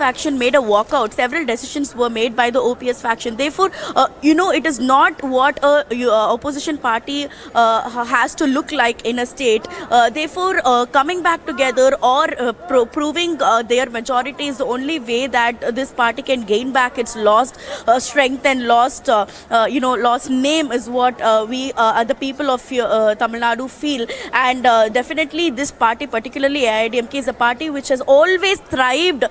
faction made a walkout. Several decisions were made by the OPS faction. Therefore, it is not what a opposition party has to look like in a state. Therefore, coming back together or proving their majority is the only way that this party can gain back its lost strength and lost name is what we the people of Tamil Nadu feel. And definitely this party, particularly AIADMK, is a party which has always thrived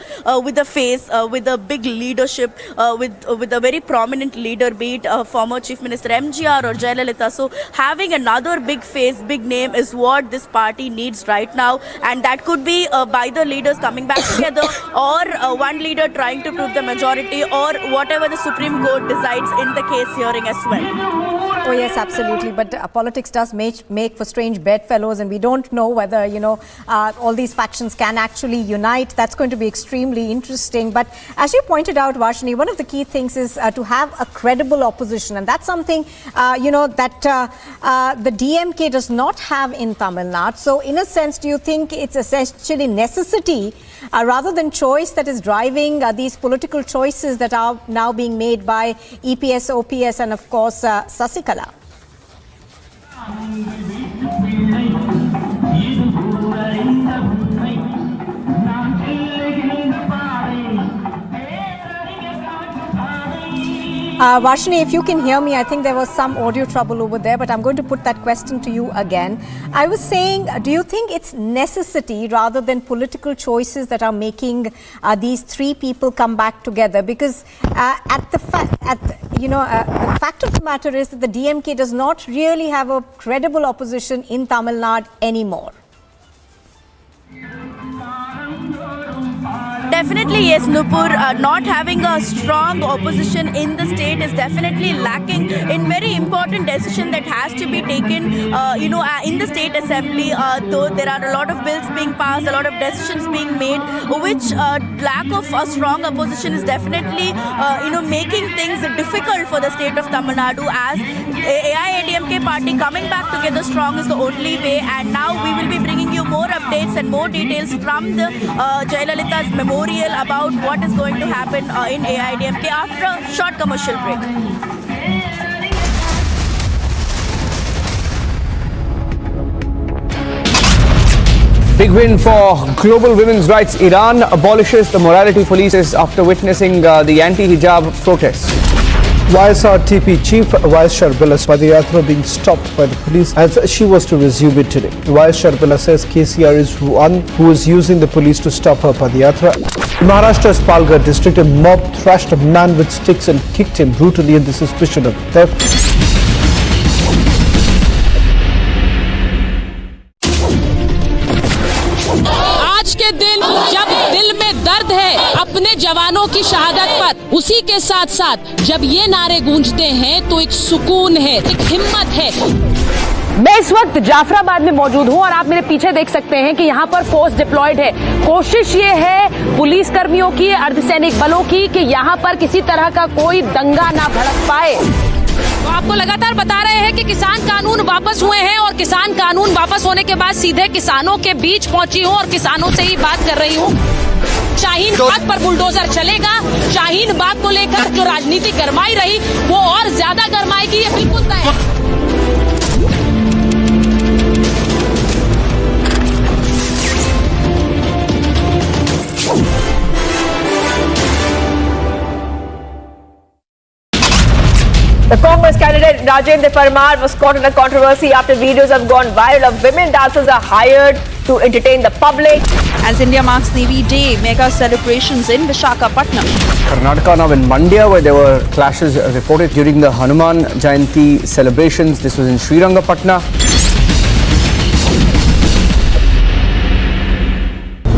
with a face, with a big leadership, with a very prominent leader, be it former Chief Minister MGR or Jayalalithaa. So having another big face, big name is what this party needs right now, and that could be by the leaders coming back together, or one leader trying to prove the majority, or whatever the Supreme Court decides in the case hearing as well. Oh yes, absolutely. But politics does make for strange bedfellows, and we don't know whether all these factions can actually unite. That's going to be extremely interesting. But as you pointed out, Varshini, one of the key things is to have a credible opposition, and that's something that the DMK does not have in Tamil Nadu. So, in a sense, do you think it's essentially necessity rather than choice that is driving these political choices that are now being made by EPS, OPS, and of course Sasikala? Varshini, if you can hear me, I think there was some audio trouble over there, but I'm going to put that question to you again. I was saying, do you think it's necessity rather than political choices that are making these three people come back together? Because the fact of the matter is that the DMK does not really have a credible opposition in Tamil Nadu anymore. Definitely yes, Nupur. Not having a strong opposition in the state is definitely lacking in very important decision that has to be taken in the state assembly. Though there are a lot of bills being passed, a lot of decisions being made, which lack of a strong opposition is definitely making things difficult for the state of Tamil Nadu. As AIADMK party coming back together strong is the only way, and now we will be bringing you more updates and more details from the Jayalalitha's memorial about what is going to happen in AIADMK after a short commercial break. Big win for global women's rights. Iran abolishes the morality police after witnessing the anti-hijab protests. YSRTP Chief Vice Sharbila Padayatra being stopped by the police as she was to resume it today. Vice Sharbila says KCR is one who is using the police to stop her Padayatra. In Maharashtra's Palghar district, a mob thrashed a man with sticks and kicked him brutally on the suspicion of theft. के दिन जब दिल में दर्द है अपने जवानों की शहादत पर, उसी के साथ साथ जब ये नारे गूंजते हैं तो एक सुकून है, एक हिम्मत है। मैं इस वक्त जाफराबाद में मौजूद हूं और आप मेरे पीछे देख सकते हैं कि यहाँ पर फोर्स डिप्लॉयड है। कोशिश ये है पुलिस कर्मियों की, अर्धसैनिक बलों की कि यहाँ पर किसी तरह का कोई दंगा ना भड़क पाए। तो आपको लगातार बता रहे हैं कि किसान कानून वापस हुए हैं, और किसान कानून वापस होने के बाद सीधे किसानों के बीच पहुंची हूं और किसानों से ही बात कर रही हूं। शाहीन बाग पर बुलडोजर चलेगा। शाहीन बाग को लेकर जो राजनीति गरमाई रही वो और ज्यादा गरमाएगी, ये बिल्कुल तय है। The Congress candidate Rajendra Parmar was caught in a controversy after videos have gone viral of women dancers are hired to entertain the public. As India marks Navy Day, mega celebrations in Visakhapatnam. Karnataka now in Mandya, where there were clashes reported during the Hanuman Jayanti celebrations. This was in Srirangapatna.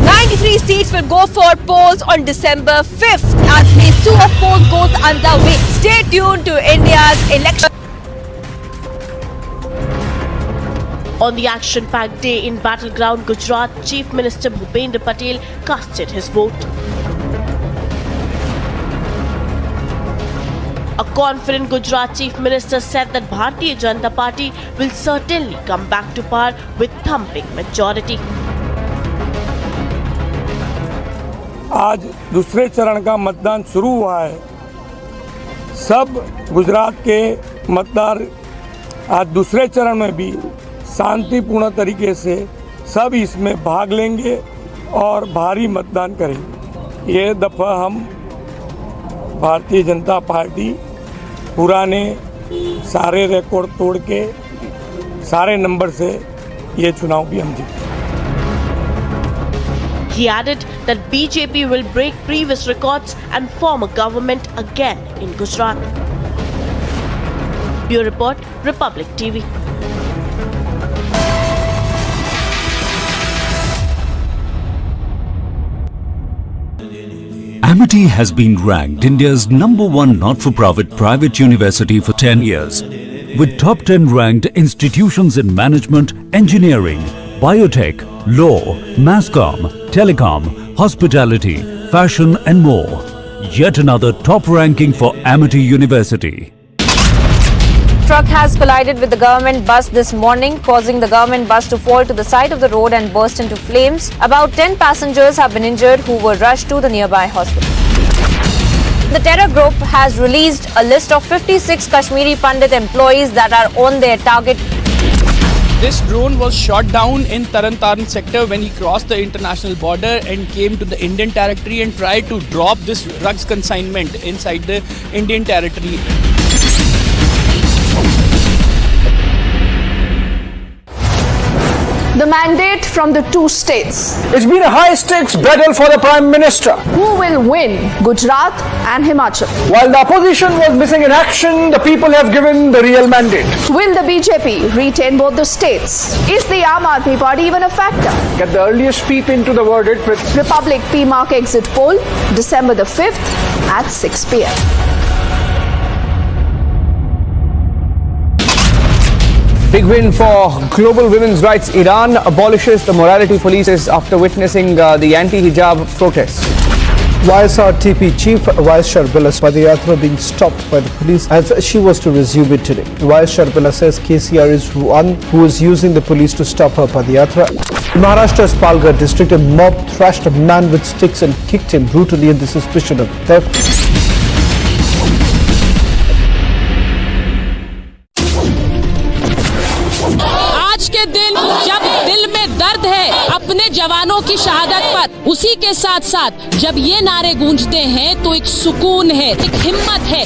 93 seats will go for polls on December 5th as phase 2 of polls goes underway. Stay tuned to India's election. On the action-packed day in battleground Gujarat, Chief Minister Bhupendra Patel casted his vote. A confident Gujarat Chief Minister said that Bharatiya Janata Party will certainly come back to power with thumping majority. आज दूसरे चरण का मतदान शुरू हुआ है। सब गुजरात के मतदार आज दूसरे चरण में भी शांतिपूर्ण तरीके से सब इसमें भाग लेंगे और भारी मतदान करेंगे। ये दफ़ा हम भारतीय जनता पार्टी पुराने सारे रिकॉर्ड तोड़ के सारे नंबर से ये चुनाव भी हम जीते। He added that BJP will break previous records and form a government again in Gujarat. Bureau Report, Republic TV. Amity has been ranked India's #1 not-for-profit private university for 10 years, with top 10 ranked institutions in management, engineering, biotech, law, masscom, telecom, hospitality, fashion and more. Yet another top ranking for Amity University. Truck has collided with the government bus this morning, causing the government bus to fall to the side of the road and burst into flames. About 10 passengers have been injured who were rushed to the nearby hospital. The terror group has released a list of 56 Kashmiri Pandit employees that are on their target. This drone was shot down in Taran sector when he crossed the international border and came to the Indian territory and tried to drop this drugs consignment inside the Indian territory. The mandate from the two states. It's been a high-stakes battle for the Prime Minister. Who will win Gujarat and Himachal? While the opposition was missing in action, the people have given the real mandate. Will the BJP retain both the states? Is the Aam Aadmi Party even a factor? Get the earliest peep into the verdict with Republic PMark exit poll, December the 5th at 6 p.m. Big win for global women's rights. Iran abolishes the morality police after witnessing the anti-hijab protests. YSRTP Chief Vice Sharbila Padayatra being stopped by the police as she was to resume it today. Vice Sharbila says KCR is one who is using the police to stop her Padayatra. In Maharashtra's Palghar district, a mob thrashed a man with sticks and kicked him brutally on the suspicion of theft. आज के दिन जब दिल में दर्द है अपने जवानों की शहादत पर, उसी के साथ साथ जब ये नारे गूंजते हैं तो एक सुकून है, एक हिम्मत है।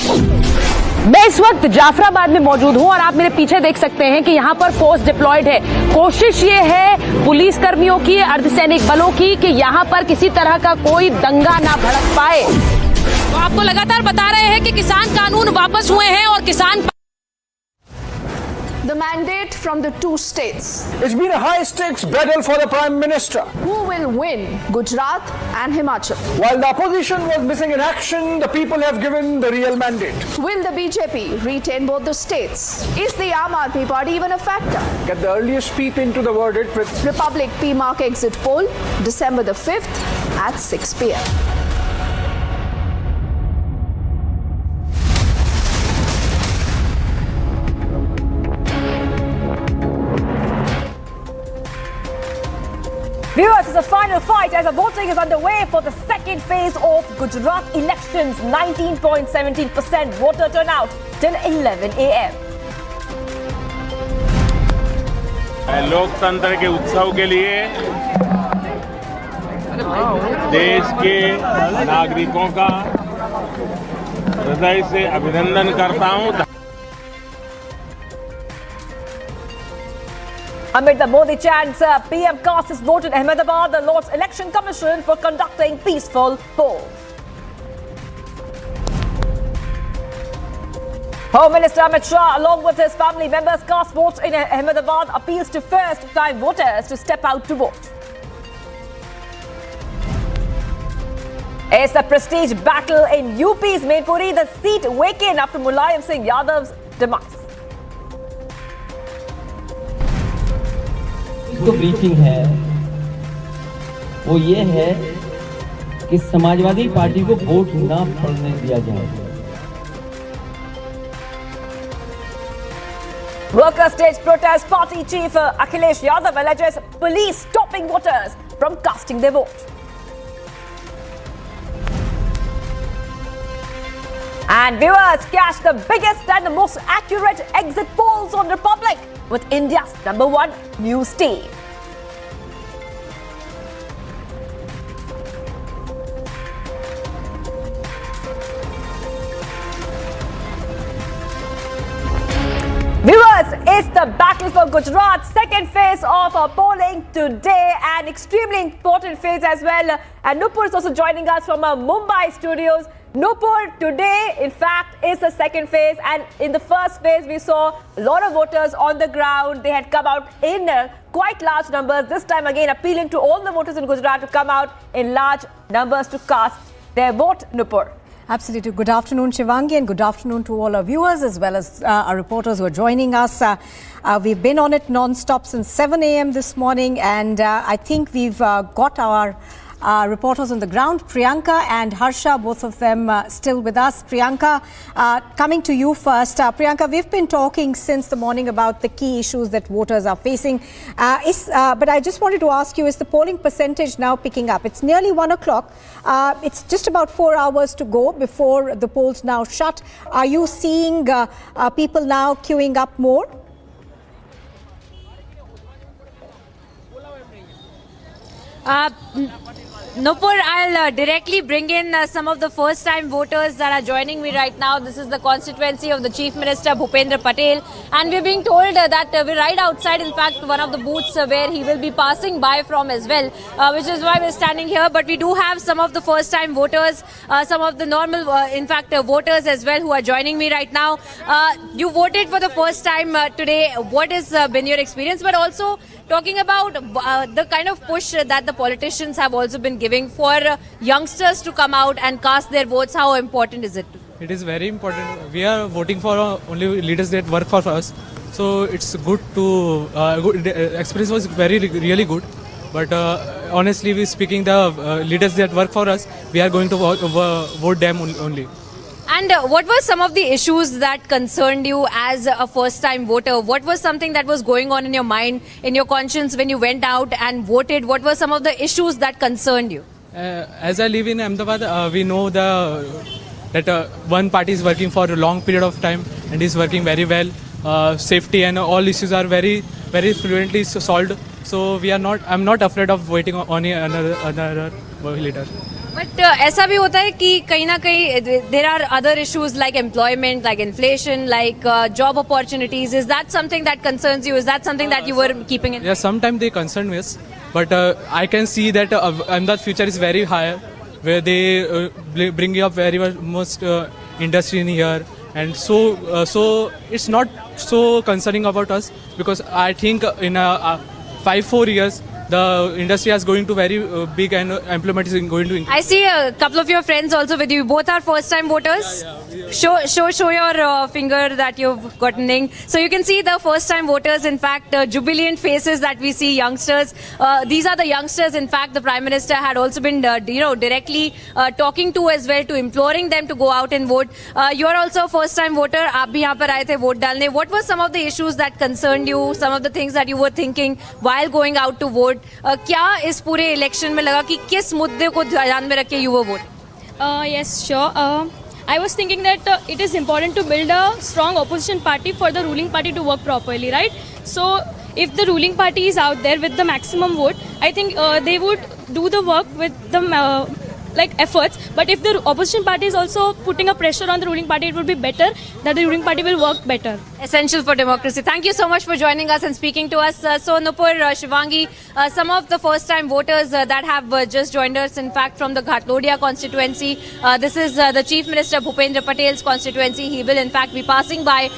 मैं इस वक्त जाफराबाद में मौजूद हूं और आप मेरे पीछे देख सकते हैं कि यहाँ पर फोर्स डिप्लॉयड है। कोशिश ये है पुलिस कर्मियों की, अर्धसैनिक बलों की कि यहाँ पर किसी तरह का कोई दंगा ना भड़क पाए। तो आपको लगातार बता रहे हैं कि किसान कानून वापस हुए हैं और किसान The mandate from the two states. It's been a high-stakes battle for the Prime Minister. Who will win Gujarat and Himachal? While the opposition was missing in action, the people have given the real mandate. Will the BJP retain both the states? Is the Aam Aadmi Party even a factor? Get the earliest peep into the verdict with Republic PMark exit poll, December the 5th at 6 p.m. Viewers, it's a final fight as the voting is underway for the second phase of Gujarat elections. 19.17% voter turnout till 11 a.m. लोकतंत्र के उत्सव के लिए देश के नागरिकों का हृदय से अभिनंदन करता हूं। Amid the Modi chants, PM cast his vote in Ahmedabad. The Lord's Election Commission for conducting peaceful polls. Home Minister Amit Shah, along with his family members, cast votes in Ahmedabad, appeals to first-time voters to step out to vote. It's a prestige battle in UP's mainpuri, the seat vacant after Mulayam Singh Yadav's demise. जो briefing है वो ये है कि Samajwadi party को vote ना पड़ने दिया जाए। Worker Stage Protest Party Chief Akhilesh Yadav alleges police stopping voters from casting their vote. And viewers, catch the biggest and the most accurate exit polls on Republic with India's #1 news team. Viewers, it's the battle for Gujarat, second phase of our polling today, an extremely important phase as well. And Nupur is also joining us from our Mumbai studios. Nupur, today, in fact, is the second phase, and in the first phase, we saw a lot of voters on the ground. They had come out in quite large numbers. This time again, appealing to all the voters in Gujarat to come out in large numbers to cast their vote. Nupur. Absolutely. Good afternoon, Shivangi, and good afternoon to all our viewers as well as our reporters who are joining us. We've been on it non-stop since 7 a.m. this morning, and I think we've got our reporters on the ground, Priyanka and Harsha, both of them still with us. Priyanka, coming to you first. Priyanka, we've been talking since the morning about the key issues that voters are facing. But I just wanted to ask you, is the polling percentage now picking up? It's nearly 1 o'clock. It's just about 4 hours to go before the polls now shut. Are you seeing people now queuing up more? Nupur, I'll directly bring in some of the first-time voters that are joining me right now. This is the constituency of the Chief Minister Bhupendra Patel, and we're being told that we're right outside, in fact, one of the booths where he will be passing by from as well, which is why we're standing here. But we do have some of the first-time voters, some of the normal, voters as well who are joining me right now. You voted for the first time today. What has been your experience? But also talking about the kind of push that the politicians have also been giving for youngsters to come out and cast their votes. How important is it? It is very important. We are voting for only leaders that work for us. So it's good to, the experience was really good. But honestly speaking, the leaders that work for us, we are going to vote them only. And what were some of the issues that concerned you as a first-time voter? What was something that was going on in your mind, in your conscience when you went out and voted? What were some of the issues that concerned you? As I live in Ahmedabad, we know that one party is working for a long period of time and is working very well. Safety and all issues are very fluently solved. So I'm not afraid of waiting on another leader. But ऐसा भी होता है कि कहीं ना कहीं there are other issues like employment, like inflation, like job opportunities. Is that something that concerns you? Is that something that you were keeping in? Yeah, sometimes they concern me, but I can see that Ahmedabad future is very high, where they bring up very much industry in here, and so it's not so concerning about us, because I think in 5-4 years. The industry is going to very big and employment is going to increase. I see a couple of your friends also with you. Both are first-time voters. Yeah. Show your finger that you've gotten in. So you can see the first-time voters. In fact, jubilant faces that we see, youngsters. These are the youngsters. In fact, the Prime Minister had also been, directly talking to as well, to imploring them to go out and vote. You're also a first-time voter. आप भी यहाँ पर आए थे vote डालने. What were some of the issues that concerned you? Some of the things that you were thinking while going out to vote? क्या इस पूरे इलेक्शन में लगा कि किस मुद्दे को ध्यान में रख के you won't? Yes, sure. I was thinking that it is important to build a strong opposition party for the ruling party to work properly, right? So if the ruling party is out there with the maximum vote, I think they would do the work with the efforts. But if the opposition party is also putting a pressure on the ruling party, it would be better that the ruling party will work better. Essential for democracy. Thank you so much for joining us and speaking to us. So Nupur, Shivangi, some of the first-time voters that have just joined us, in fact, from the Ghatlodia constituency. This is the Chief Minister Bhupendra Patel's constituency. He will, in fact, be passing by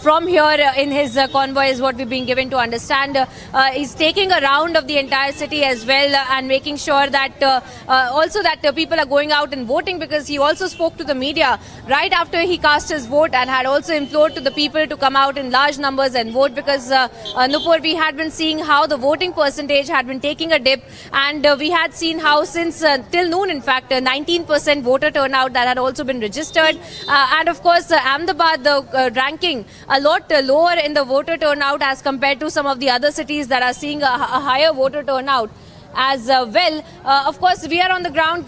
from here in his convoy, is what we've been given to understand. He's taking a round of the entire city as well and making sure that also that people are going out and voting, because he also spoke to the media right after he cast his vote and had also implored to the people to come out in large numbers and vote, because Nupur, we had been seeing how the voting percentage had been taking a dip, and we had seen how since till noon, in fact, 19% voter turnout that had also been registered, and of course Ahmedabad ranking a lot lower in the voter turnout as compared to some of the other cities that are seeing a higher voter turnout. as well. Of course, we are on the ground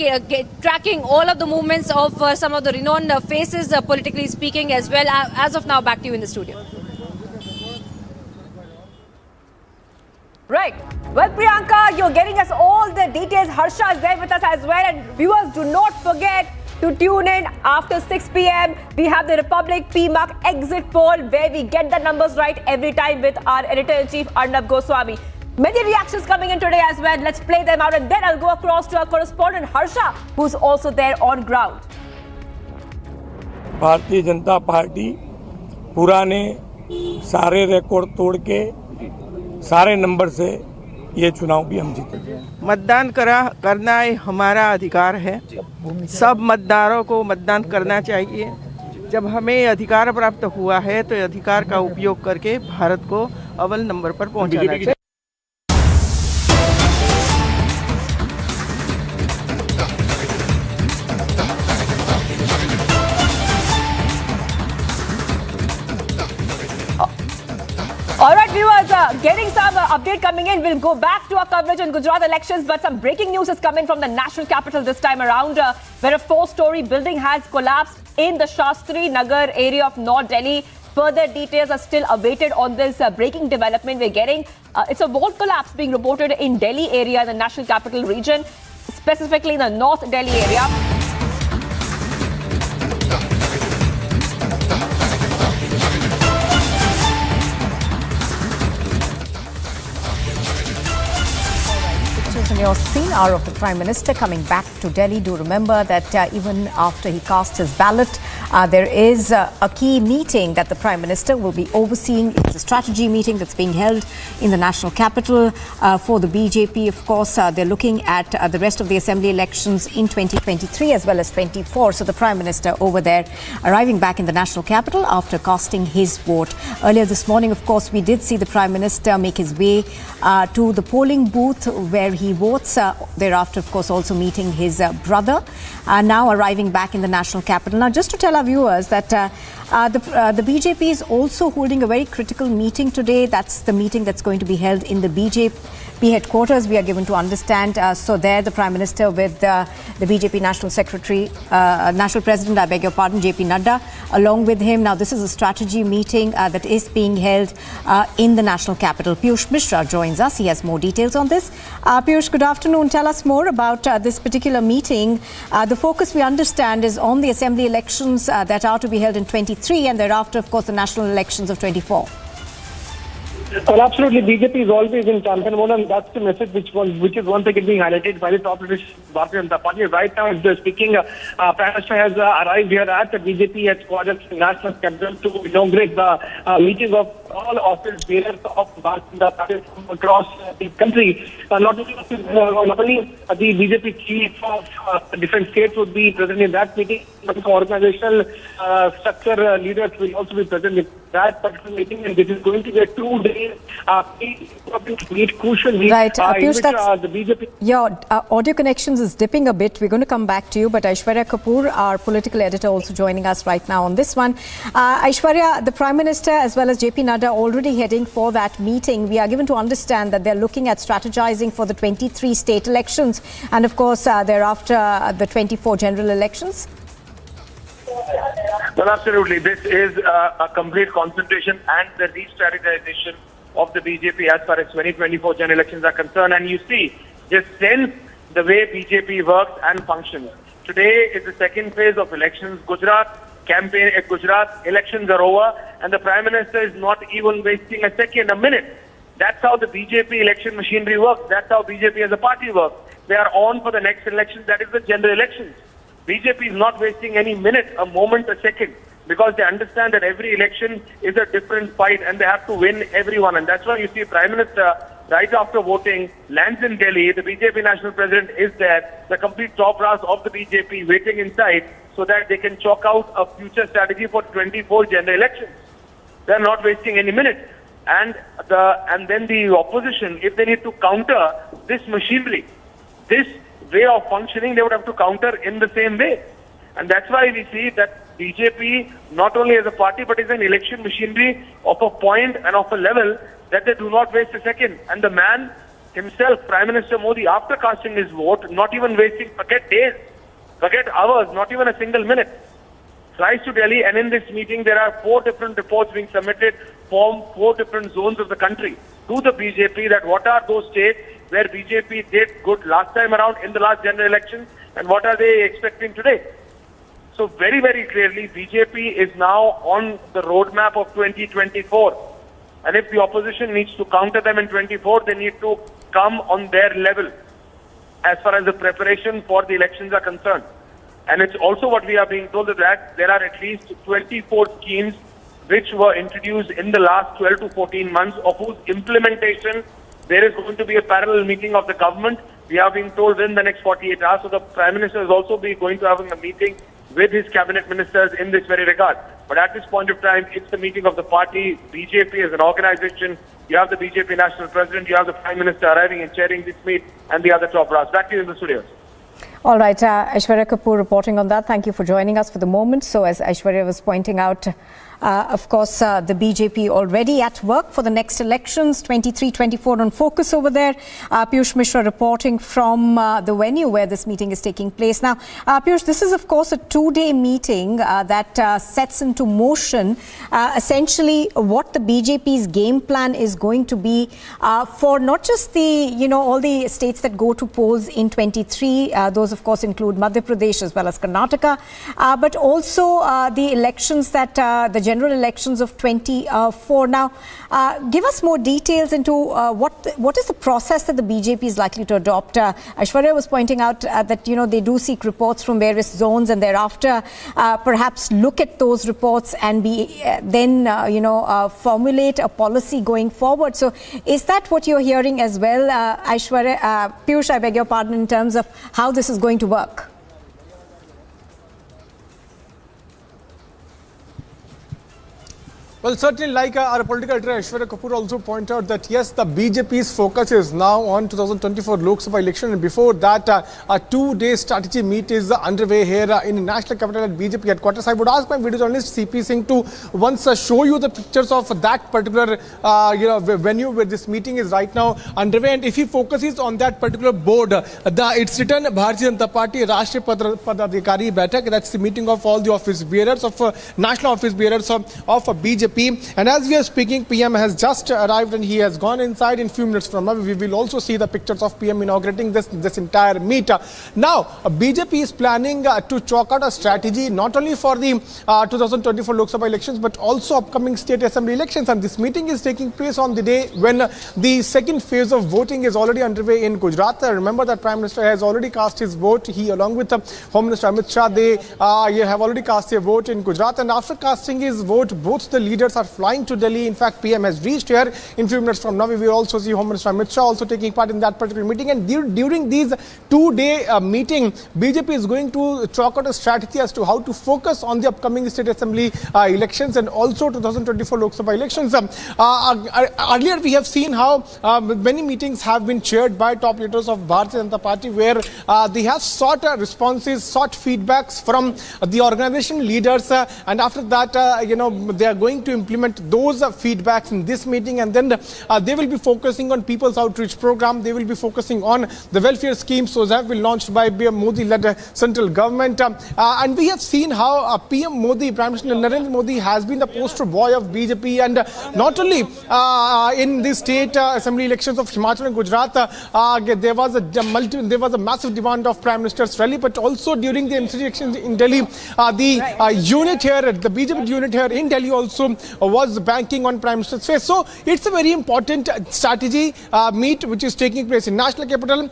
tracking all of the movements of some of the renowned faces, politically speaking, as well. As of now, back to you in the studio. Right. Well, Priyanka, you're getting us all the details. Harsha is there with us as well. And viewers, do not forget to tune in after 6 p.m. We have the Republic PMark exit poll where we get the numbers right every time with our editor-in-chief, Arnab Goswami. Many reactions coming in today as well. Let's play them out and then I'll go across to our correspondent, Harsha, who's also there on ground. Bharatiya Janata party पुराने सारे record तोड़ के सारे number से ये चुनाव भी हम जीते। मतदान करना हमारा अधिकार है। सब मतदारों को मतदान करना चाहिए। जब हमें अधिकार प्राप्त हुआ है तो अधिकार का उपयोग करके भारत को अव्वल नंबर पर पहुंचाना चाहिए। All right, viewers, getting some update coming in. We'll go back to our coverage on Gujarat elections, but some breaking news is coming from the national capital this time around, where a 4-story building has collapsed in the Shastri Nagar area of North Delhi. Further details are still awaited on this breaking development we're getting. It's a wall collapse being reported in Delhi area, the national capital region, specifically in the North Delhi area. On your screen are of the Prime Minister coming back to Delhi. Do remember that even after he cast his ballot, there is a key meeting that the Prime Minister will be overseeing. It's a strategy meeting that's being held in the national capital for the BJP. Of course, they're looking at the rest of the assembly elections in 2023 as well as 24. So the Prime Minister over there arriving back in the national capital after casting his vote. Earlier this morning, of course, we did see the Prime Minister make his way to the polling booth where he votes. Thereafter, of course, also meeting his brother. Now arriving back in the national capital. Now, just to tell our viewers that the BJP is also holding a very critical meeting today. That's the meeting that's going to be held in the BJP headquarters, we are given to understand. So there, the Prime Minister with the BJP National Secretary, National President, I beg your pardon, JP Nadda, along with him. Now, this is a strategy meeting that is being held in the national capital. Piyush Mishra joins us. He has more details on this. Piyush, good afternoon. Tell us more about this particular meeting. The focus, we understand, is on the assembly elections that are to be held in 23 and thereafter, of course, the national elections of 24. Well, absolutely. BJP is always in champion mode, and that's the message which is once again being highlighted by the top leadership of Bharatiya Janata Party. Right now, as speaking, Prime Minister has arrived here at the BJP headquarters in National Capital to inaugurate the meeting of all office bearers of Bharatiya Janata Party from across the country. Not only the BJP chief of different states would be present in that meeting, but the organizational structure leaders will also be present in that particular meeting, and this is going to be a 2-day crucial meet. Right, Piyush, the BJP. Your audio connections is dipping a bit. We're going to come back to you, but Aishwarya Kapoor, our political editor, also joining us right now on this one. Aishwarya, the Prime Minister as well as JP Nadda already heading for that meeting. We are given to understand that they're looking at strategizing for the 23 state elections and, of course, thereafter the 24 general elections. Well, absolutely. This is a complete concentration and the re-strategization of the BJP as far as 2024 general elections are concerned. And you see, just sense the way BJP works and functions. Today is the second phase of elections. Gujarat elections are over, and the Prime Minister is not even wasting a minute. That's how the BJP election machinery works. That's how BJP as a party works. They are on for the next election, that is the general elections. BJP is not wasting any minute, a moment, a second, because they understand that every election is a different fight and they have to win everyone. And that's why you see Prime Minister, right after voting, lands in Delhi. The BJP National President is there. The complete top brass of the BJP waiting inside so that they can chalk out a future strategy for 24 general elections. They're not wasting any minute. And then the opposition, if they need to counter this machinery, this way of functioning, they would have to counter in the same way. And that's why we see that BJP, not only as a party, but is an election machinery of a point and of a level that they do not waste a second. And the man himself, Prime Minister Modi, after casting his vote, not even wasting, forget days, forget hours, not even a single minute, flies to Delhi, and in this meeting there are 4 different reports being submitted from 4 different zones of the country to the BJP, that what are those states where BJP did good last time around in the last general election, and what are they expecting today. So very, very clearly, BJP is now on the roadmap of 2024. And if the opposition needs to counter them in 24, they need to come on their level as far as the preparation for the elections are concerned. And it's also what we are being told that there are at least 24 schemes which were introduced in the last 12 to 14 months, of whose implementation there is going to be a parallel meeting of the government. We are being told in the next 48 hours. So the Prime Minister is also going to have a meeting with his cabinet ministers in this very regard. But at this point of time, it's the meeting of the party, BJP as an organization. You have the BJP national president, you have the Prime Minister arriving and chairing this meet, and the other top brass. Back to you in the studios. All right, Aishwarya Kapoor reporting on that. Thank you for joining us for the moment. So as Aishwarya was pointing out, of course, the BJP already at work for the next elections, 23-24 on focus over there. Piyush Mishra reporting from the venue where this meeting is taking place. Now, Piyush, this is of course a 2-day meeting that sets into motion essentially what the BJP's game plan is going to be for not just the, all the states that go to polls in 23. Those of course include Madhya Pradesh as well as Karnataka, but also the elections that the general elections of 24. Now, give us more details into what is the process that the BJP is likely to adopt. Aishwarya was pointing out that, they do seek reports from various zones and thereafter perhaps look at those reports and then formulate a policy going forward. So is that what you're hearing as well, Aishwarya? Piyush, I beg your pardon, in terms of how this is going to work? Well, certainly, like our political editor Aishwarya Kapoor also pointed out that yes, the BJP's focus is now on 2024 Lok Sabha election, and before that, a 2-day strategy meet is underway here in the national capital at BJP headquarters. I would ask my video journalist CP Singh to once show you the pictures of that particular venue where this meeting is right now underway, and if he focuses on that particular board, it's written Bharatiya Janata Party Rashtriya Padadhikari Baitak. That's the meeting of all the office bearers of national office bearers of BJP. And as we are speaking, PM has just arrived and he has gone inside. In few minutes from now, we will also see the pictures of PM inaugurating this entire meet. Now, BJP is planning to chalk out a strategy not only for the 2024 Lok Sabha elections but also upcoming state assembly elections. And this meeting is taking place on the day when the second phase of voting is already underway in Gujarat. Remember that Prime Minister has already cast his vote. He, along with Home Minister Amit Shah, they have already cast their vote in Gujarat. And after casting his vote, both the leaders are flying to Delhi. In fact, PM has reached here. In few minutes from now, we will also see Home Minister Amit Shah also taking part in that particular meeting. And during these 2-day meeting, BJP is going to chalk out a strategy as to how to focus on the upcoming state assembly elections and also 2024 Lok Sabha elections. Earlier, we have seen how many meetings have been chaired by top leaders of Bharatiya Janata Party, where they have sought responses, sought feedbacks from the organization leaders, and after that, they are going to implement those feedbacks in this meeting, and then they will be focusing on people's outreach program. They will be focusing on the welfare schemes that have been launched by PM Modi-led central government. And we have seen how PM Modi, Prime Minister Narendra Modi, has been the poster boy of BJP, and not only in the state assembly elections of Himachal and Gujarat, there was a massive demand of Prime Minister's rally, but also during the MC elections in Delhi, the unit here, the BJP unit here in Delhi also was banking on Prime Minister's face. So it's a very important strategy meet which is taking place in national capital.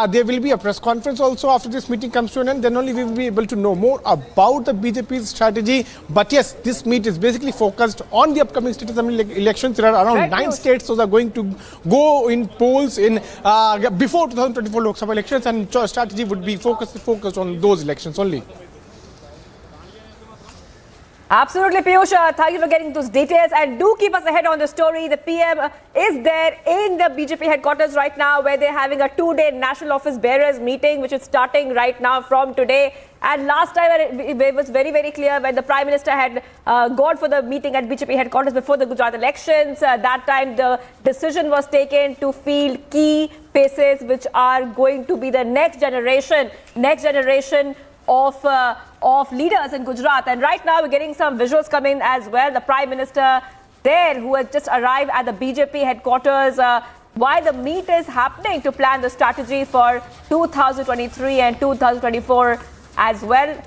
There will be a press conference also after this meeting comes to an end. Then only we will be able to know more about the BJP's strategy. But yes, this meet is basically focused on the upcoming state assembly elections. There are around 9 states that are going to go in polls in before 2024 Lok Sabha elections, and strategy would be focused on those elections only. Absolutely, Piyush. Thank you for getting those details, and do keep us ahead on the story. The PM is there in the BJP headquarters right now, where they're having a 2-day national office bearers meeting, which is starting right now from today. And last time it was very, very clear when the Prime Minister had gone for the meeting at BJP headquarters before the Gujarat elections. That time the decision was taken to field key faces, which are going to be the next generation of leaders in Gujarat. And right now we're getting some visuals coming as well. The Prime Minister there, who has just arrived at the BJP headquarters while the meet is happening to plan the strategy for 2023 and 2024 as well.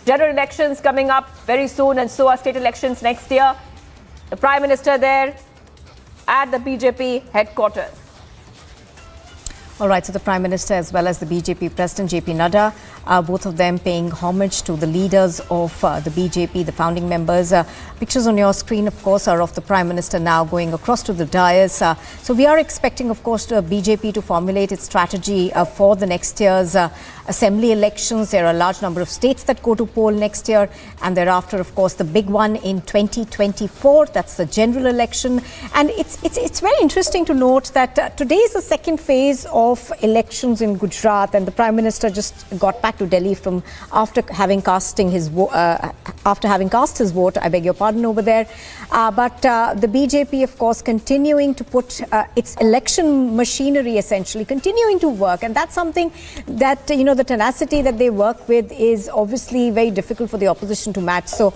General elections coming up very soon, and so are state elections next year. The Prime Minister there at the BJP headquarters. All right, so the Prime Minister as well as the BJP President JP Nadda, both of them paying homage to the leaders of the BJP, the founding members. Pictures on your screen, of course, are of the Prime Minister now going across to the dais. So we are expecting, of course, BJP to formulate its strategy for the next year's assembly elections. There are a large number of states that go to poll next year, and thereafter, of course, the big one in 2024. That's the general election. And it's very interesting to note that today is the second phase of elections in Gujarat, and the Prime Minister just got back to Delhi from after having cast his vote. I beg your pardon over there. But the BJP, of course, continuing to put its election machinery essentially continuing to work, and that's something that the tenacity that they work with is obviously very difficult for the opposition to match. So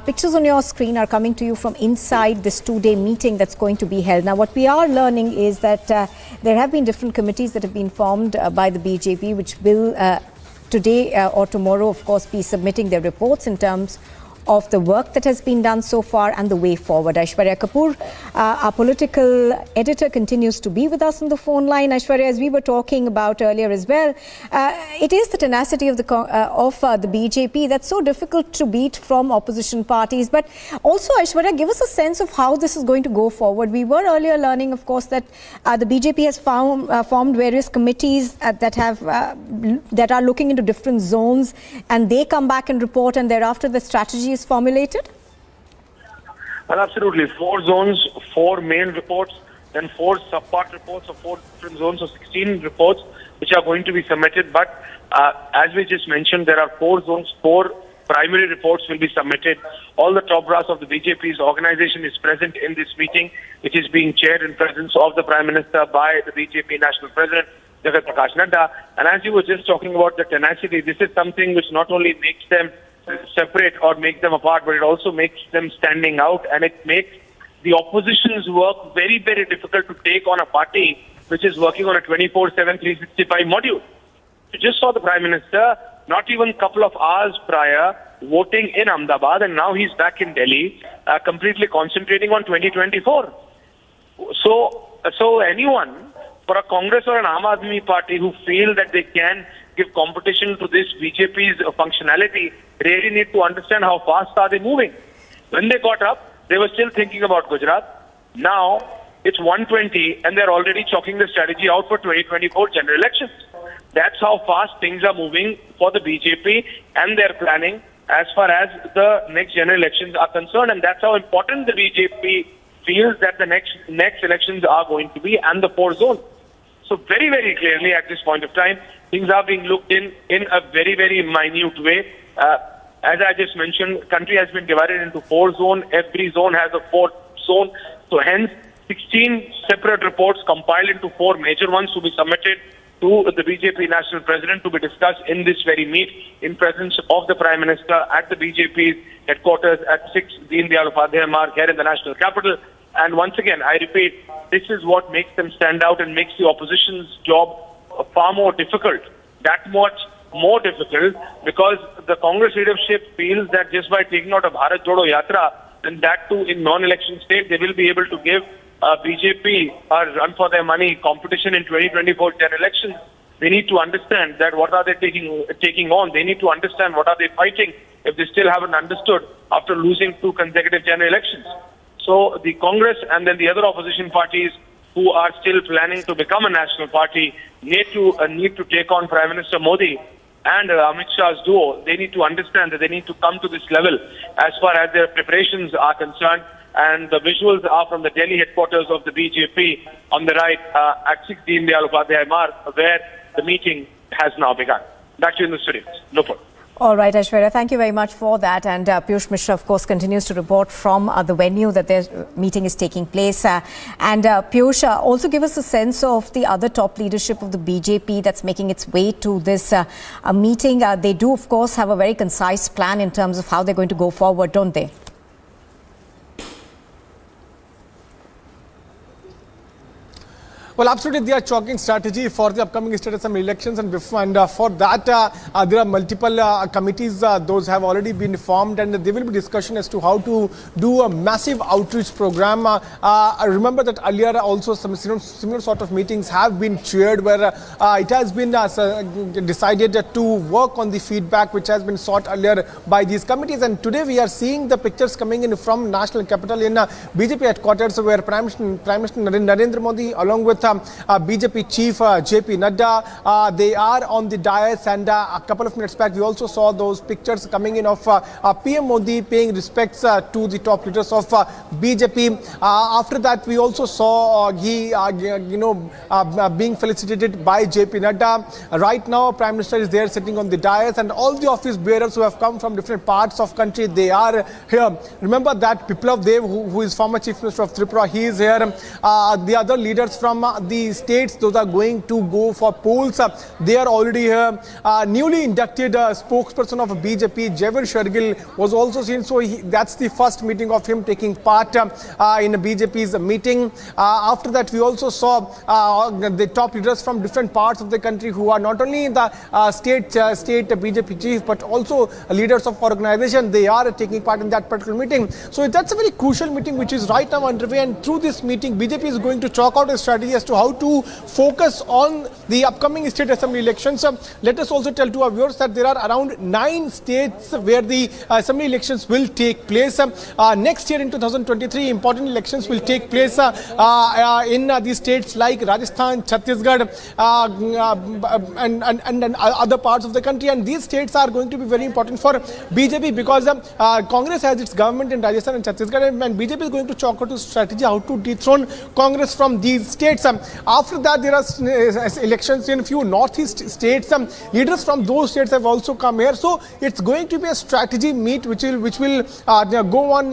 pictures on your screen are coming to you from inside this 2-day meeting that's going to be held. Now, what we are learning is that there have been different committees that have been formed by the BJP, which will today or tomorrow, of course, be submitting their reports in terms of the work that has been done so far and the way forward. Aishwarya Kapoor, our political editor, continues to be with us on the phone line. Aishwarya, as we were talking about earlier as well, it is the tenacity of the BJP that's so difficult to beat from opposition parties. But also, Aishwarya, give us a sense of how this is going to go forward. We were earlier learning, of course, that the BJP has formed various committees that are looking into different zones, and they come back and report, and thereafter the strategy is formulated? Well, absolutely. 4 zones, 4 main reports, then 4 sub-part reports of 4 different zones, so 16 reports which are going to be submitted. But as we just mentioned, there are 4 zones, 4 primary reports will be submitted. All the top brass of the BJP's organization is present in this meeting, which is being chaired in presence of the Prime Minister by the BJP National President, Jagat Prakash Nadda. And as you were just talking about the tenacity, this is something which not only makes them separate or make them apart, but it also makes them standing out, and it makes the opposition's work very, very difficult to take on a party which is working on a 24/7, 365 module. You just saw the Prime Minister, not even a couple of hours prior, voting in Ahmedabad, and now he's back in Delhi, completely concentrating on 2024. So anyone, for a Congress or an Aam Aadmi party who feel that they can give competition to this BJP's functionality, really need to understand how fast are they moving. When they got up, they were still thinking about Gujarat. Now it's 1:20 and they're already chalking the strategy out for 2024 general elections. That's how fast things are moving for the BJP and their planning as far as the next general elections are concerned, and that's how important the BJP feels that the next elections are going to be, and the 4 zones. So very, very clearly at this point of time, things are being looked in a very, very minute way. As I just mentioned, country has been divided into 4 zones. Every zone has a 4th zone. So hence, 16 separate reports compiled into 4 major ones to be submitted to the BJP National President to be discussed in this very meet in presence of the Prime Minister at the BJP's headquarters at 6 Deen Dayal Upadhyaya Marg here in the national capital. And once again, I repeat, this is what makes them stand out and makes the opposition's job far more difficult. That much more difficult because the Congress leadership feels that just by taking out a Bharat Jodo Yatra, and that too in non-election state, they will be able to give BJP a run for their money competition in 2024 general elections. They need to understand that what are they taking on. They need to understand what are they fighting if they still haven't understood after losing 2 consecutive general elections. So the Congress and then the other opposition parties who are still planning to become a national party need to take on Prime Minister Modi and Amit Shah's duo, they need to understand that they need to come to this level as far as their preparations are concerned. And the visuals are from the Delhi headquarters of the BJP on the right at 6 Deen Dayal Upadhyay Marg, where the meeting has now begun. Back to you in the studio. Nupur. All right, Aishwarya, thank you very much for that. And Piyush Mishra, of course, continues to report from the venue that their meeting is taking place. And Piyush, also give us a sense of the other top leadership of the BJP that's making its way to this meeting. They do, of course, have a very concise plan in terms of how they're going to go forward, don't they? Well, absolutely, they are chalking strategy for the upcoming state assembly elections, and for that, there are multiple committees. Those have already been formed, and there will be discussion as to how to do a massive outreach program. I remember that earlier also some similar sort of meetings have been chaired, where it has been decided to work on the feedback which has been sought earlier by these committees. And today we are seeing the pictures coming in from national capital in BJP headquarters, where Prime Minister Narendra Modi, along with BJP chief JP Nadda, they are on the dais, and a couple of minutes back we also saw those pictures coming in of PM Modi paying respects to the top leaders of BJP. After that we also saw he being felicitated by JP Nadda. Right now Prime Minister is there sitting on the dais, and all the office bearers who have come from different parts of country, they are here. Remember that Biplab Dev, who is former Chief Minister of Tripura, he is here. The other leaders from the states, those are going to go for polls, they are already here. Newly inducted spokesperson of BJP, Jaya Shargil, was also seen. So that's the first meeting of him taking part in BJP's meeting. After that, we also saw the top leaders from different parts of the country, who are not only the state BJP chief, but also leaders of organization. They are taking part in that particular meeting. So that's a very crucial meeting which is right now underway, and through this meeting, BJP is going to chalk out a strategy as to how to focus on the upcoming state assembly elections. Let us also tell to our viewers that there are around 9 states where the assembly elections will take place. Next year in 2023, important elections will take place in the states like Rajasthan, Chhattisgarh, and other parts of the country. And these states are going to be very important for BJP, because Congress has its government in Rajasthan and Chhattisgarh, and BJP is going to chalk out a strategy how to dethrone Congress from these states. After that, there are elections in a few northeast states. Leaders from those states have also come here. So it's going to be a strategy meet which will go on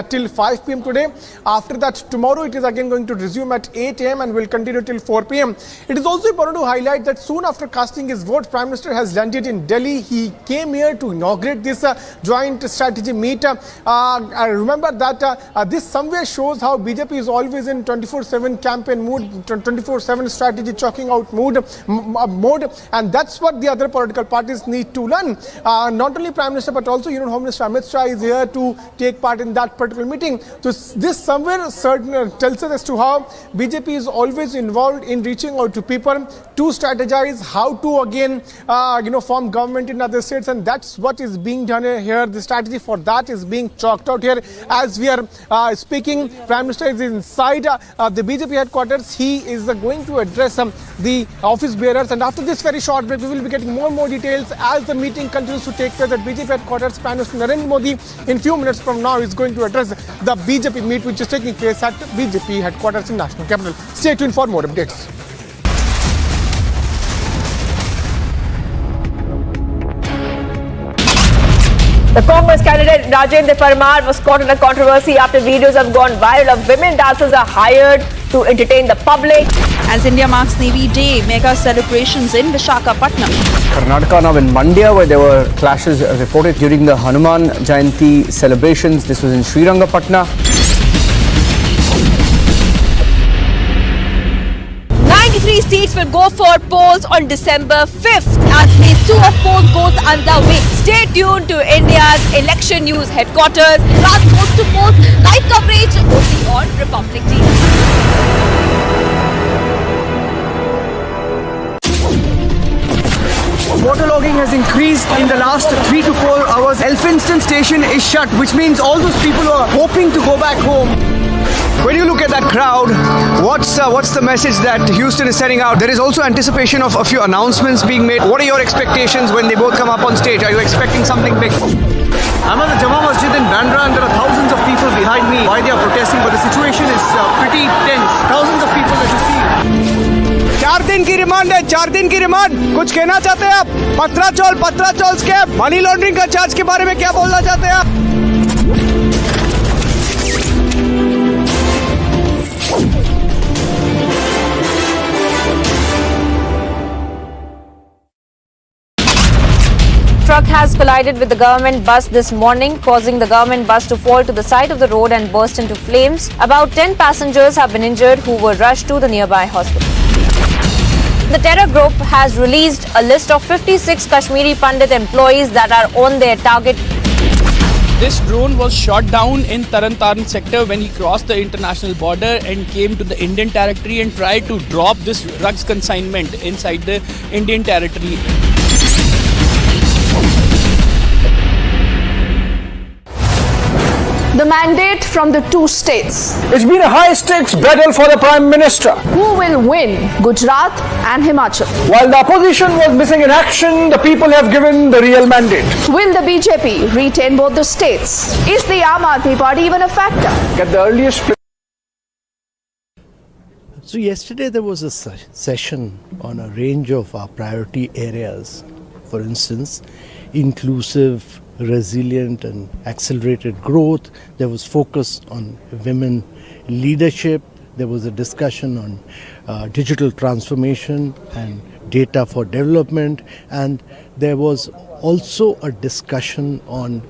till 5 p.m. today. After that, tomorrow it is again going to resume at 8 a.m. and will continue till 4 p.m. It is also important to highlight that soon after casting his vote, Prime Minister has landed in Delhi. He came here to inaugurate this joint strategy meet. I remember that this somewhere shows how BJP is always in 24/7 campaign mood, 24/7 strategy chalking out mode, and that's what the other political parties need to learn. Not only Prime Minister, but also Union Home Minister Amit Shah is here to take part in that particular meeting. So this somewhere tells us as to how BJP is always involved in reaching out to people to strategize how to again form government in other states, and that's what is being done here. The strategy for that is being chalked out here as we are speaking. Prime Minister is inside the BJP headquarters. He is going to address the office bearers, and after this very short break we will be getting more and more details as the meeting continues to take place at BJP headquarters. Prime Minister Narendra Modi in few minutes from now is going to address the BJP meet which is taking place at BJP headquarters in national capital. Stay tuned for more updates. The Congress candidate Rajendra Parmar was caught in a controversy after videos have gone viral of women dancers are hired to entertain the public. As India marks Navy Day, mega celebrations in Visakhapatnam. Karnataka now in Mandya, where there were clashes reported during the Hanuman Jayanti celebrations. This was in Srirangapatna. 93 seats will go for polls on December 5th as phase 2 of polls goes underway. Stay tuned to India's election news headquarters. Plus post to post live coverage only on Republic TV. Waterlogging has increased in the last 3 to 4 hours. Elphinstone station is shut, which means all those people who are hoping to go back home When you look at that crowd, what's the message that Houston is sending out? There is also anticipation of a few announcements being made. What are your expectations when they both come up on stage? Are you expecting something big? I'm at the Jama Masjid in Bandra and there are thousands of people behind me. Why they are protesting, but the situation is pretty tense. Thousands of people that you see. 4 दिन की remand है, 4 दिन की remand. कुछ कहना चाहते हैं आप? पत्राचौल स्कैम, मनी लॉन्ड्रिंग का चार्ज के बारे में क्या बोलना चाहते हैं आप? Truck has collided with the government bus this morning, causing the government bus to fall to the side of the road and burst into flames. About 10 passengers have been injured who were rushed to the nearby hospital. The terror group has released a list of 56 Kashmiri Pandit employees that are on their target. This drone was shot down in Taran sector when he crossed the international border and came to the Indian territory and tried to drop this drugs consignment inside the Indian territory. The mandate from the two states. It's been a high-stakes battle for the Prime Minister. Who will win, Gujarat and Himachal? While the opposition was missing in action, the people have given the real mandate. Will the BJP retain both the states? Is the Aam Aadmi Party even a factor? Get the earliest. So yesterday there was a session on a range of our priority areas. For instance, inclusive, resilient and accelerated growth. There was focus on women leadership. There was a discussion on digital transformation and data for development. And there was also a discussion on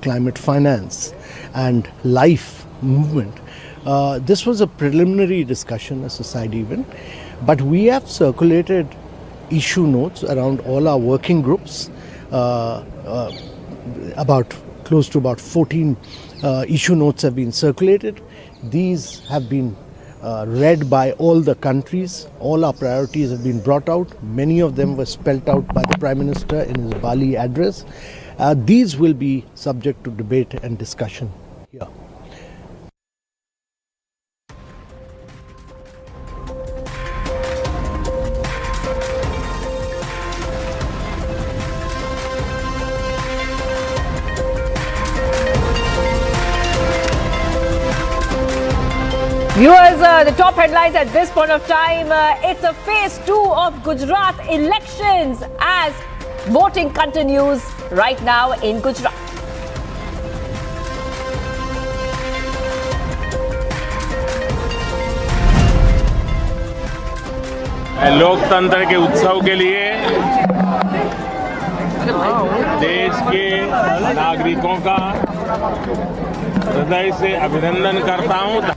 climate finance and life movement. This was a preliminary discussion, a society event. But we have circulated issue notes around all our working groups. Close to about 14 issue notes have been circulated. These have been read by all the countries. All our priorities have been brought out. Many of them were spelt out by the Prime Minister in his Bali address. These will be subject to debate and discussion here. Viewers, the top headlines at this point of time, it's a phase 2 of Gujarat elections as voting continues right now in Gujarat. लोकतंत्र के उत्सव के लिए देश के नागरिकों का हृदय से अभिनंदन करता हूं।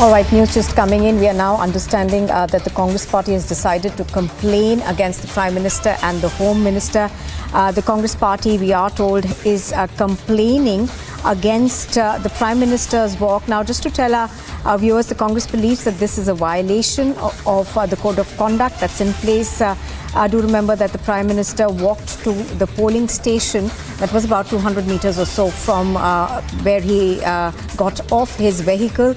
All right, news just coming in. We are now understanding that the Congress party has decided to complain against the Prime Minister and the Home Minister. The Congress party, we are told, is complaining against the Prime Minister's walk. Now, just to tell our viewers, the Congress believes that this is a violation of the Code of Conduct that's in place. Do remember that the Prime Minister walked to the polling station that was about 200 meters or so from where he got off his vehicle.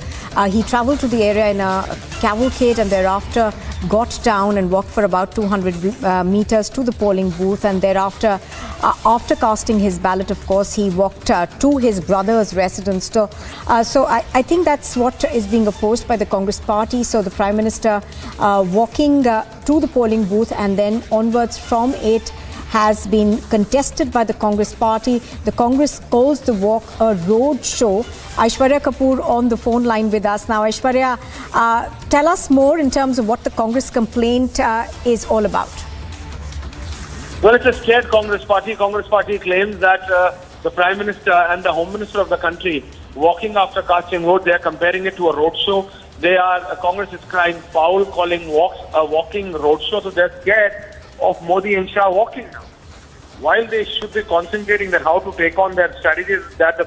He travelled to the area in a cavalcade and thereafter got down and walked for about 200 meters to the polling booth, and thereafter, after casting his ballot, of course, he walked to his brother's residence. So I think that's what is being opposed by the Congress party. So the Prime Minister walking to the polling booth and then onwards from it has been contested by the Congress party. The Congress calls the walk a road show. Aishwarya Kapoor on the phone line with us now. Aishwarya, tell us more in terms of what the Congress complaint is all about. Well, it's a scared Congress party. Congress party claims that the Prime Minister and the Home Minister of the country walking after casting vote, they are comparing it to a road show. Congress is crying foul, calling walks a walking road show. So they're scared of Modi and Shah walking now. While they should be concentrating on how to take on their strategies that the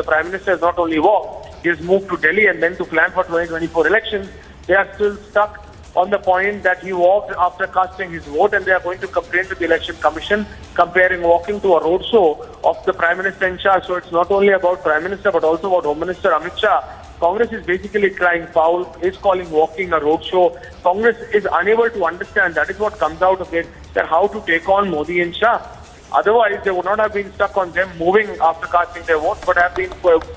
Prime Minister has not only walked, he has moved to Delhi and then to plan for 2024 elections. They are still stuck on the point that he walked after casting his vote, and they are going to complain to the Election Commission, comparing walking to a roadshow of the Prime Minister in charge. So it's not only about Prime Minister, but also about Home Minister Amit Shah. Congress is basically crying foul, is calling walking a roadshow. Congress is unable to understand, that is what comes out of it, that how to take on Modi and Shah. Otherwise, they would not have been stuck on them moving after casting their vote, but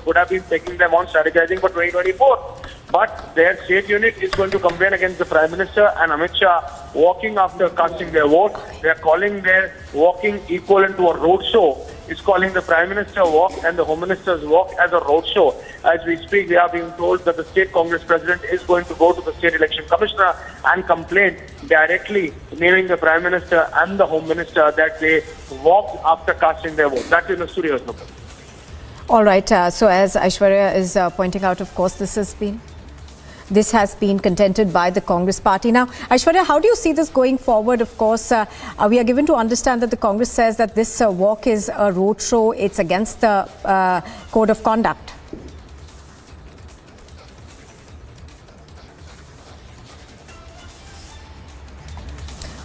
would have been taking them on strategizing for 2024. But their state unit is going to campaign against the Prime Minister and Amit Shah walking after casting their vote. They are calling their walking equivalent to a roadshow. Is calling the Prime Minister walk and the Home Minister's walk as a roadshow. As we speak, we are being told that the State Congress President is going to go to the State Election Commissioner and complain directly, naming the Prime Minister and the Home Minister that they walked after casting their vote. That's in the studios. All right. So as Aishwarya is pointing out, of course, this has been contended by the Congress party. Now, Aishwarya, how do you see this going forward? Of course, we are given to understand that the Congress says that this walk is a roadshow. It's against the code of conduct.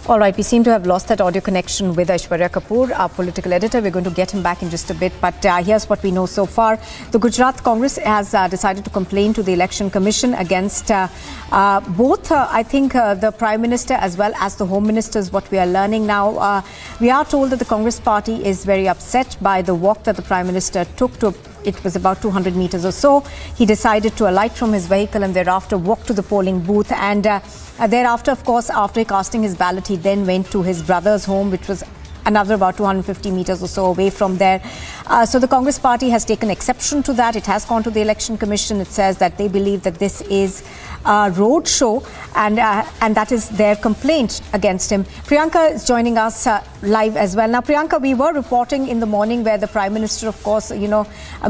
All right, we seem to have lost that audio connection with Aishwarya Kapoor, our political editor. We're going to get him back in just a bit. But here's what we know so far. The Gujarat Congress has decided to complain to the Election Commission against both, I think, the Prime Minister as well as the Home Minister is what we are learning now. We are told that the Congress party is very upset by the walk that the Prime Minister took to it was about 200 meters or so. He decided to alight from his vehicle and thereafter walk to the polling booth. And thereafter, of course, after casting his ballot, he then went to his brother's home, which was another about 250 meters or so away from there. So the Congress party has taken exception to that. It has gone to the Election Commission. It says that they believe that this is a roadshow, and that is their complaint against him. Priyanka is joining us live as well. Now, Priyanka, we were reporting in the morning where the Prime Minister, of course,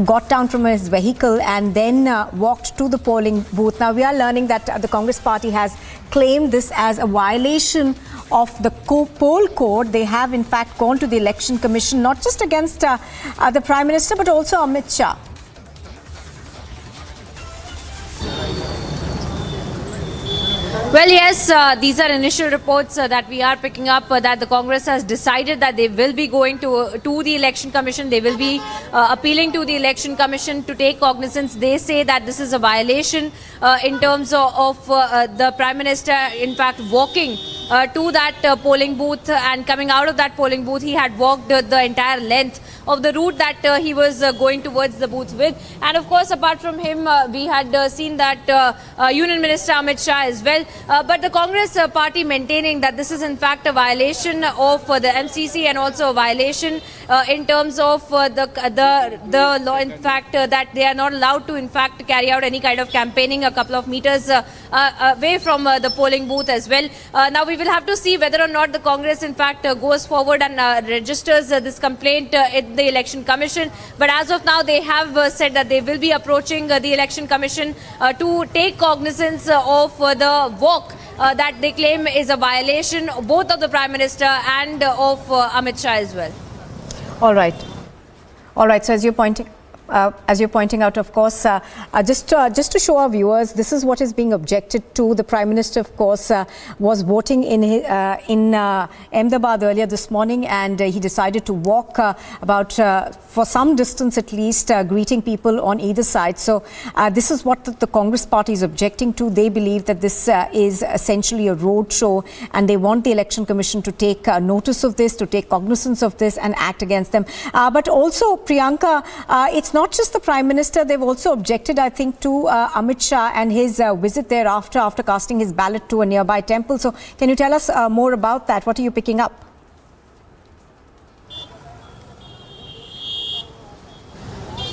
got down from his vehicle and then walked to the polling booth. Now, we are learning that the Congress party has claimed this as a violation of the poll code. They have, in fact, gone to the Election Commission, not just against the Prime Minister, but also Amit Shah. Well, yes, these are initial reports that we are picking up that the Congress has decided that they will be going to the Election Commission. They will be appealing to the Election Commission to take cognizance. They say that this is a violation in terms of the Prime Minister, in fact, walking to that polling booth, and coming out of that polling booth, he had walked the entire length of the route that he was going towards the booth with. And of course, apart from him, we had seen that Union Minister Amit Shah as well. But the Congress party maintaining that this is in fact a violation of the MCC and also a violation in terms of the law, in fact, that they are not allowed to in fact carry out any kind of campaigning a couple of meters away from the polling booth as well. Now we will have to see whether or not the Congress in fact goes forward and registers this complaint at the Election Commission. But as of now, they have said that they will be approaching the Election Commission to take cognizance of the walk that they claim is a violation both of the Prime Minister and of Amit Shah as well. All right. So as you're pointing out, of course, just to show our viewers, this is what is being objected to. The Prime Minister, of course, was voting in Ahmedabad earlier this morning, and he decided to walk about for some distance at least, greeting people on either side. So this is what the Congress party is objecting to. They believe that this is essentially a road show, and they want the Election Commission to take notice of this, to take cognizance of this and act against them. But also, Priyanka, it's not just the Prime Minister. They've also objected, I think, to Amit Shah and his visit there after casting his ballot to a nearby temple. So can you tell us more about that? What are you picking up?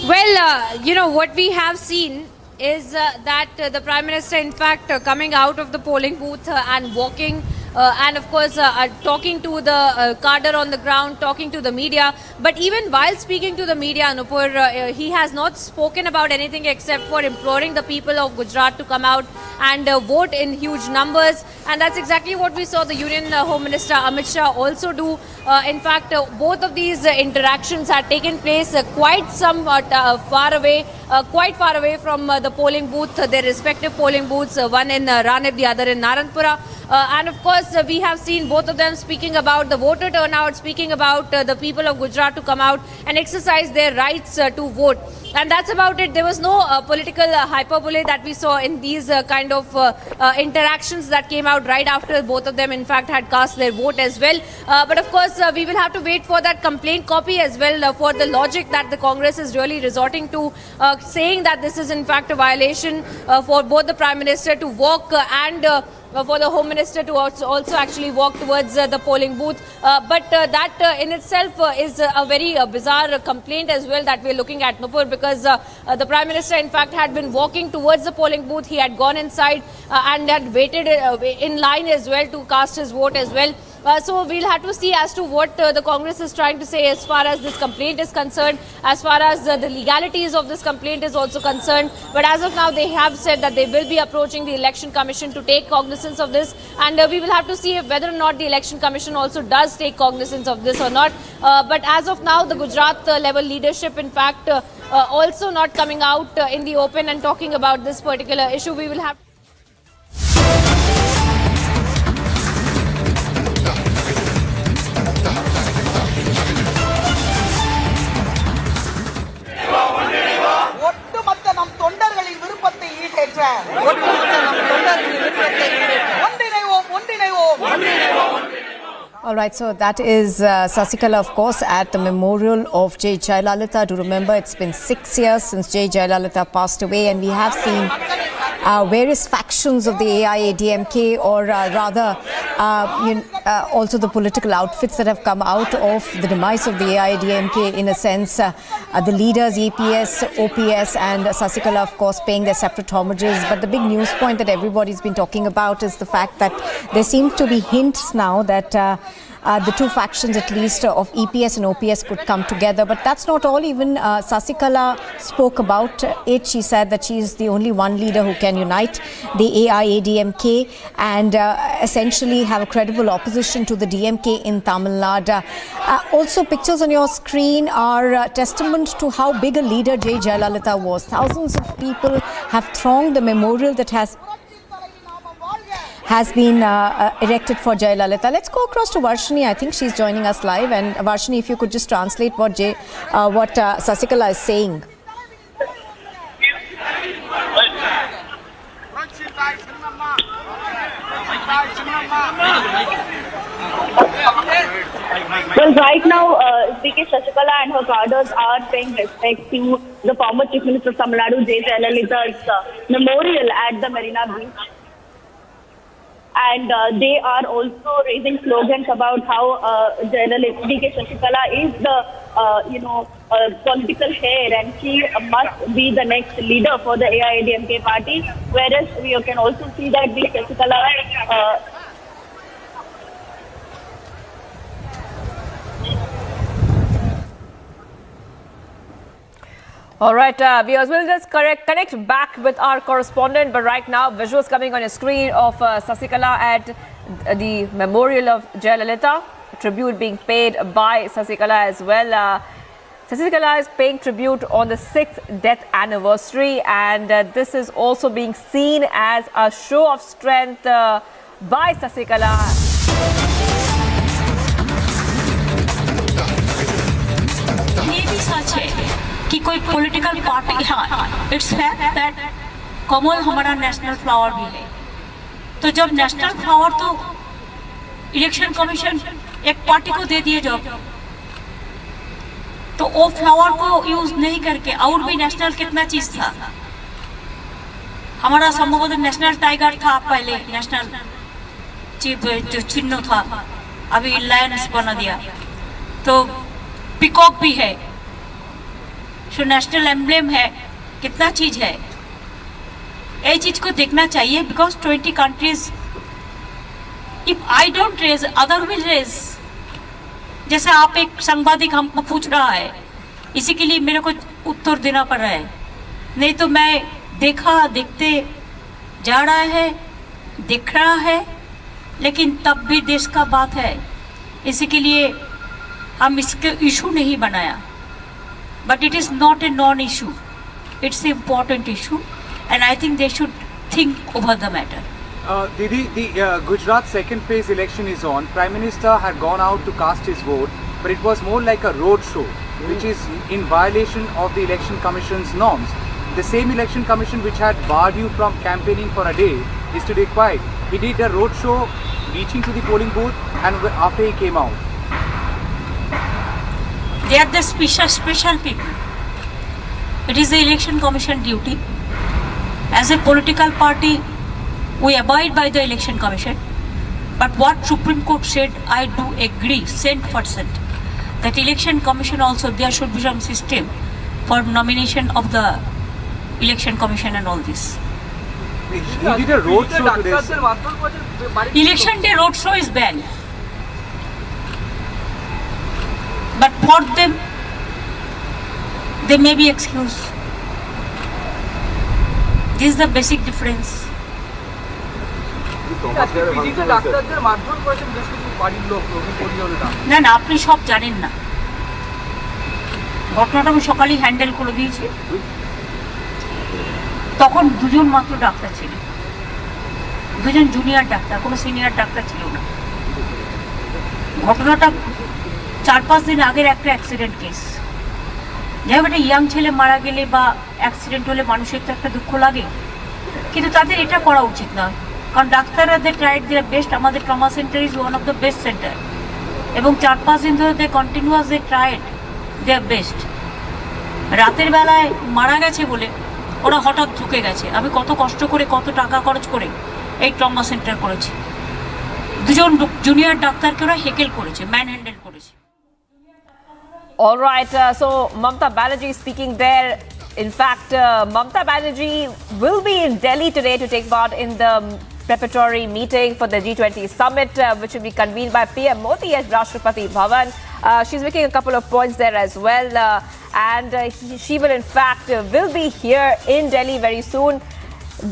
Well, what we have seen is that the Prime Minister, in fact, coming out of the polling booth and walking and of course talking to the cadre on the ground, talking to the media. But even while speaking to the media, Anupur, he has not spoken about anything except for imploring the people of Gujarat to come out and vote in huge numbers. And that's exactly what we saw the Union Home Minister Amit Shah also do. In fact, both of these interactions had taken place quite some far away quite far away from the polling booth, their respective polling booths, one in Raneb, the other in Naranpura. And of course, we have seen both of them speaking about the voter turnout, speaking about the people of Gujarat to come out and exercise their rights to vote. And that's about it. There was no political hyperbole that we saw in these kind of interactions that came out right after both of them, in fact, had cast their vote as well. But of course, we will have to wait for that complaint copy as well, for the logic that the Congress is really resorting to, saying that this is in fact a violation for both the Prime Minister to walk and for the Home Minister to also actually walk towards the polling booth. But that in itself is a very bizarre complaint as well that we're looking at, Nupur, because the Prime Minister in fact had been walking towards the polling booth. He had gone inside and had waited in line as well to cast his vote as well. So we'll have to see as to what the Congress is trying to say as far as this complaint is concerned, as far as the legalities of this complaint is also concerned. But as of now, they have said that they will be approaching the Election Commission to take cognizance of this. And we will have to see whether or not the Election Commission also does take cognizance of this or not. But as of now, the Gujarat level leadership, in fact, also not coming out in the open and talking about this particular issue. We will have All right, so that is Sasikala, of course, at the memorial of Jayalalithaa. Do remember, it's been 6 years since Jayalalithaa passed away, and we have seen various factions of the AIADMK, or rather also the political outfits that have come out of the demise of the AIADMK, in a sense. The leaders, EPS, OPS and Sasikala, of course, paying their separate homages. But the big news point that everybody's been talking about is the fact that there seems to be hints now that the two factions, at least, of EPS and OPS could come together. But that's not all. Even Sasikala spoke about it. She said that she is the only one leader who can unite the AIADMK and essentially have a credible opposition to the DMK in Tamil Nadu. Also, pictures on your screen are testament to how big a leader Jayalalithaa was. Thousands of people have thronged the memorial that has been erected for Jayalalithaa. Let's go across to Varshini. I think she's joining us live. And Varshini, if you could just translate what Sasikala is saying. Well, right now, Speaker Sasikala and her cadres are paying respect to the former Chief Minister of Tamil Nadu, Jayalalitha's memorial at the Marina Beach. And they are also raising slogans about how DK Sasikala is the, political heir, and she must be the next leader for the AIADMK party. Whereas we can also see that DK Sasikala All right, viewers, we'll just connect back with our correspondent. But right now, visuals coming on your screen of Sasikala at the memorial of Jayalalithaa. Tribute being paid by Sasikala as well. Sasikala is paying tribute on the 6th death anniversary, and this is also being seen as a show of strength by Sasikala. कि कोई political party, हाँ, it's fact that कमल हमारा national flower भी है. तो जब national flower तो election commission एक पार्टी को दे दिए जब, तो वो फ्लावर को यूज नहीं करके और भी नेशनल कितना चीज था. हमारा संभवतः नेशनल टाइगर था पहले, नेशनल चीफ जो चिन्ह था, अभी लायंस बना दिया. तो पिकॉक भी है, जो नेशनल एम्ब्लेम है, कितना चीज है. ये चीज को देखना चाहिए, because 20 countries, if I don't raise other will raise. जैसे आप एक सांबादिक हमको पूछ रहा है, इसी के लिए मेरे को उत्तर देना पड़ रहा है. नहीं तो मैं देखते जा रहा है, दिख रहा है, लेकिन तब भी देश का बात है, इसी के लिए हम इसके इशू नहीं बनाया. But it is not a non-issue. it's an important issue, and I think they should think over the matter. Didi, the Gujarat second phase election is on. Prime Minister had gone out to cast his vote, but it was more like a road show, which is in violation of the Election Commission's norms. The same Election Commission which had barred you from campaigning for a day is today quiet. He did a road show reaching to the polling booth and after he came out. They are the special people. It is the Election Commission duty. As a political party, we abide by the Election Commission. But what Supreme Court said, I do agree, cent for cent. That Election Commission also, there should be some system for nomination of the Election Commission and all this. He did a road show today. Election day road show is banned. But for them, they may be excused. This is the basic difference. না না আপনি সব জানেন না ঘটনাটা আমি সকালেই handle করে দিয়েছি তখন দুজন মাত্র ডাক্তার ছিল দুজন জুনিয়র ডাক্তার কোনো সিনিয়র ডাক্তার ছিল না ঘটনাটা 4-5 দিন আগের একটা অ্যাক্সিডেন্ট কেস যাই হোক একটা ইয়াং ছেলে মারা গেলে বা অ্যাক্সিডেন্ট হলে মানুষের তো একটা দুঃখ লাগে কিন্তু তাদের এটা করা উচিত না কারণ ডাক্তাররা দে ট্রাইড দেয়ার বেস্ট আমাদের trauma centre is one of the best centre এবং 4-5 দিন ধরে they continuous they tried their best রাতের বেলায় মারা গেছে বলে ওরা হঠাৎ ঢুকে গেছে আমি কত কষ্ট করে কত টাকা খরচ করে এই ট্রমা সেন্টার করেছি দুজন জুনিয়র ডাক্তারকে ওরা হেকেল করেছে ম্যান হ্যান্ডেল করেছে All right, so Mamata Banerjee speaking there. In fact, Mamata Banerjee will be in Delhi today to take part in the preparatory meeting for the G20 summit, which will be convened by PM Modi at Rashtrapati Bhavan. She's making a couple of points there as well, and she will in fact will be here in Delhi very soon.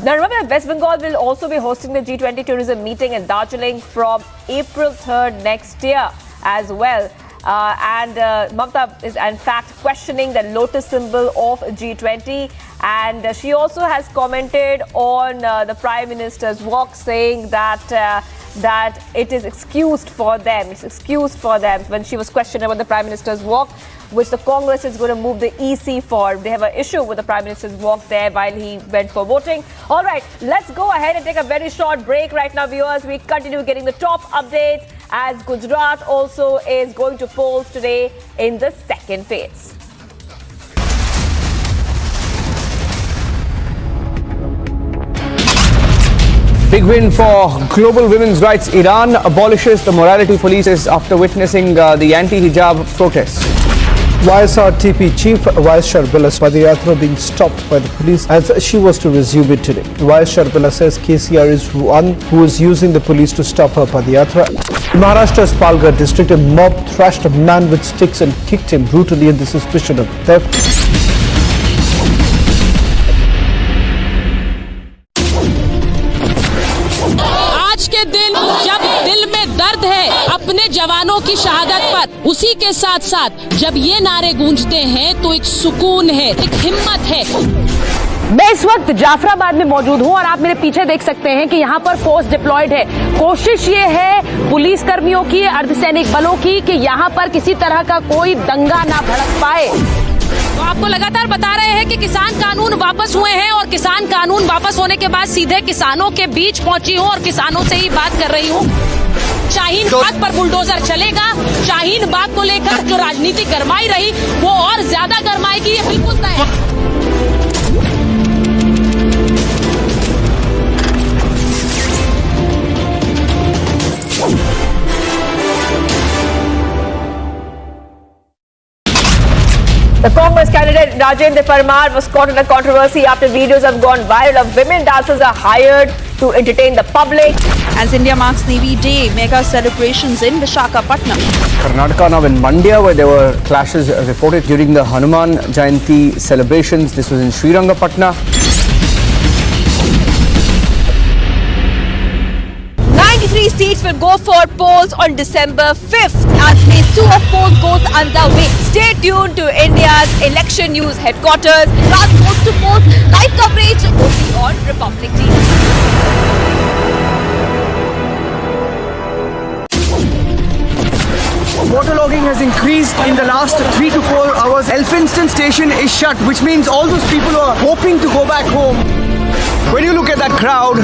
Now remember, West Bengal will also be hosting the G20 tourism meeting in Darjeeling from April 3rd next year as well. And Mamata is in fact questioning the lotus symbol of G20, and she also has commented on the Prime Minister's walk, saying that it is excused for them. It's excused for them. When she was questioned about the Prime Minister's walk, which the Congress is going to move the EC for. They have an issue with the Prime Minister's walk there while he went for voting. All right, let's go ahead and take a very short break right now, viewers. We continue getting the top updates as Gujarat also is going to polls today in the second phase. Big win for global women's rights. Iran abolishes the morality police after witnessing the anti-hijab protests. YSRTP Chief Vice Sharbila Padayatra being stopped by the police as she was to resume it today. Vice Sharbila says KCR is one who is using the police to stop her Padayatra. In Maharashtra's Palghar district, a mob thrashed a man with sticks and kicked him brutally in the suspicion of theft. आज के दिन जब दिल में दर्द है अपने जवानों की शहादत पर, उसी के साथ साथ जब ये नारे गूंजते हैं तो एक सुकून है, एक हिम्मत है। मैं इस वक्त जाफराबाद में मौजूद हूं और आप मेरे पीछे देख सकते हैं कि यहाँ पर फोर्स डिप्लॉयड है। कोशिश ये है पुलिस कर्मियों की, अर्धसैनिक बलों की कि यहाँ पर किसी तरह का कोई दंगा ना भड़क पाए। तो आपको लगातार बता रहे हैं कि किसान कानून वापस हुए हैं और किसान कानून वापस होने के बाद सीधे किसानों के बीच पहुंची हूं और किसानों से ही बात कर रही हूं। शाहीन बाग पर बुलडोजर चलेगा। शाहीन बाग को लेकर जो राजनीति गरमाई रही वो और ज्यादा गरमाएगी, ये बिल्कुल तय है। The Congress candidate Rajendra Parmar was caught in a controversy after videos have gone viral of women dancers are hired to entertain the public. As India marks Navy Day, mega celebrations in Visakhapatnam. Karnataka now in Mandya, where there were clashes reported during the Hanuman Jayanti celebrations. This was in Srirangapatna. 93 3 seats will go for polls on December 5th as phase 2 of polls goes underway. Stay tuned to India's election news headquarters. Plus, post to post live coverage only on Republic TV. Waterlogging has increased in the last 3 to 4 hours. Elphinstone station is shut, which means all those people who are hoping to go back home. When you look at that crowd,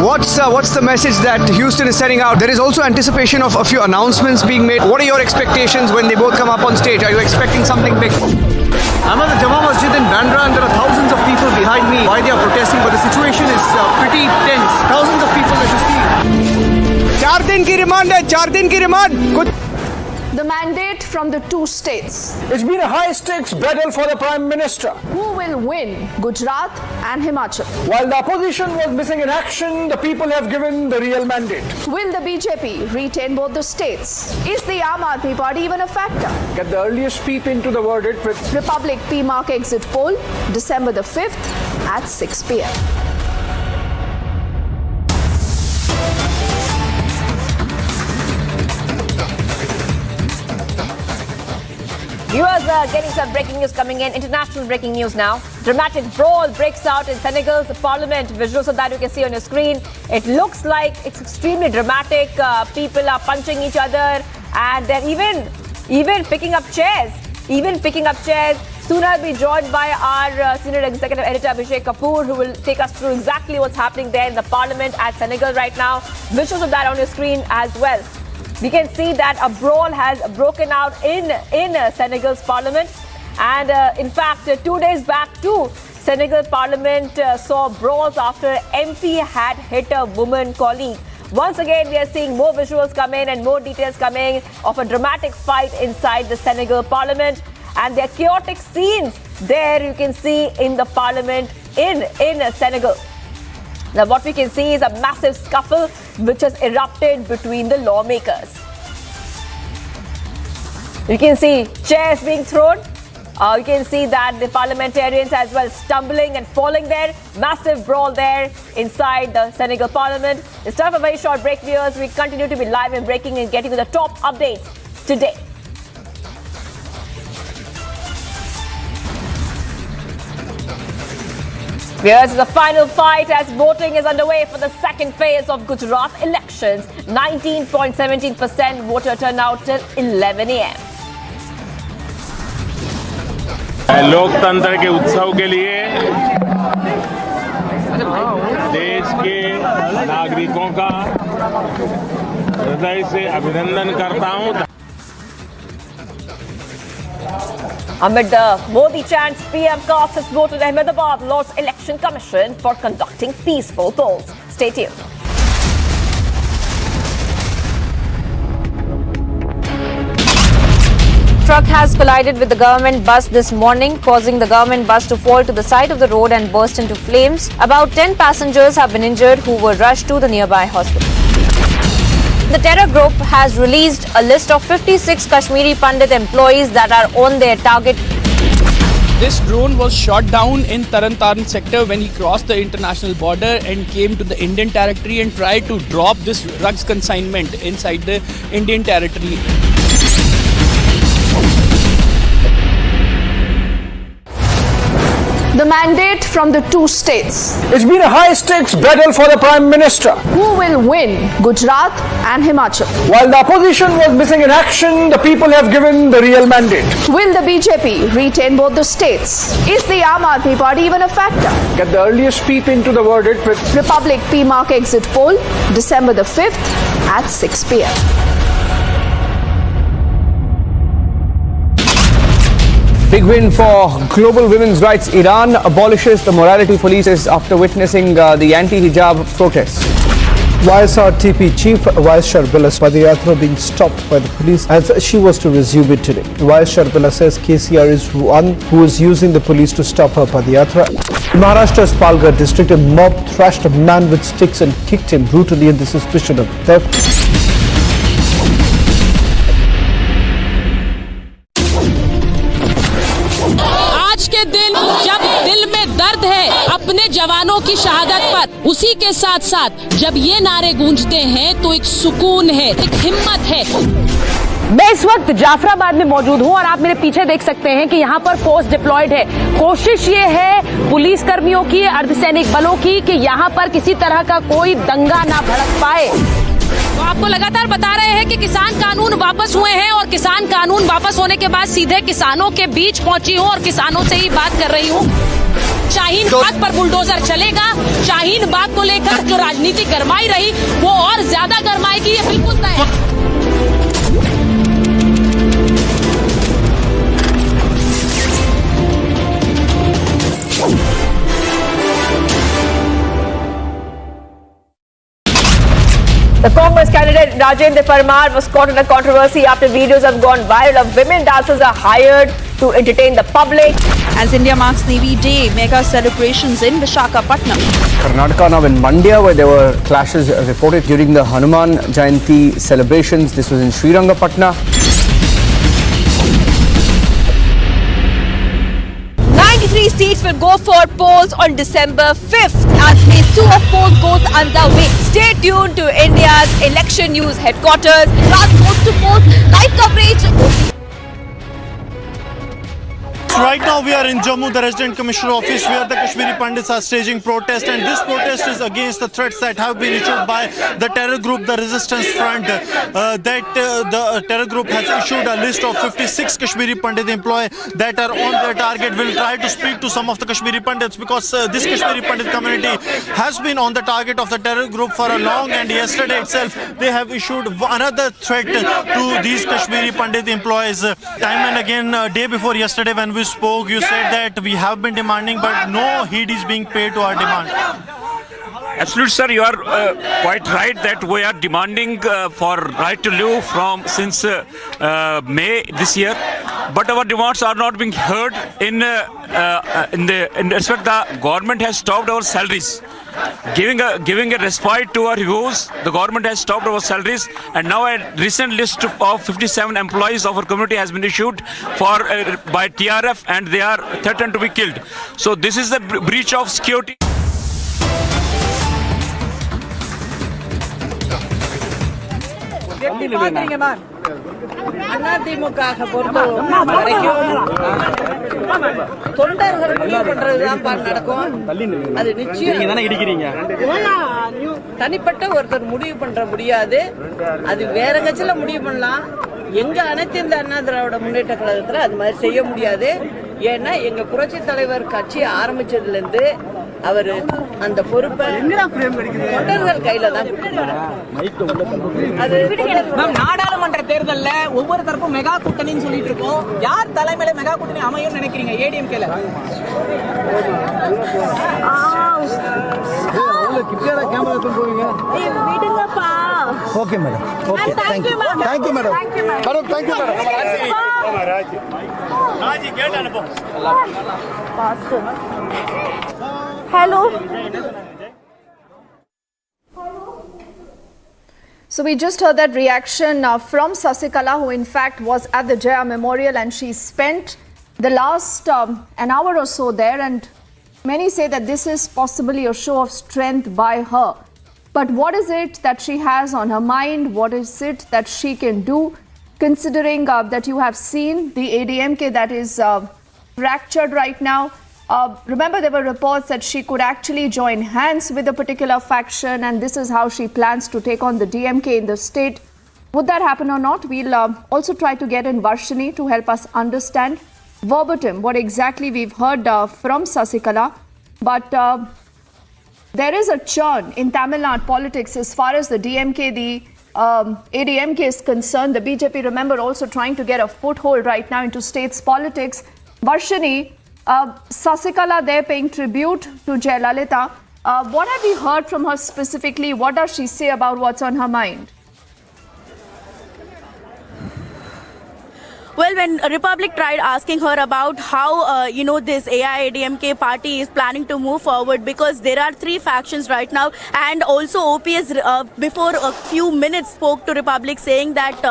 what's the message that Houston is sending out? There is also anticipation of a few announcements being made. What are your expectations when they both come up on stage? Are you expecting something big? I'm at the Jama Masjid in Bandra and there are thousands of people behind me. Why they are protesting, but the situation is pretty tense. Thousands of people that you see. 4 दिन की remand है, 4 दिन की remand. The mandate from the two states. It's been a high-stakes battle for the Prime Minister. Who will win Gujarat and Himachal? While the opposition was missing in action, the people have given the real mandate. Will the BJP retain both the states? Is the AIADMK party even a factor? Get the earliest peep into the verdict with Republic PMark exit poll, December the 5th at 6 p.m. Viewers are getting some breaking news coming in. International breaking news now. Dramatic brawl breaks out in Senegal's parliament. Visuals of that you can see on your screen. It looks like it's extremely dramatic. People are punching each other and they're even picking up chairs. Soon I'll be joined by our senior executive editor Abhishek Kapoor, who will take us through exactly what's happening there in the parliament at Senegal right now. Visuals of that on your screen as well. We can see that a brawl has broken out in Senegal's parliament, and in fact 2 days back too, Senegal parliament saw brawls after MP had hit a woman colleague. Once again, we are seeing more visuals come in and more details coming of a dramatic fight inside the Senegal parliament, and there are chaotic scenes there you can see in the parliament in Senegal. Now what we can see is a massive scuffle which has erupted between the lawmakers. You can see chairs being thrown. You can see that the parliamentarians as well stumbling and falling there. Massive brawl there inside the Senegal parliament. It's time for a very short break, viewers. We continue to be live and breaking and getting to the top updates today. Here's the final fight as voting is underway for the second phase of Gujarat elections. 19.17% voter turnout till 11 a.m. लोकतंत्र के उत्सव के लिए देश के नागरिकों का हृदय से अभिनंदन करता हूं. Amid the Modi chants, PM casts his vote in Ahmedabad Lord's Election Commission for conducting peaceful polls. Stay tuned. Truck has collided with the government bus this morning, causing the government bus to fall to the side of the road and burst into flames. About 10 passengers have been injured who were rushed to the nearby hospital. The terror group has released a list of 56 Kashmiri Pandit employees that are on their target. This drone was shot down in Taran sector when he crossed the international border and came to the Indian territory and tried to drop this drugs consignment inside the Indian territory. The mandate from the two states. It's been a high-stakes battle for the Prime Minister. Who will win Gujarat and Himachal? While the opposition was missing in action, the people have given the real mandate. Will the BJP retain both the states? Is the AIADMK party even a factor? Get the earliest peep into the verdict with Republic PMark exit poll, December the 5th at 6 p.m. Big win for global women's rights. Iran abolishes the morality police after witnessing the anti-hijab protests. YSRTP Chief Vice Sharbila Padiyatra being stopped by the police as she was to resume it today. Vice Sharbila says KCR is one who is using the police to stop her Padiyatra. In Maharashtra's Palghar district, a mob thrashed a man with sticks and kicked him brutally on the suspicion of theft. आज के दिन जब दिल में दर्द है अपने जवानों की शहादत पर, उसी के साथ साथ जब ये नारे गूंजते हैं तो एक सुकून है, एक हिम्मत है। मैं इस वक्त जाफराबाद में मौजूद हूं और आप मेरे पीछे देख सकते हैं कि यहाँ पर फोर्स डिप्लॉयड है। कोशिश ये है पुलिस कर्मियों की, अर्धसैनिक बलों की कि यहाँ पर किसी तरह का कोई दंगा ना भड़क पाए। तो आपको लगातार बता रहे हैं कि किसान कानून वापस हुए हैं और किसान कानून वापस होने के बाद सीधे किसानों के बीच पहुंची हूं और किसानों से ही बात कर रही हूं। शाहीन बाग पर बुलडोजर चलेगा। शाहीन बाग को लेकर जो राजनीति गरमाई रही वो और ज्यादा गरमाएगी, ये बिल्कुल तय है। The Congress candidate Rajendra Parmar was caught in a controversy after videos have gone viral of women dancers are hired to entertain the public. As India marks Navy Day, mega celebrations in Visakhapatnam. Karnataka now in Mandya, where there were clashes reported during the Hanuman Jayanti celebrations. This was in Srirangapatna. 93 seats will go for polls on December 5th as phase 2 of polls goes underway. Stay tuned to India's election news headquarters. Coast to coast live coverage. Right now we are in Jammu, the Resident Commissioner office, where the Kashmiri Pandits are staging protest, and this protest is against the threats that have been issued by the terror group, the Resistance Front. The terror group has issued a list of 56 Kashmiri Pandit employees that are on their target. We'll try to speak to some of the Kashmiri Pandits because this Kashmiri Pandit community has been on the target of the terror group for a long, and yesterday itself they have issued another threat to these Kashmiri Pandit employees. Time and again, day before yesterday when we spoke, you said that we have been demanding, but no heed is being paid to our demand. Absolutely, sir. You are quite right that we are demanding for right to live from since May this year, but our demands are not being heard. In respect, the government has stopped our salaries. Giving a respite to our reviews, the government has stopped our salaries, and now a recent list of 57 employees of our community has been issued for by TRF, and they are threatened to be killed. So this is the breach of security. AIADMK பொறுத்த வரைக்கும் தொண்டர்கள் முடிவு பண்றதுதான் நடக்கும். அது நிச்சயம் தனிப்பட்ட ஒருத்தர் முடிவு பண்ற முடியாது. அது வேற கட்சியில முடிவு பண்ணலாம். எங்க அனைத்து இந்த அண்ணா திராவிட முன்னேற்ற கழகத்துல அது மாதிரி செய்ய முடியாது. ஏன்னா எங்க புரட்சி தலைவர் கட்சி ஆரம்பிச்சதுல இருந்து அவர் அந்த பொறுப்பை தொண்டர்கள் கையில தான். நாடாளுமன்ற தேர்தல்ல ஒவ்வொரு தரப்பும் மெகா கூட்டணின்னு சொல்லிட்டு இருக்கோம். யார் தலைமையில மெகா கூட்டணி அமையும் நினைக்கிறீங்க? ADMK ல விடுங்கப்பா. Okay, madam. Okay, thank you. Thank you, madam. Madam, thank you, madam. Hello. So we just heard that reaction from Sasikala, who in fact was at the Jaya Memorial, and she spent the last an hour or so there, and many say that this is possibly a show of strength by her. But what is it that she has on her mind? What is it that she can do, considering that you have seen the AIADMK that is fractured right now? Remember, there were reports that she could actually join hands with a particular faction, and this is how she plans to take on the DMK in the state. Would that happen or not? We'll also try to get in Varshini to help us understand verbatim what exactly we've heard from Sasikala. But there is a churn in Tamil Nadu politics as far as the DMK, the AIADMK is concerned. The BJP, remember, also trying to get a foothold right now into states politics. Varshini, Sasikala there paying tribute to Jayalalithaa. What have you heard from her specifically? What does she say about what's on her mind? Well, when Republic tried asking her about how, this AIADMK party is planning to move forward, because there are three factions right now, and also OPS before a few minutes spoke to Republic saying that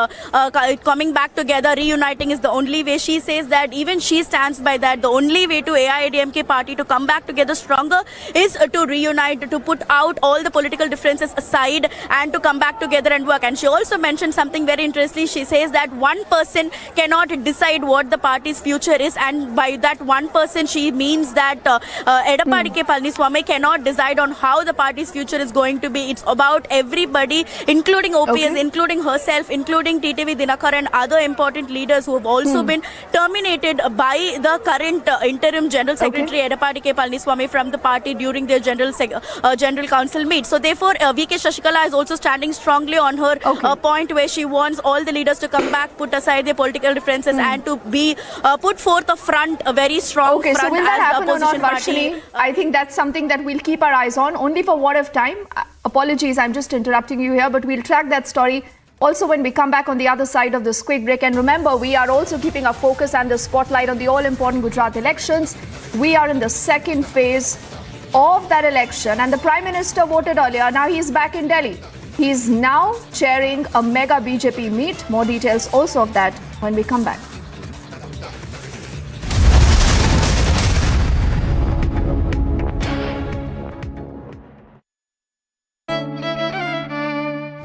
coming back together, reuniting is the only way. She says that even she stands by that. The only way to AIADMK party to come back together stronger is to reunite, to put out all the political differences aside and to come back together and work. And she also mentioned something very interesting. She says that one person cannot decide what the party's future is, and by that one person she means that Edapadi K. Palaniswamy cannot decide on how the party's future is going to be. It's about everybody, including OPS, including herself, including TTV Dinakar and other important leaders who have also been terminated by the current interim General Secretary Edapadi K. Palaniswamy from the party during their General Council meet. So therefore, VK Sasikala is also standing strongly on her point where she wants all the leaders to come back, put aside their political differences and to be put forth a front, a very strong front so will that as happen the or not, opposition Varshini? party. I think that's something that we'll keep our eyes on. Only for what if time. Apologies, I'm just interrupting you here, but we'll track that story also when we come back on the other side of this quick break. And remember, we are also keeping our focus and the spotlight on the all-important Gujarat elections. We are in the second phase of that election, and the Prime Minister voted earlier. Now he's back in Delhi. He's now chairing a mega BJP meet. More details also of that when we come back.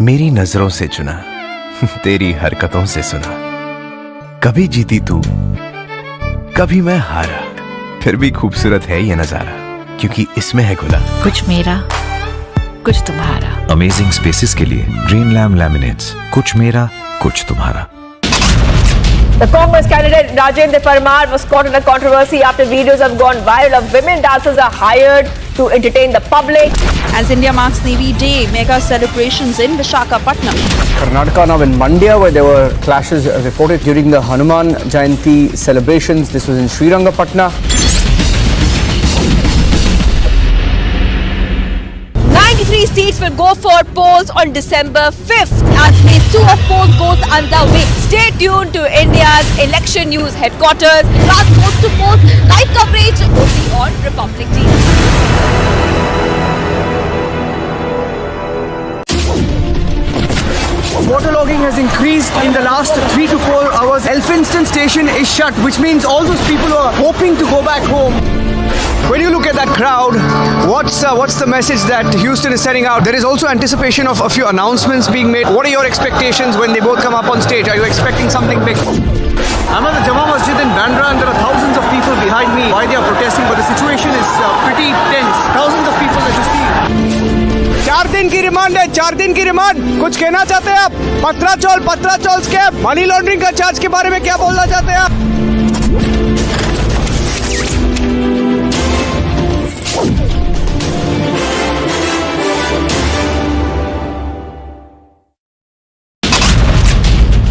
मेरी नजरों से चुना, तेरी हरकतों से सुना, कभी जीती तू, कभी मैं हारा, फिर भी खूबसूरत है ये नजारा, क्योंकि इसमें है खुला कुछ मेरा, कुछ तुम्हारा। अमेजिंग स्पेसेस के लिए ड्रीम लैम लैमिनेट्स, कुछ मेरा, कुछ तुम्हारा। The Congress candidate Rajendra Parmar was caught in a controversy after videos have gone viral of women dancers are hired to entertain the public. As India marks Navy Day, mega celebrations in Visakhapatnam. Karnataka now in Mandya, where there were clashes reported during the Hanuman Jayanti celebrations. This was in Srirangapatna. 93 seats will go for polls on December 5th as phase 2 of polls goes underway. Stay tuned to India's election news headquarters. Plus, post to post live coverage only on Republic TV. Waterlogging has increased in the last 3 to 4 hours. Elphinstone station is shut, which means all those people who are hoping to go back home. When you look at that crowd, what's the message that Houston is sending out? There is also anticipation of a few announcements being made. What are your expectations when they both come up on stage? Are you expecting something big? I'm at the Jama Masjid in Bandra, and there are thousands of people behind me. Why they are protesting, but the situation is pretty tense. Thousands of people that you see. 4 दिन की remand है, 4 दिन की remand. कुछ कहना चाहते हैं आप? पत्राचौल स्कैम, मनी लॉन्ड्रिंग का चार्ज के बारे में क्या बोलना चाहते हैं आप?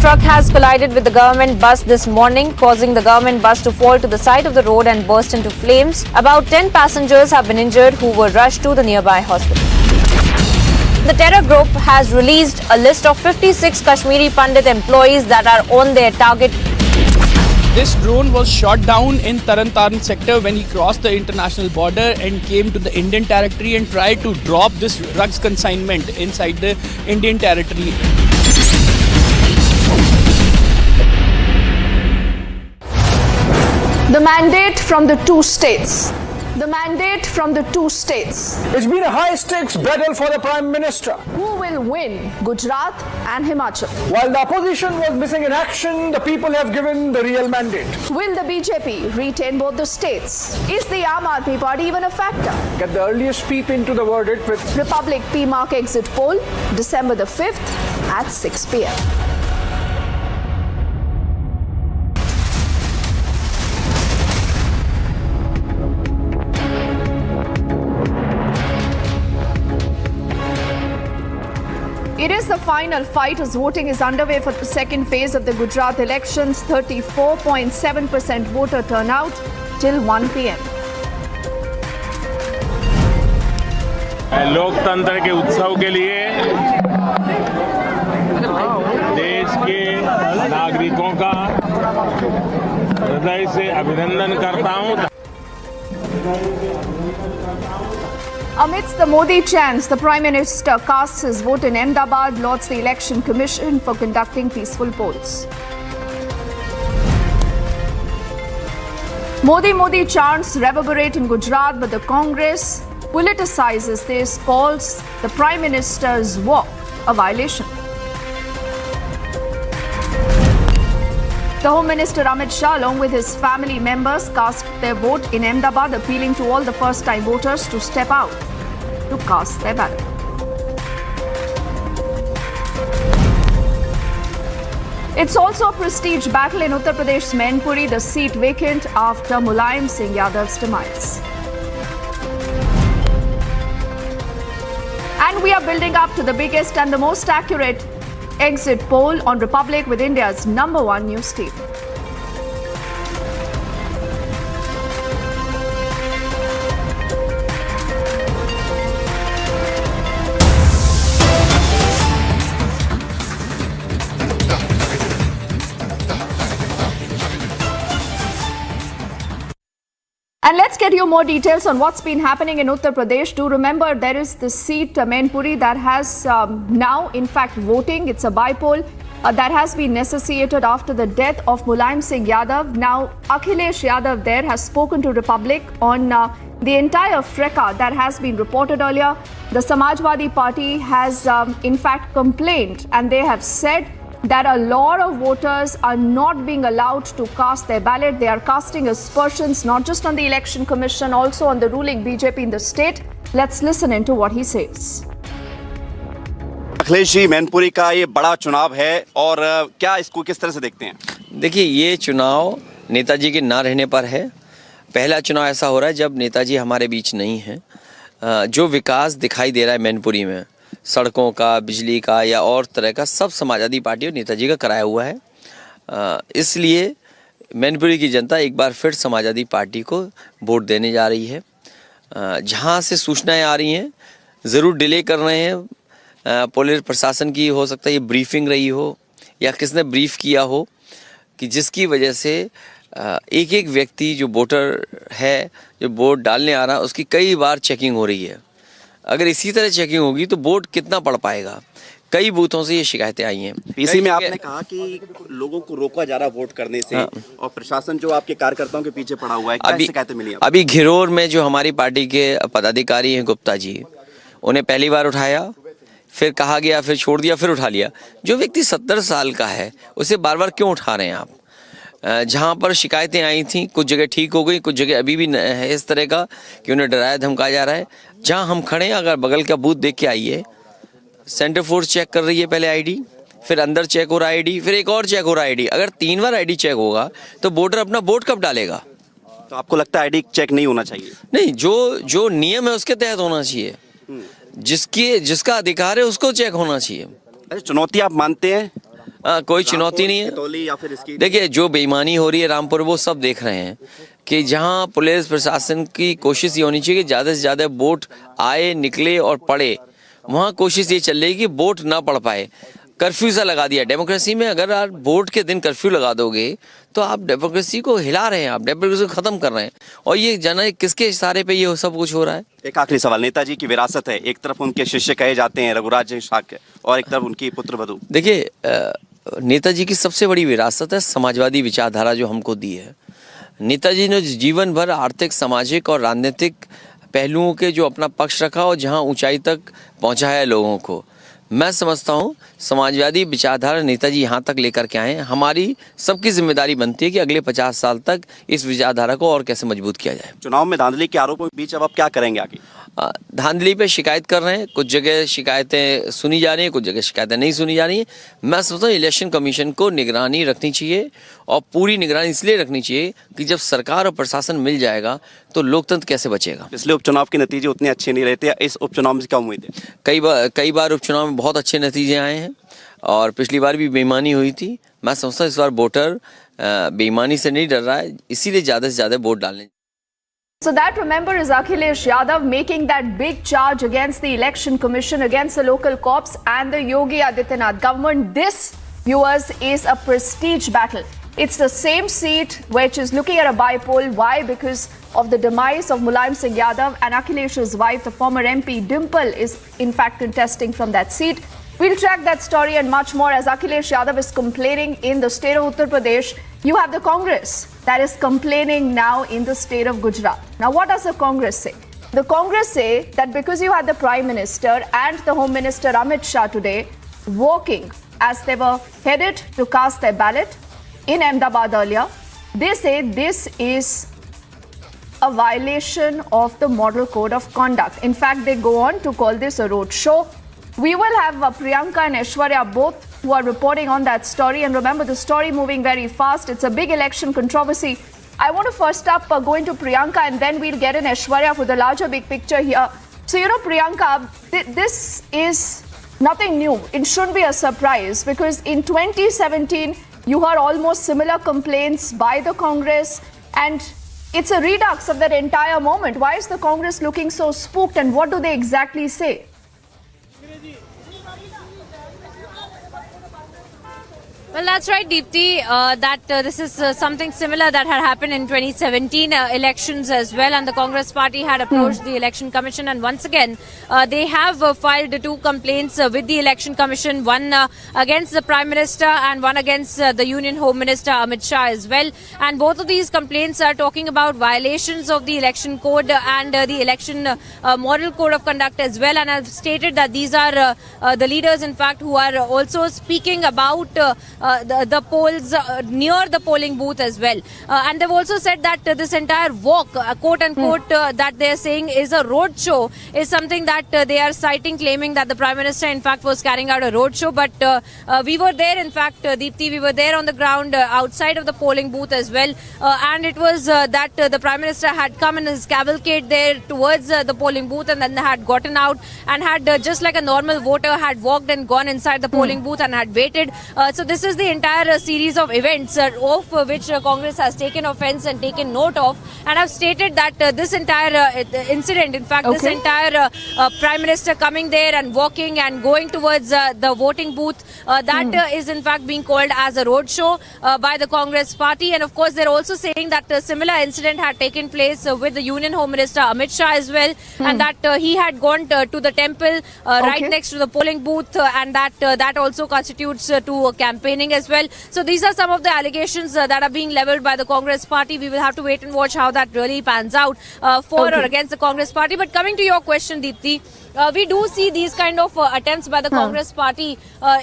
Truck has collided with the government bus this morning, causing the government bus to fall to the side of the road and burst into flames. About 10 passengers have been injured who were rushed to the nearby hospital. The terror group has released a list of 56 Kashmiri Pandit employees that are on their target. This drone was shot down in Taran sector when he crossed the international border and came to the Indian territory and tried to drop this drugs consignment inside the Indian territory. The mandate from the two states. The mandate from the two states. It's been a high-stakes battle for the Prime Minister. Who will win Gujarat and Himachal? While the opposition was missing in action, the people have given the real mandate. Will the BJP retain both the states? Is the Aam Aadmi Party even a factor? Get the earliest peep into the verdict with Republic PMark exit poll, December the 5th at 6 p.m. It is the final fight as voting is underway for the second phase of the Gujarat elections. 34.7% voter turnout till 1 p.m. लोकतंत्र के उत्सव के लिए देश के नागरिकों का हृदय से अभिनंदन करता हूं। Amidst the Modi chants, the Prime Minister casts his vote in Ahmedabad, lauds the Election Commission for conducting peaceful polls. Modi chants reverberate in Gujarat, but the Congress politicizes this, calls the Prime Minister's walk a violation. The Home Minister Amit Shah, along with his family members, cast their vote in Ahmedabad, appealing to all the first-time voters to step out to cast their ballot. It's also a prestige battle in Uttar Pradesh's Mainpuri, the seat vacant after Mulayam Singh Yadav's demise. And we are building up to the biggest and the most accurate exit poll on Republic with India's #1 news station. And let's get you more details on what's been happening in Uttar Pradesh. Do remember, there is the seat, Mainpuri, that has now, in fact, voting. It's a bypoll that has been necessitated after the death of Mulayam Singh Yadav. Now, Akhilesh Yadav there has spoken to Republic on the entire fracas that has been reported earlier. The Samajwadi Party has, in fact, complained, and they have said that a lot of voters are not being allowed to cast their ballot. They are casting aspersions not just on the Election Commission, also on the ruling BJP in the state. Let's listen into what he says. Akhilesh ji, Mainpuri का ये बड़ा चुनाव है और क्या इसको किस तरह से देखते हैं? देखिए, ये चुनाव नेताजी के ना रहने पर है। पहला चुनाव ऐसा हो रहा है जब नेताजी हमारे बीच नहीं है। जो विकास दिखाई दे रहा है मैनपुरी में, सड़कों का, बिजली का या और तरह का, सब समाजवादी पार्टी और नेताजी का कराया हुआ है। इसलिए मैनपुरी की जनता एक बार फिर समाजवादी पार्टी को वोट देने जा रही है। जहां से सूचनाएं आ रही हैं, ज़रूर डिले कर रहे हैं। पुलिस प्रशासन की हो सकता है ये ब्रीफिंग रही हो या किसने ब्रीफ किया हो कि जिसकी वजह से एक एक व्यक्ति जो वोटर है, जो वोट डालने आ रहा है, उसकी कई बार चेकिंग हो रही है। अगर इसी तरह चेकिंग होगी तो वोट कितना पड़ पाएगा? कई बूथों से ये शिकायतें आई हैं। पीसी में आपने कहा कि लोगों को रोका जा रहा है वोट करने से, और प्रशासन जो आपके कार्यकर्ताओं के पीछे पड़ा हुआ है, क्या शिकायतें मिली? अभी घिरोर में जो हमारी पार्टी के पदाधिकारी हैं गुप्ता जी, उन्हें पहली बार उठाया, फिर कहा गया, फिर छोड़ दिया, फिर उठा लिया। जो व्यक्ति 70 साल का है उसे बार बार क्यों उठा रहे हैं आप? जहाँ पर शिकायतें आई थी, कुछ जगह ठीक हो गई, कुछ जगह अभी भी है इस तरह का कि उन्हें डराया धमकाया जा रहा है। जहाँ हम खड़े हैं, अगर बगल का बूथ देख के आइए, सेंटर फोर्स चेक कर रही है पहले आईडी, फिर अंदर चेक हो रहा है आईडी, फिर एक और चेक हो रहा है आईडी। अगर 3 बार आईडी चेक होगा तो वोटर अपना वोट कब डालेगा? तो आपको लगता है आईडी चेक नहीं होना चाहिए? नहीं, जो नियम है उसके तहत होना चाहिए। जिसका अधिकार है उसको चेक होना चाहिए। अच्छा, चुनौती आप मानते हैं? कोई चुनौती नहीं है। या फिर इसकी देखिए, जो बेईमानी हो रही है रामपुर, वो सब देख रहे हैं कि जहां पुलिस प्रशासन की कोशिश ये होनी चाहिए कि ज़्यादा से ज़्यादा वोट आए, निकले और पड़े, वहां कोशिश ये चल रही है कि वोट ना पड़ पाए। कर्फ्यू सा लगा दिया डेमोक्रेसी में। अगर आप वोट के दिन कर्फ्यू लगा दोगे तो आप डेमोक्रेसी को हिला रहे हैं, आप डेमोक्रेसी को खत्म कर रहे हैं। और ये जाना किसके इशारे पे ये सब कुछ हो रहा है? एक आखिरी सवाल, नेताजी की विरासत है, एक तरफ उनके शिष्य कहे जाते हैं रघुराज शाक्य, और एक तरफ उनकी पुत्रवधू। देखिए, नेताजी की सबसे बड़ी विरासत है समाजवादी विचारधारा जो हमको दी है। नेताजी ने जीवन भर आर्थिक, सामाजिक और राजनीतिक पहलुओं के जो अपना पक्ष रखा और जहां ऊंचाई तक पहुंचाया लोगों को। मैं समझता हूं समाजवादी विचारधारा नेताजी यहाँ तक लेकर के आए। हमारी सबकी जिम्मेदारी बनती है कि अगले 50 साल तक इस विचारधारा को और कैसे मजबूत किया जाए। चुनाव में धांधली के आरोपों के बीच अब आप क्या करेंगे आगे? धांधली पे शिकायत कर रहे हैं, कुछ जगह शिकायतें सुनी जा रही हैं, कुछ जगह शिकायतें नहीं सुनी जा रही हैं। मैं समझता हूँ इलेक्शन कमीशन को निगरानी रखनी चाहिए, और पूरी निगरानी इसलिए रखनी चाहिए कि जब सरकार और प्रशासन मिल जाएगा तो लोकतंत्र कैसे बचेगा। पिछले उपचुनाव के नतीजे उतने अच्छे नहीं रहते, इस उपचुनाव में क्या उम्मीद है? कई बार उपचुनाव में बहुत अच्छे नतीजे आए हैं, और पिछली बार भी बेईमानी हुई थी। मैं समझता हूँ इस बार वोटर बेईमानी से नहीं डर रहा है, इसीलिए ज़्यादा से ज़्यादा वोट डालने। So that, remember, is Akhilesh Yadav making that big charge against the Election Commission, against the local cops and the Yogi Adityanath government. This, viewers, is a prestige battle. It's the same seat which is looking at a bypoll. Why? Because of the demise of Mulayam Singh Yadav, and Akhilesh's wife, the former MP Dimple, is in fact contesting from that seat. We'll track that story and much more as Akhilesh Yadav is complaining in the state of Uttar Pradesh. You have the Congress that is complaining now in the state of Gujarat. Now, what does the Congress say? The Congress say that because you had the Prime Minister and the Home Minister Amit Shah today walking as they were headed to cast their ballot in Ahmedabad earlier, they say this is a violation of the Model Code of Conduct. In fact, they go on to call this a road show. We will have Priyanka and Aishwarya both who are reporting on that story. And remember, the story moving very fast. It's a big election controversy. I want to first up go into Priyanka, and then we'll get in Aishwarya for the larger big picture here. So, Priyanka, this is nothing new. It shouldn't be a surprise because in 2017, you heard almost similar complaints by the Congress, and it's a redux of that entire moment. Why is the Congress looking so spooked, and what do they exactly say? Well, that's right, Deepthi, this is something similar that had happened in 2017 elections as well, and the Congress party had approached the Election Commission, and once again they have filed two complaints with the Election Commission, one against the Prime Minister and one against the Union Home Minister Amit Shah as well. And both of these complaints are talking about violations of the election code and the election model code of conduct as well, and have stated that these are the leaders, in fact, who are also speaking about the polls near the polling booth as well. And they've also said that this entire walk, quote unquote, that they're saying is a road show, is something that they are citing, claiming that the Prime Minister, in fact, was carrying out a road show. But we were there, in fact, Deepthi, we were there on the ground outside of the polling booth as well. And it was that the Prime Minister had come in his cavalcade there towards the polling booth, and then had gotten out and had, just like a normal voter, had walked and gone inside the polling booth and had waited. So this is the entire series of events of which Congress has taken offense and taken note of, and have stated that this entire incident, in fact, this entire Prime Minister coming there and walking and going towards the voting booth, that is in fact being called as a road show by the Congress party. And of course, they're also saying that a similar incident had taken place with the Union Home Minister Amit Shah as well, and that he had gone to the temple right next to the polling booth, and that also constitutes to campaigning as well. So these are some of the allegations that are being leveled by the Congress party. We will have to wait and watch how that really pans out for or against the Congress party. But coming to your question, Deepthi, we do see these kind of attempts by the Congress party.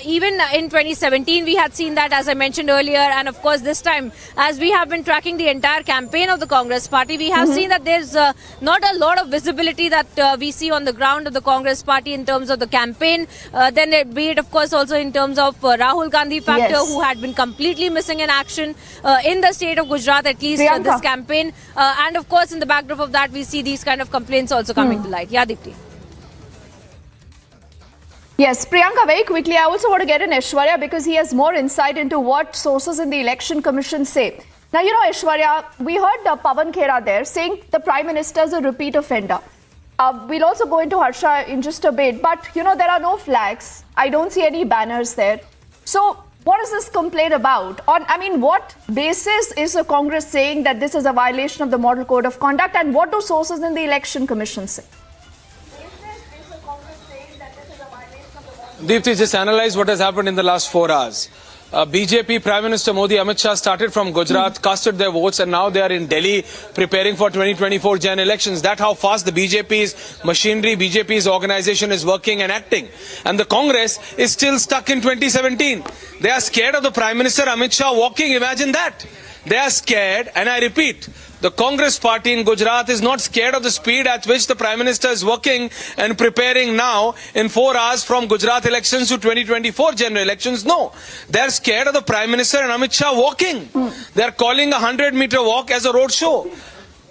Even in 2017, we had seen that, as I mentioned earlier. And of course, this time, as we have been tracking the entire campaign of the Congress party, we have seen that there's not a lot of visibility that we see on the ground of the Congress party in terms of the campaign. Then be it, of course, also in terms of Rahul Gandhi factor, who had been completely missing in action in the state of Gujarat, at least this campaign. And of course, in the backdrop of that, we see these kind of complaints also coming to light. Yeah, Deepthi. Yes, Priyanka, very quickly, I also want to get in Aishwarya because he has more insight into what sources in the Election Commission say. Now, Aishwarya, we heard Pawan Khera there saying the Prime Minister is a repeat offender. We'll also go into Harsha in just a bit, but, there are no flags. I don't see any banners there. So, what is this complaint about? What basis is the Congress saying that this is a violation of the Model Code of Conduct, and what do sources in the Election Commission say? Deepthi, just analyze what has happened in the last 4 hours. BJP Prime Minister Modi, Amit Shah started from Gujarat, casted their votes, and now they are in Delhi preparing for 2024 Jan elections. That's how fast the BJP's machinery, BJP's organization is working and acting. And the Congress is still stuck in 2017. They are scared of the Prime Minister Amit Shah walking. Imagine that. They are scared, and I repeat, the Congress party in Gujarat is not scared of the speed at which the Prime Minister is working and preparing now in 4 hours from Gujarat elections to 2024 general elections. No, they're scared of the Prime Minister and Amit Shah walking. They're calling a 100-meter walk as a road show.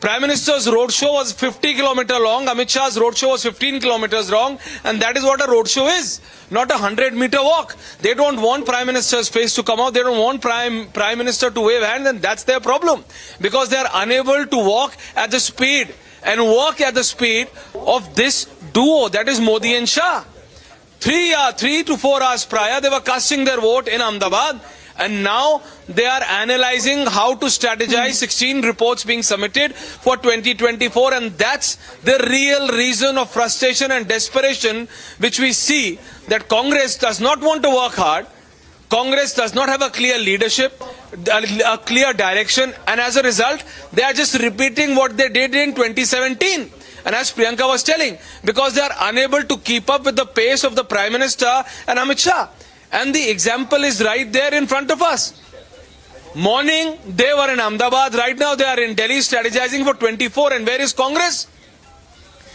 Prime Minister's road show was 50 kilometers long, Amit Shah's road show was 15 kilometers long, and that is what a road show is, not a 100-meter walk. They don't want Prime Minister's face to come out, they don't want Prime Minister to wave hands, and that's their problem, because they are unable to walk at the speed and walk at the speed of this duo, that is Modi and Shah. 3 to 4 hours prior, they were casting their vote in Ahmedabad, And now they are analyzing how to strategize. 16 reports being submitted for 2024, and that's the real reason of frustration and desperation which we see, that Congress does not want to work hard. Congress does not have a clear leadership, a clear direction, and as a result, they are just repeating what they did in 2017. And as Priyanka was telling, because they are unable to keep up with the pace of the Prime Minister and Amit Shah. And the example is right there in front of us. Morning, they were in Ahmedabad. Right now, they are in Delhi strategizing for 24. And where is Congress?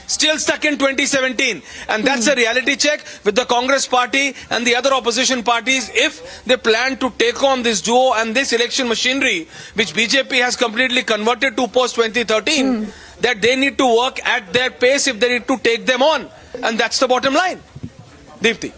Still stuck in 2017. And that's a reality check with the Congress party and the other opposition parties. If they plan to take on this duo and this election machinery, which BJP has completely converted to post-2013, that they need to work at their pace if they need to take them on. And that's the bottom line. Deepti.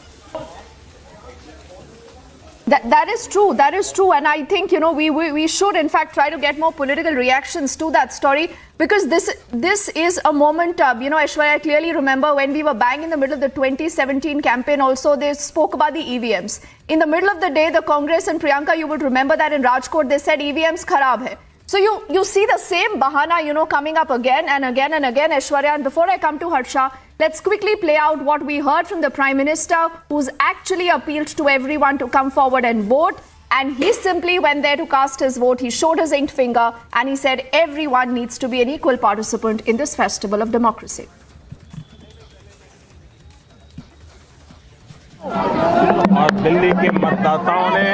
That is true. That is true. And I think, we should, in fact, try to get more political reactions to that story, because this is a moment, Aishwarya, I clearly remember when we were bang in the middle of the 2017 campaign also, they spoke about the EVMs. In the middle of the day, the Congress and Priyanka, you would remember that in Rajkot, they said EVMs kharab hai. So you see the same bahana, coming up again and again and again, Aishwarya. And before I come to Harsha, let's quickly play out what we heard from the Prime Minister, who's actually appealed to everyone to come forward and vote. And he simply went there to cast his vote. He showed his inked finger and he said everyone needs to be an equal participant in this festival of democracy. और दिल्ली के मतदाताओं ने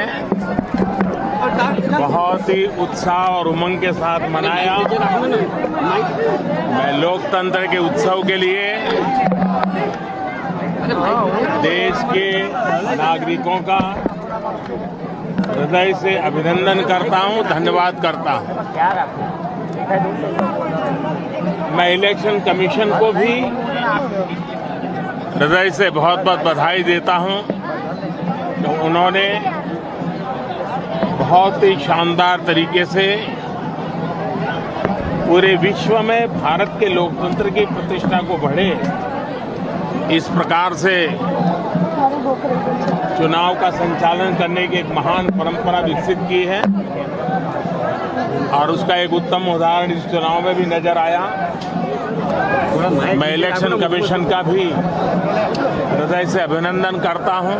बहुत ही उत्साह और उमंग के साथ मनाया। मैं लोकतंत्र के उत्सव के लिए देश के नागरिकों का हृदय से अभिनंदन करता हूं, धन्यवाद करता हूं। मैं इलेक्शन कमीशन को भी हृदय से बहुत बहुत बधाई देता हूं कि उन्होंने बहुत ही शानदार तरीके से पूरे विश्व में भारत के लोकतंत्र की प्रतिष्ठा को बढ़े, इस प्रकार से चुनाव का संचालन करने की एक महान परंपरा विकसित की है। और उसका एक उत्तम उदाहरण इस चुनाव में भी नजर आया। मैं इलेक्शन कमीशन का भी हृदय से अभिनंदन करता हूं।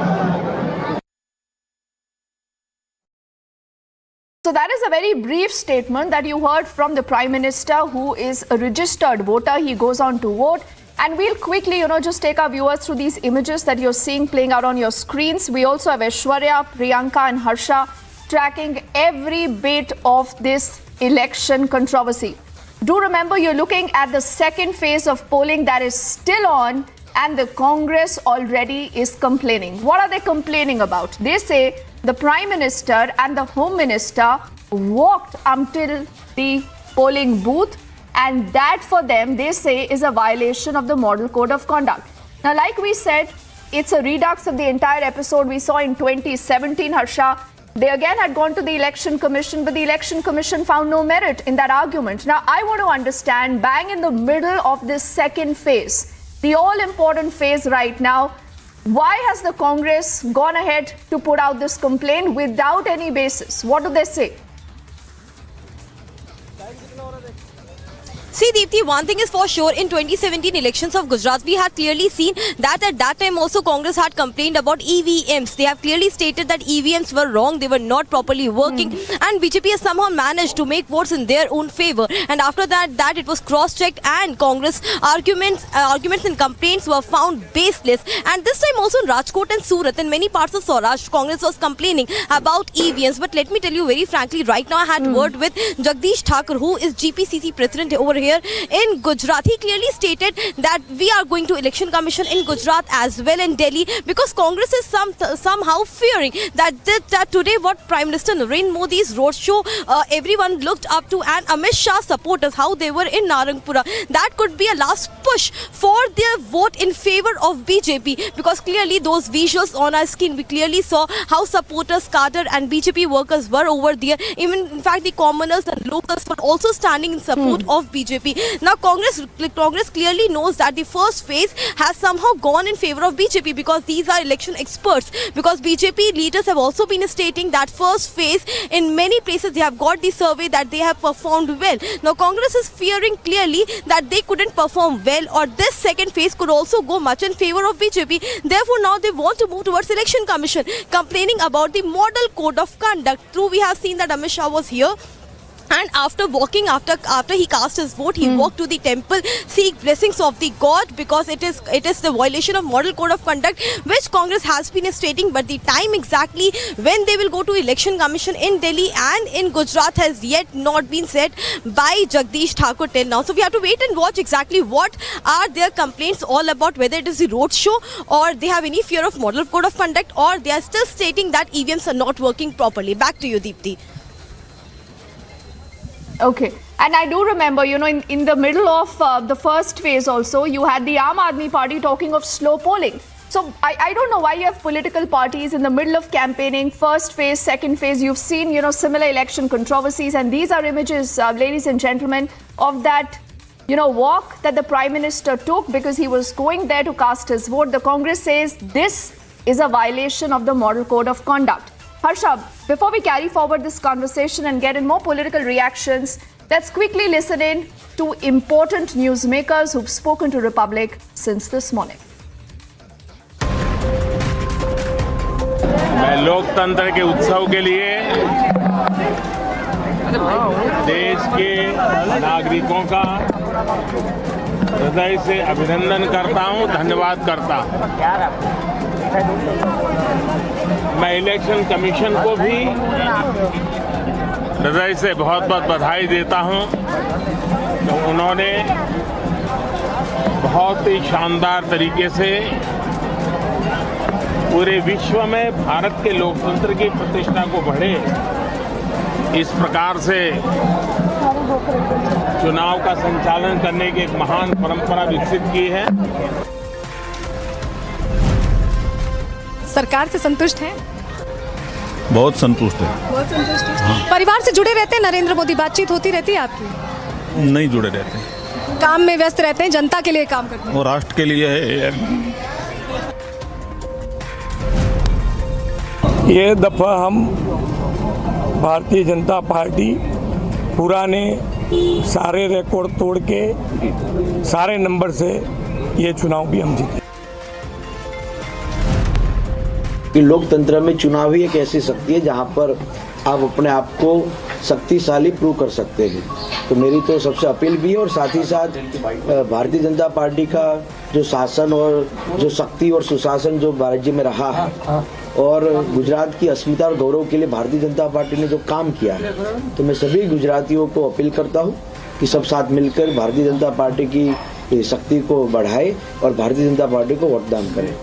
So that is a very brief statement that you heard from the Prime Minister, who is a registered voter. He goes on to vote. And we'll quickly, just take our viewers through these images that you're seeing playing out on your screens. We also have Aishwarya, Priyanka and Harsha tracking every bit of this election controversy. Do remember, you're looking at the second phase of polling that is still on, and the Congress already is complaining. What are they complaining about? They say the Prime Minister and the Home Minister walked until the polling booth, and that for them, they say, is a violation of the Model Code of Conduct. Now, like we said, it's a redux of the entire episode we saw in 2017, Harsha. They again had gone to the Election Commission, but the Election Commission found no merit in that argument. Now, I want to understand, bang in the middle of this second phase, the all-important phase right now, why has the Congress gone ahead to put out this complaint without any basis? What do they say? See, Deepti, one thing is for sure, in 2017 elections of Gujarat, we had clearly seen that at that time also Congress had complained about EVMs. They have clearly stated that EVMs were wrong, they were not properly working, and BJP has somehow managed to make votes in their own favor. And after that it was cross-checked, and Congress arguments and complaints were found baseless. And this time also in Rajkot and Surat and many parts of Saurashtra, Congress was complaining about EVMs. But let me tell you very frankly, right now I had word with Jagdish Thakur, who is GPCC president over here in Gujarat. He clearly stated that we are going to Election Commission in Gujarat as well in Delhi, because Congress is somehow fearing that today what Prime Minister Narendra Modi's roadshow everyone looked up to, and Amit Shah supporters, how they were in Narangpura, that could be a last push for their vote in favor of BJP, because clearly those visuals on our screen, we clearly saw how supporters, cadre and BJP workers were over there. Even in fact the commoners and locals were also standing in support of BJP. BJP. Now Congress clearly knows that the first phase has somehow gone in favor of BJP because these are election experts. Because BJP leaders have also been stating that first phase in many places they have got the survey that they have performed well. Now Congress is fearing clearly that they couldn't perform well, or this second phase could also go much in favor of BJP. Therefore now they want to move towards Election Commission, complaining about the model code of conduct. Through we have seen that Amit Shah was here, and after he cast his vote, he walked to the temple, seek blessings of the god, because it is the violation of model code of conduct which Congress has been stating. But the time exactly when they will go to Election Commission in Delhi and in Gujarat has yet not been said by Jagdish Thakur till now. So we have to wait and watch exactly what are their complaints all about, whether it is the road show or they have any fear of model code of conduct, or they are still stating that EVMs are not working properly. Back to you, Deepthi. Okay. And I do remember, in the middle of the first phase also, you had the AIADMK party talking of slow polling. So I don't know why you have political parties in the middle of campaigning, first phase, second phase. You've seen, similar election controversies. And these are images, ladies and gentlemen, of that, walk that the Prime Minister took because he was going there to cast his vote. The Congress says this is a violation of the Model Code of Conduct. Harsha, before we carry forward this conversation and get in more political reactions, let's quickly listen in to important newsmakers who've spoken to Republic since this morning. मैं लोकतंत्र के उत्सव के लिए देश के नागरिकों का हृदय से अभिनंदन करता हूं, धन्यवाद करता हूं। मैं इलेक्शन कमीशन को भी हृदय से बहुत बहुत बधाई देता हूं। तो उन्होंने बहुत ही शानदार तरीके से पूरे विश्व में भारत के लोकतंत्र की प्रतिष्ठा को बढ़े, इस प्रकार से चुनाव का संचालन करने की एक महान परंपरा विकसित की है। सरकार से संतुष्ट हैं? बहुत संतुष्ट है। बहुत संतुष्ट है। परिवार से जुड़े रहते हैं? नरेंद्र मोदी, बातचीत होती रहती है आपकी? नहीं जुड़े रहते हैं। काम में व्यस्त रहते हैं, जनता के लिए काम करते हैं। वो राष्ट्र के लिए है। ये दफा हम भारतीय जनता पार्टी पुराने सारे रिकॉर्ड तोड़ के सारे नंबर से ये चुनाव भी हम जीते। कि लोकतंत्र में चुनाव ही एक ऐसी शक्ति है जहां पर आप अपने आप को शक्तिशाली प्रूव कर सकते हैं। तो मेरी तो सबसे अपील भी है, और साथ ही साथ भारतीय जनता पार्टी का जो शासन और जो शक्ति और सुशासन जो राज्य में रहा है, और गुजरात की अस्मिता और गौरव के लिए भारतीय जनता पार्टी ने जो काम किया है, तो मैं सभी गुजरातियों को अपील करता हूं कि सब साथ मिलकर भारतीय जनता पार्टी की शक्ति को बढ़ाए और भारतीय जनता पार्टी को वोटदान करें।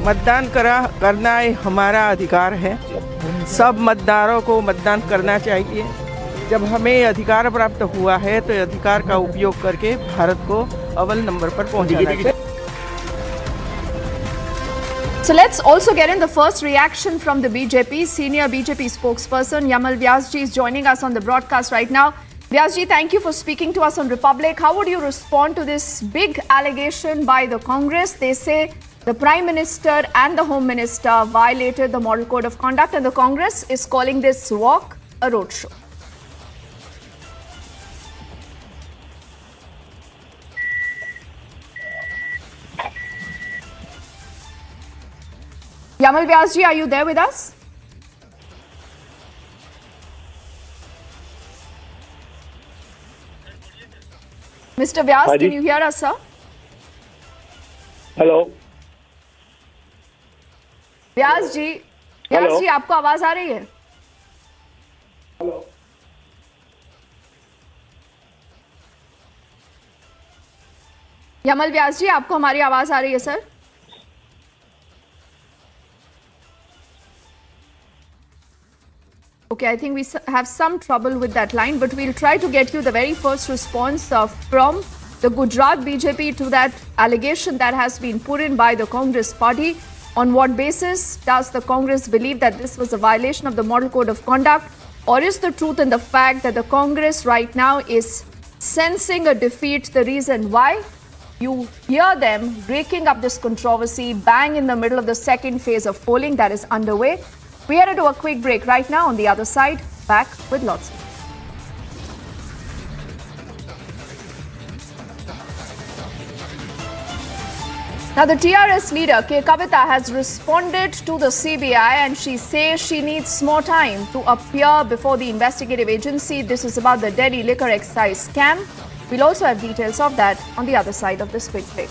मतदान करना हमारा अधिकार है। सब मतदारों को मतदान करना चाहिए। जब हमें अधिकार प्राप्त हुआ है तो अधिकार का उपयोग करके भारत को अव्वल नंबर पर पहुंचाना चाहिए। So let's also get in the first reaction from the BJP. Senior BJP spokesperson Yamal Vyasji is joining us on the broadcast right now. Vyasji, thank you for speaking to us on Republic. How would you respond to this big allegation by the Congress? They say the Prime Minister and the Home Minister violated the Model Code of Conduct, and the Congress is calling this walk a roadshow. Yamal Vyasji, are you there with us? Mr. Vyas, can you hear us, sir? Hello. व्यास जी आपको आवाज आ रही है? Hello. Yamal व्यास जी, आपको हमारी आवाज आ रही है sir? Okay, I think we have some trouble with that line, but we'll try to get you the very first response from the Gujarat BJP to that allegation that has been put in by the Congress party. On what basis does the Congress believe that this was a violation of the Model Code of Conduct? Or is the truth in the fact that the Congress right now is sensing a defeat. The reason why? You hear them breaking up this controversy bang in the middle of the second phase of polling that is underway. We headed to a quick break right now. On the other side, back with lots more. Now, the TRS leader, K. Kavita, has responded to the CBI and she says she needs more time to appear before the investigative agency. This is about the Delhi liquor excise scam. We'll also have details of that on the other side of this quick break.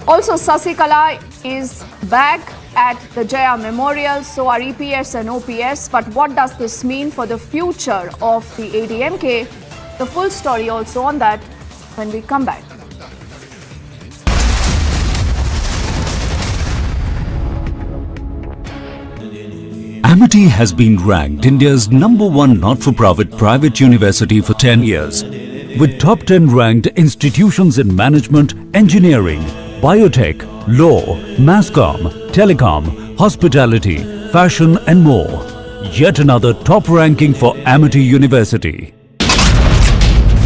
Also, Sasikala is back at the Jaya Memorial, so are EPS and OPS. But what does this mean for the future of the AIADMK? The full story also on that when we come back. Amity has been ranked India's #1 not-for-profit private university for 10 years, with top 10 ranked institutions in management, engineering, biotech, law, masscom, telecom, hospitality, fashion and more. Yet another top ranking for Amity University.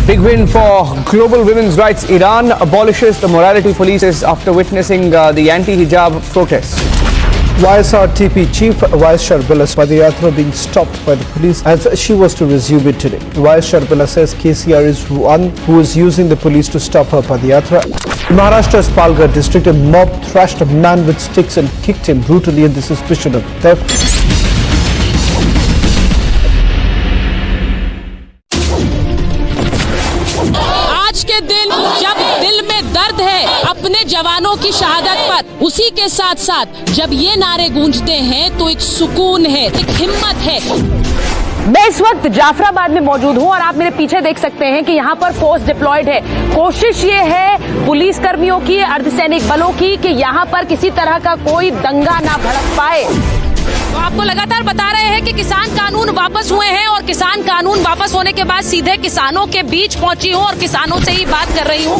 Big win for global women's rights. Iran abolishes the morality police after witnessing the anti-hijab protests. YSRTP Chief Vice Sharbila Padayatra being stopped by the police as she was to resume it today. Vice Sharbila says KCR is one who is using the police to stop her Padayatra. In Maharashtra's Palghar district, a mob thrashed a man with sticks and kicked him brutally on the suspicion of theft. आज के दिन जब दिल में दर्द है अपने जवानों की शहादत पर, उसी के साथ साथ जब ये नारे गूंजते हैं तो एक सुकून है, एक हिम्मत है। मैं इस वक्त जाफराबाद में मौजूद हूं और आप मेरे पीछे देख सकते हैं कि यहाँ पर फोर्स डिप्लॉयड है। कोशिश ये है पुलिस कर्मियों की, अर्धसैनिक बलों की कि यहाँ पर किसी तरह का कोई दंगा ना भड़क पाए। तो आपको लगातार बता रहे हैं कि किसान कानून वापस हुए हैं और किसान कानून वापस होने के बाद सीधे किसानों के बीच पहुंची हूं और किसानों से ही बात कर रही हूं।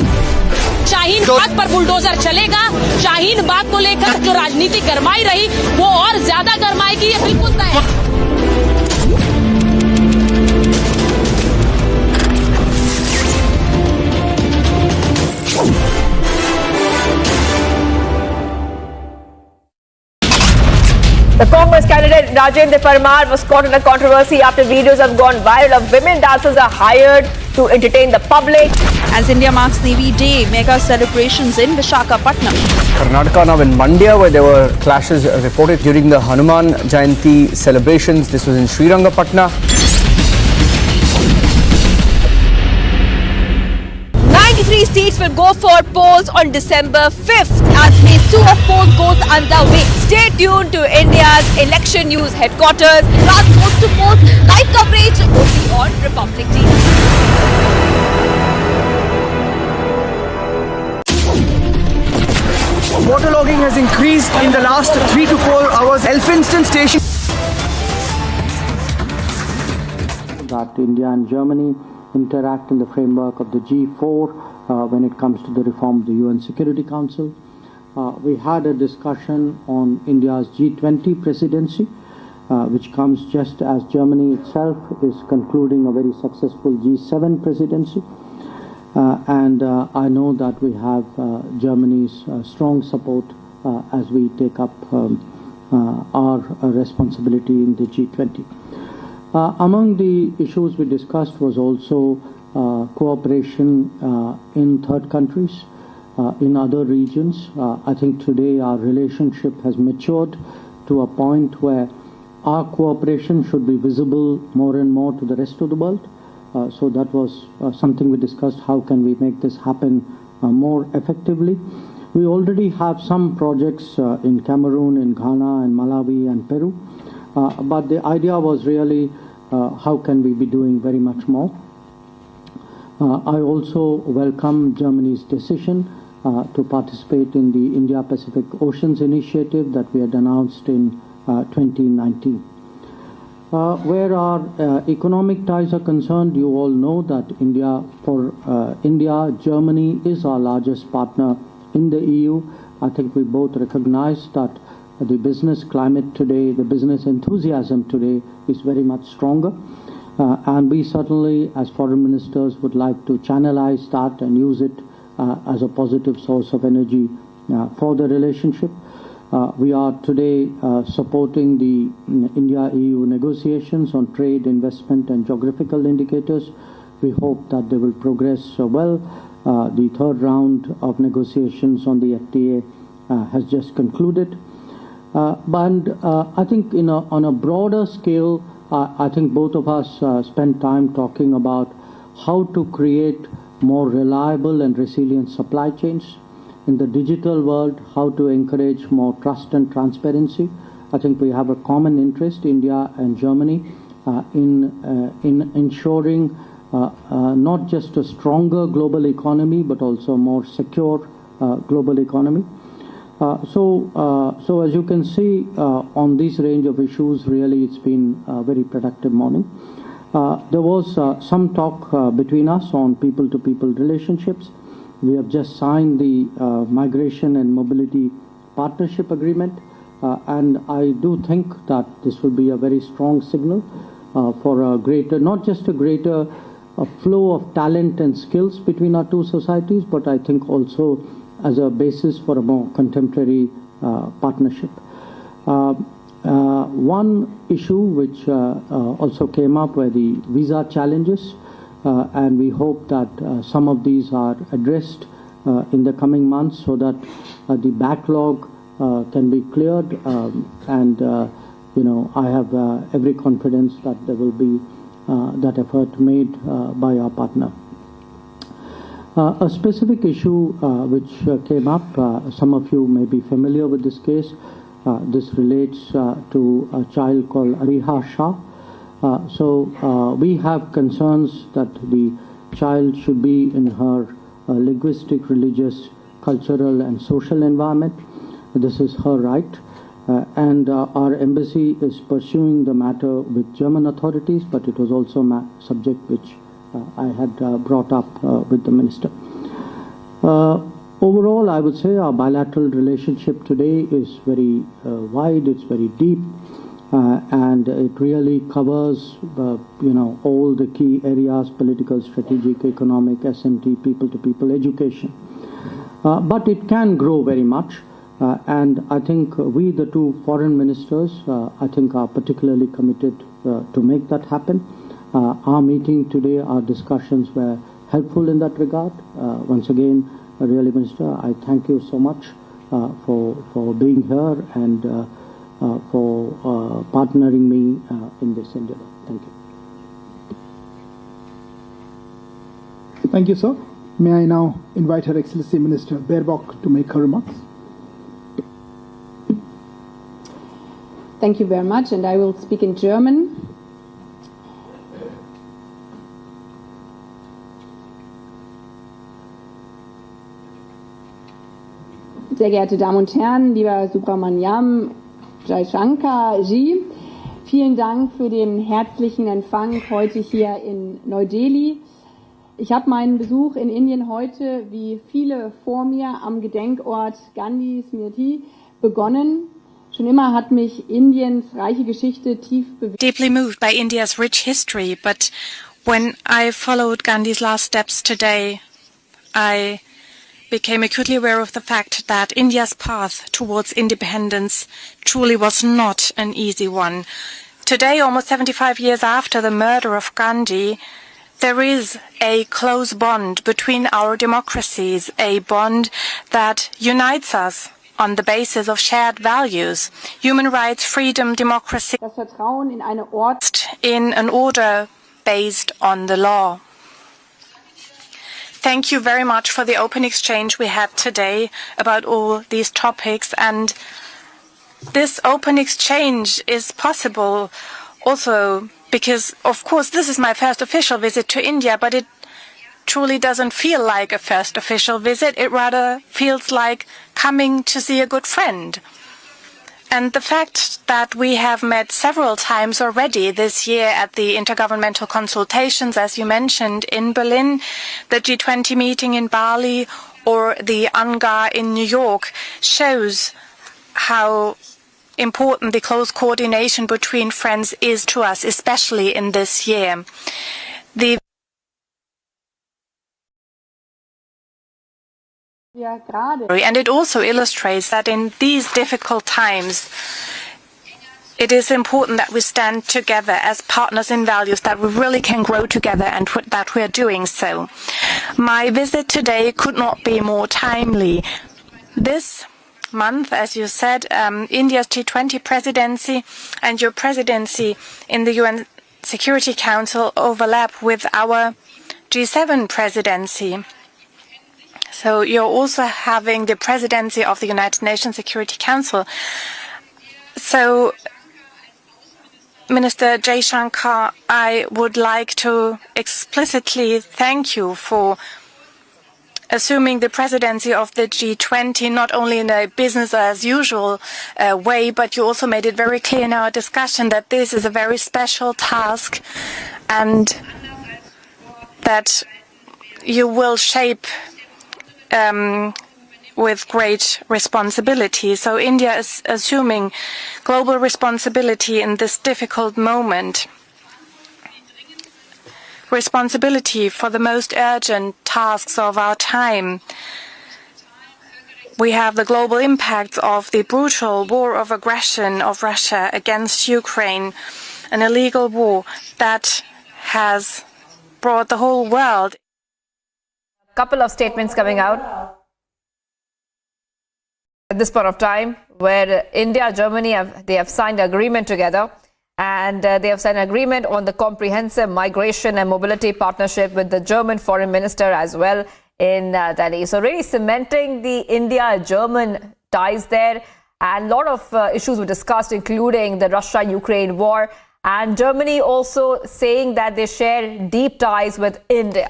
शाहीन बाग पर बुलडोजर चलेगा। शाहीन बाग को लेकर जो राजनीति गरमाई रही वो और ज्यादा गरमाएगी, ये बिल्कुल तय है। The Congress candidate Rajendra Parmar was caught in a controversy after videos have gone viral of women dancers are hired to entertain the public. As India marks Navy Day, mega celebrations in Visakhapatnam. Karnataka now in Mandya, where there were clashes reported during the Hanuman Jayanti celebrations. This was in Srirangapatna. 93 seats will go for polls on December 5th as phase 2 of polls goes underway. Stay tuned to India's election news headquarters. Plus, post to post live coverage only on Republic TV. Waterlogging has increased in the last 3 to 4 hours. Elphinstone Station. That India and Germany interact in the framework of the G4 when it comes to the reform of the UN Security Council. We had a discussion on India's G20 presidency, which comes just as Germany itself is concluding a very successful G7 presidency. And I know that we have Germany's strong support as we take up our responsibility in the G20. Among the issues we discussed was also cooperation in third countries, in other regions. I think today our relationship has matured to a point where our cooperation should be visible more and more to the rest of the world. So that was something we discussed. How can we make this happen more effectively? We already have some projects in Cameroon, in Ghana, in Malawi and Peru. But the idea was really how can we be doing very much more. I also welcome Germany's decision to participate in the India-Pacific Oceans Initiative that we had announced in 2019. Where our economic ties are concerned, you all know that India, Germany is our largest partner in the EU. I think we both recognize that the business climate today, the business enthusiasm today is very much stronger. And we certainly, as foreign ministers, would like to channelize that and use it as a positive source of energy for the relationship. We are today supporting the India-EU negotiations on trade, investment and geographical indicators. We hope that they will progress well. The third round of negotiations on the FTA has just concluded. But I think on a broader scale, I think both of us spent time talking about how to create more reliable and resilient supply chains. In the digital world, how to encourage more trust and transparency. I think we have a common interest, India and Germany, in ensuring not just a stronger global economy, but also a more secure global economy. So as you can see, on this range of issues, really it's been a very productive morning. There was some talk between us on people-to-people relationships. We have just signed the Migration and Mobility Partnership Agreement, and I do think that this will be a very strong signal for a greater, not just a greater flow of talent and skills between our two societies, but I think also as a basis for a more contemporary partnership. One issue which also came up were the visa challenges, and we hope that some of these are addressed in the coming months so that the backlog can be cleared, and I have every confidence that there will be that effort made by our partner. A specific issue which came up, some of you may be familiar with this case. This relates to a child called Ariha Shah. So we have concerns that the child should be in her linguistic, religious, cultural and social environment. This is her right. And our embassy is pursuing the matter with German authorities, but it was also a subject which I had brought up with the minister. Overall, I would say our bilateral relationship today is very wide, it's very deep, and it really covers, all the key areas: political, strategic, economic, SMT, people-to-people, education. But it can grow very much, and I think we, the two foreign ministers, I think are particularly committed to make that happen. Our meeting today, our discussions were helpful in that regard. Once again, really, Minister, I thank you so much for being here and for partnering me in this endeavor. Thank you. Thank you, sir. May I now invite Her Excellency Minister Baerbock to make her remarks. Thank you very much, and I will speak in German. Sehr geehrte Damen und Herren, lieber Subramaniam Jaishankar Ji, vielen Dank für den herzlichen Empfang heute hier in Neu-Delhi. Ich habe meinen Besuch in Indien heute, wie viele vor mir, am Gedenkort Gandhi Smriti begonnen. Schon immer hat mich Indiens reiche Geschichte tief bewegt. Deeply moved by India's rich history, but when I followed Gandhi's last steps today, I became acutely aware of the fact that India's path towards independence truly was not an easy one. Today, almost 75 years after the murder of Gandhi, there is a close bond between our democracies, a bond that unites us on the basis of shared values: human rights, freedom, democracy, Das Vertrauen in eine Ordnung, in an order based on the law. Thank you very much for the open exchange we had today about all these topics, and this open exchange is possible also because, of course, this is my first official visit to India, but it truly doesn't feel like a first official visit. It rather feels like coming to see a good friend. And the fact that we have met several times already this year at the intergovernmental consultations, as you mentioned, in Berlin, the G20 meeting in Bali, or the UNGA in New York, shows how important the close coordination between friends is to us, especially in this year. And it also illustrates that in these difficult times, it is important that we stand together as partners in values, that we really can grow together, and that we are doing so. My visit today could not be more timely. This month, as you said, India's G20 presidency and your presidency in the UN Security Council overlap with our G7 presidency. So you're also having the presidency of the United Nations Security Council. So, Minister Jaishankar, I would like to explicitly thank you for assuming the presidency of the G20, not only in a business as usual way, but you also made it very clear in our discussion that this is a very special task and that you will shape with great responsibility. So India is assuming global responsibility in this difficult moment. Responsibility for the most urgent tasks of our time. We have the global impacts of the brutal war of aggression of Russia against Ukraine, an illegal war that has brought the whole world. Couple of statements coming out at this point of time, where India, Germany they have signed an agreement together, and they have signed an agreement on the comprehensive migration and mobility partnership with the German foreign minister as well in Delhi. So really cementing the India-German ties there, and a lot of issues were discussed, including the Russia-Ukraine war, and Germany also saying that they share deep ties with India.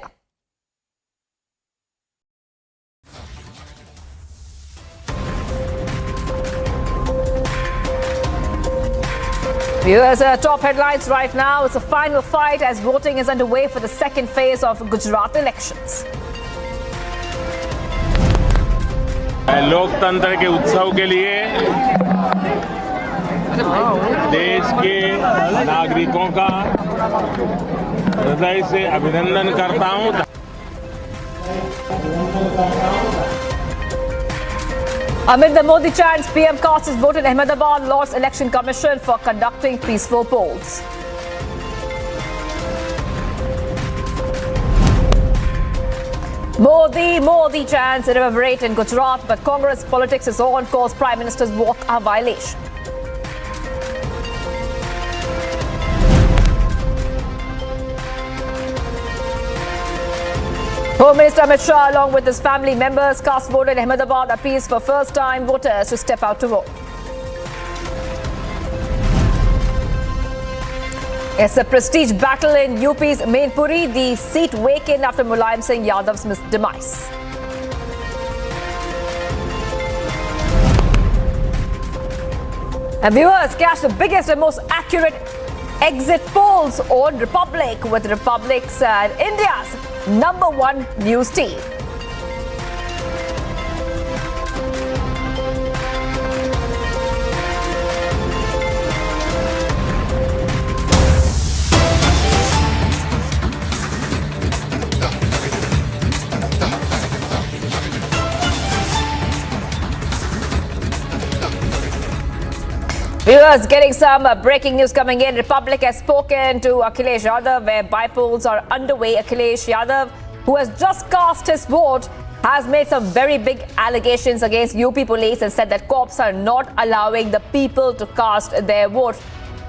Viewers, top headlines right now. It's a final fight as voting is underway for the second phase of Gujarat elections. लोकतंत्र के उत्सव के लिए देश के नागरिकों का हृदय से अभिनंदन करता हूं। Amid the Modi chants, PM cast his vote in Ahmedabad, Lord's Election Commission for conducting peaceful polls. Modi chants reverberate in Gujarat, but Congress politics is on, calls Prime Minister's walk a violation. Home Minister Amit Shah, along with his family members, cast vote in Ahmedabad, appeals for first-time voters to step out to vote. It's a prestige battle in UP's Mainpuri, the seat vacant after Mulayam Singh Yadav's demise. And viewers, catch the biggest and most accurate exit polls on Republic with Republic's India's #1 news team. Viewers, getting some breaking news coming in. Republic has spoken to Akhilesh Yadav, where bypolls are underway. Akhilesh Yadav, who has just cast his vote, has made some very big allegations against UP police and said that cops are not allowing the people to cast their vote.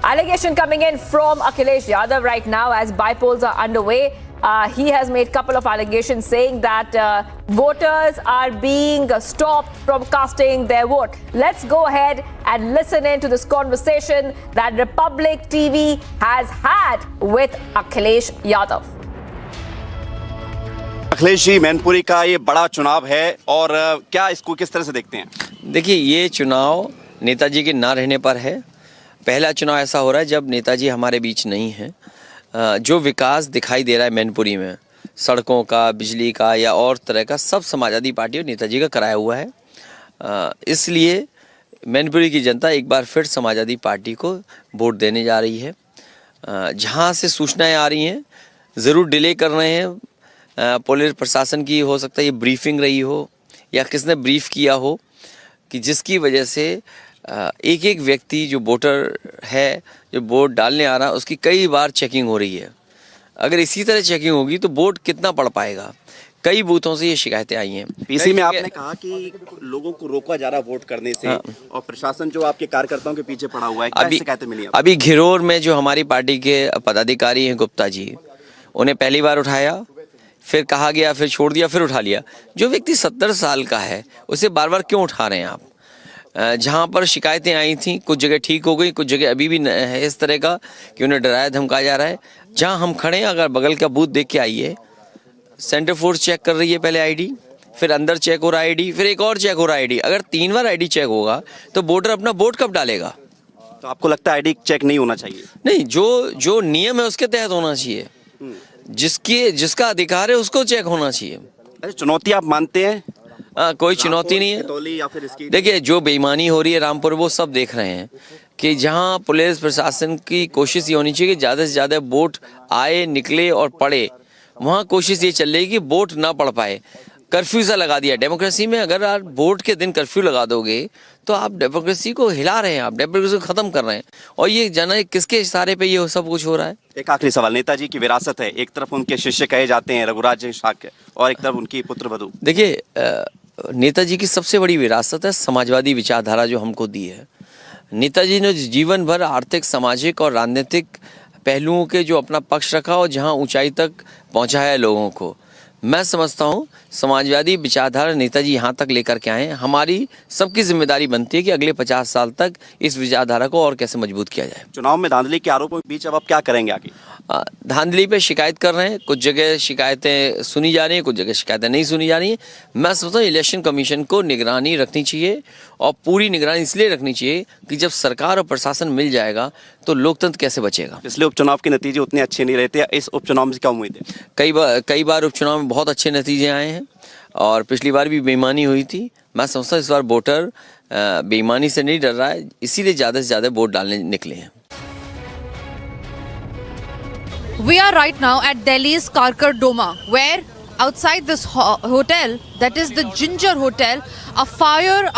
Allegation coming in from Akhilesh Yadav right now as bypolls are underway. He has made a couple of allegations saying that voters are being stopped from casting their vote. Let's go ahead and listen in to this conversation that Republic TV has had with Akhilesh Yadav. Akhilesh ji, Mainpuri का ये बड़ा चुनाव है और क्या इसको किस तरह से देखते हैं? देखिए, ये चुनाव नेताजी के ना रहने पर है। पहला चुनाव ऐसा हो रहा है जब नेताजी हमारे बीच नहीं हैं। जो विकास दिखाई दे रहा है मैनपुरी में, सड़कों का, बिजली का या और तरह का, सब समाजवादी पार्टी और नेताजी का कराया हुआ है। इसलिए मैनपुरी की जनता एक बार फिर समाजवादी पार्टी को वोट देने जा रही है। जहां से सूचनाएं आ रही हैं, ज़रूर डिले कर रहे हैं। पुलिस प्रशासन की हो सकता है ये ब्रीफिंग रही हो या किसने ब्रीफ किया हो कि जिसकी वजह से एक एक व्यक्ति जो वोटर है, जो वोट डालने आ रहा है, उसकी कई बार चेकिंग हो रही है। अगर इसी तरह चेकिंग होगी तो वोट कितना पड़ पाएगा। कई बूथों से ये शिकायतें आई हैं। पीसी में आपने कहा कि लोगों को रोका जा रहा वोट करने से, और प्रशासन जो आपके कार्यकर्ताओं के पीछे पड़ा हुआ है, क्या शिकायतें मिली आपको? अभी घिरोर में जो हमारी पार्टी के पदाधिकारी हैं गुप्ता जी, उन्हें पहली बार उठाया, फिर कहा गया, फिर छोड़ दिया, फिर उठा लिया। जो व्यक्ति 70 साल का है उसे बार बार क्यों उठा रहे हैं आप? जहाँ पर शिकायतें आई थी, कुछ जगह ठीक हो गई, कुछ जगह अभी भी है इस तरह का कि उन्हें डराया धमकाया जा रहा है। जहाँ हम खड़े हैं, अगर बगल का बूथ देख के आइए, सेंटर फोर्स चेक कर रही है पहले आईडी, फिर अंदर चेक हो रहा है आईडी, फिर एक और चेक हो रहा है आईडी। अगर 3 बार आईडी चेक होगा तो वोटर अपना वोट कब डालेगा? तो आपको लगता है आईडी चेक नहीं होना चाहिए? नहीं, जो नियम है उसके तहत होना चाहिए। जिसका अधिकार है उसको चेक होना चाहिए। अरे चुनौती आप मानते हैं? कोई चुनौती नहीं है। या फिर इसकी देखिए, जो बेईमानी हो रही है रामपुर, वो सब देख रहे हैं कि जहां पुलिस प्रशासन की कोशिश ये होनी चाहिए कि ज़्यादा से ज़्यादा वोट आए, निकले और पड़े, वहाँ कोशिश ये चल रही है कि वोट ना पड़ पाए। कर्फ्यू सा लगा दिया डेमोक्रेसी में। अगर आप वोट के दिन कर्फ्यू लगा दोगे तो आप डेमोक्रेसी को हिला रहे हैं, आप डेमोक्रेसी को खत्म कर रहे हैं। और ये जाना किसके इशारे पे ये सब कुछ हो रहा है? एक आखिरी सवाल, नेताजी की विरासत है, एक तरफ उनके शिष्य कहे जाते हैं रघुराज शाक्य, और एक तरफ उनकी पुत्रवधू। देखिए, नेताजी की सबसे बड़ी विरासत है समाजवादी विचारधारा जो हमको दी है। नेताजी ने जीवन भर आर्थिक, सामाजिक और राजनीतिक पहलुओं के जो अपना पक्ष रखा और जहां ऊंचाई तक पहुंचाया लोगों को। मैं समझता हूं समाजवादी विचारधारा नेताजी यहां तक लेकर के आए हैं। हमारी सबकी जिम्मेदारी बनती है कि अगले 50 साल तक इस विचारधारा को और कैसे मजबूत किया जाए। चुनाव में धांधली के आरोपों के बीच अब आप क्या करेंगे आगे? धांधली पे शिकायत कर रहे हैं, कुछ जगह शिकायतें सुनी जा रही हैं, कुछ जगह शिकायतें नहीं सुनी जा रही हैं। मैं समझता हूँ इलेक्शन कमीशन को निगरानी रखनी चाहिए, और पूरी निगरानी इसलिए रखनी चाहिए कि जब सरकार और प्रशासन मिल जाएगा तो लोकतंत्र कैसे बचेगा। पिछले उपचुनाव के नतीजे उतने अच्छे नहीं रहते, इस उपचुनाव में क्या उम्मीद है? कई बार उपचुनाव में बहुत अच्छे नतीजे आए हैं, और पिछली बार भी बेईमानी हुई थी। मैं समझता हूँ इस बार वोटर बेईमानी से नहीं डर रहा है, इसीलिए ज़्यादा से ज़्यादा वोट डालने निकले हैं। We are right now at Delhi's Karkardoma, where outside this hotel, that is the Ginger Hotel, a